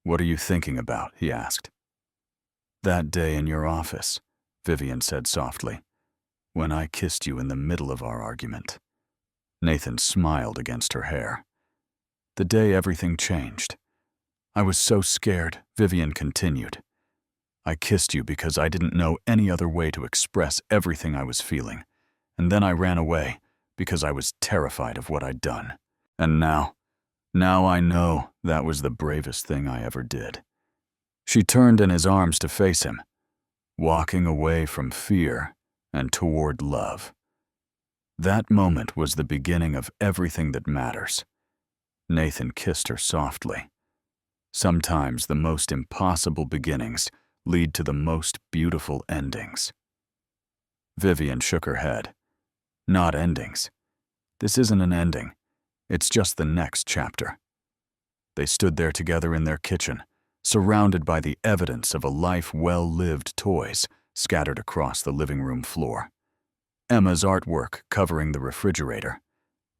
"What are you thinking about?" he asked. "That day in your office," Vivian said softly, "when I kissed you in the middle of our argument." Nathan smiled against her hair. "The day everything changed. I was so scared," Vivian continued. "I kissed you because I didn't know any other way to express everything I was feeling, and then I ran away because I was terrified of what I'd done. And now I know that was the bravest thing I ever did." She turned in his arms to face him, walking away from fear and toward love. That moment was the beginning of everything that matters. Nathan kissed her softly. Sometimes the most impossible beginnings lead to the most beautiful endings. Vivian shook her head. "Not endings. This isn't an ending. It's just the next chapter." They stood there together in their kitchen, surrounded by the evidence of a life well-lived, toys scattered across the living room floor. Emma's artwork covering the refrigerator,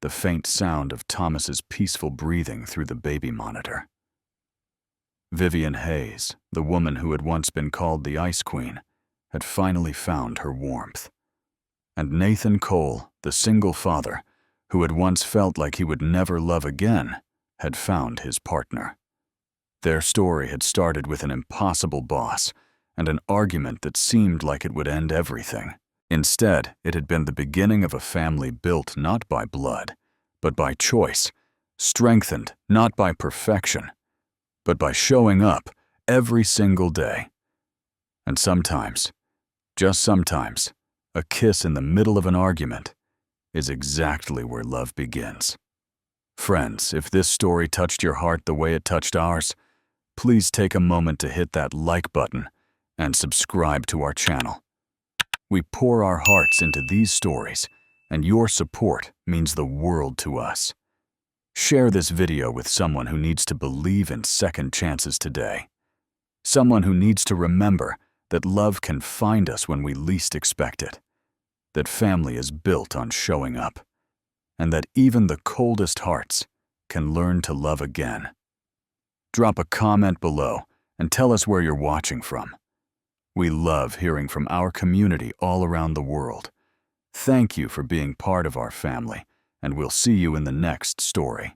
the faint sound of Thomas's peaceful breathing through the baby monitor. Vivian Hayes, the woman who had once been called the Ice Queen, had finally found her warmth. And Nathan Cole, the single father, who had once felt like he would never love again, had found his partner. Their story had started with an impossible boss and an argument that seemed like it would end everything. Instead, it had been the beginning of a family built not by blood, but by choice, strengthened not by perfection, but by showing up every single day. And sometimes, just sometimes, a kiss in the middle of an argument is exactly where love begins. Friends, if this story touched your heart the way it touched ours, please take a moment to hit that like button and subscribe to our channel. We pour our hearts into these stories, and your support means the world to us. Share this video with someone who needs to believe in second chances today. Someone who needs to remember that love can find us when we least expect it. That family is built on showing up. And that even the coldest hearts can learn to love again. Drop a comment below and tell us where you're watching from. We love hearing from our community all around the world. Thank you for being part of our family, and we'll see you in the next story.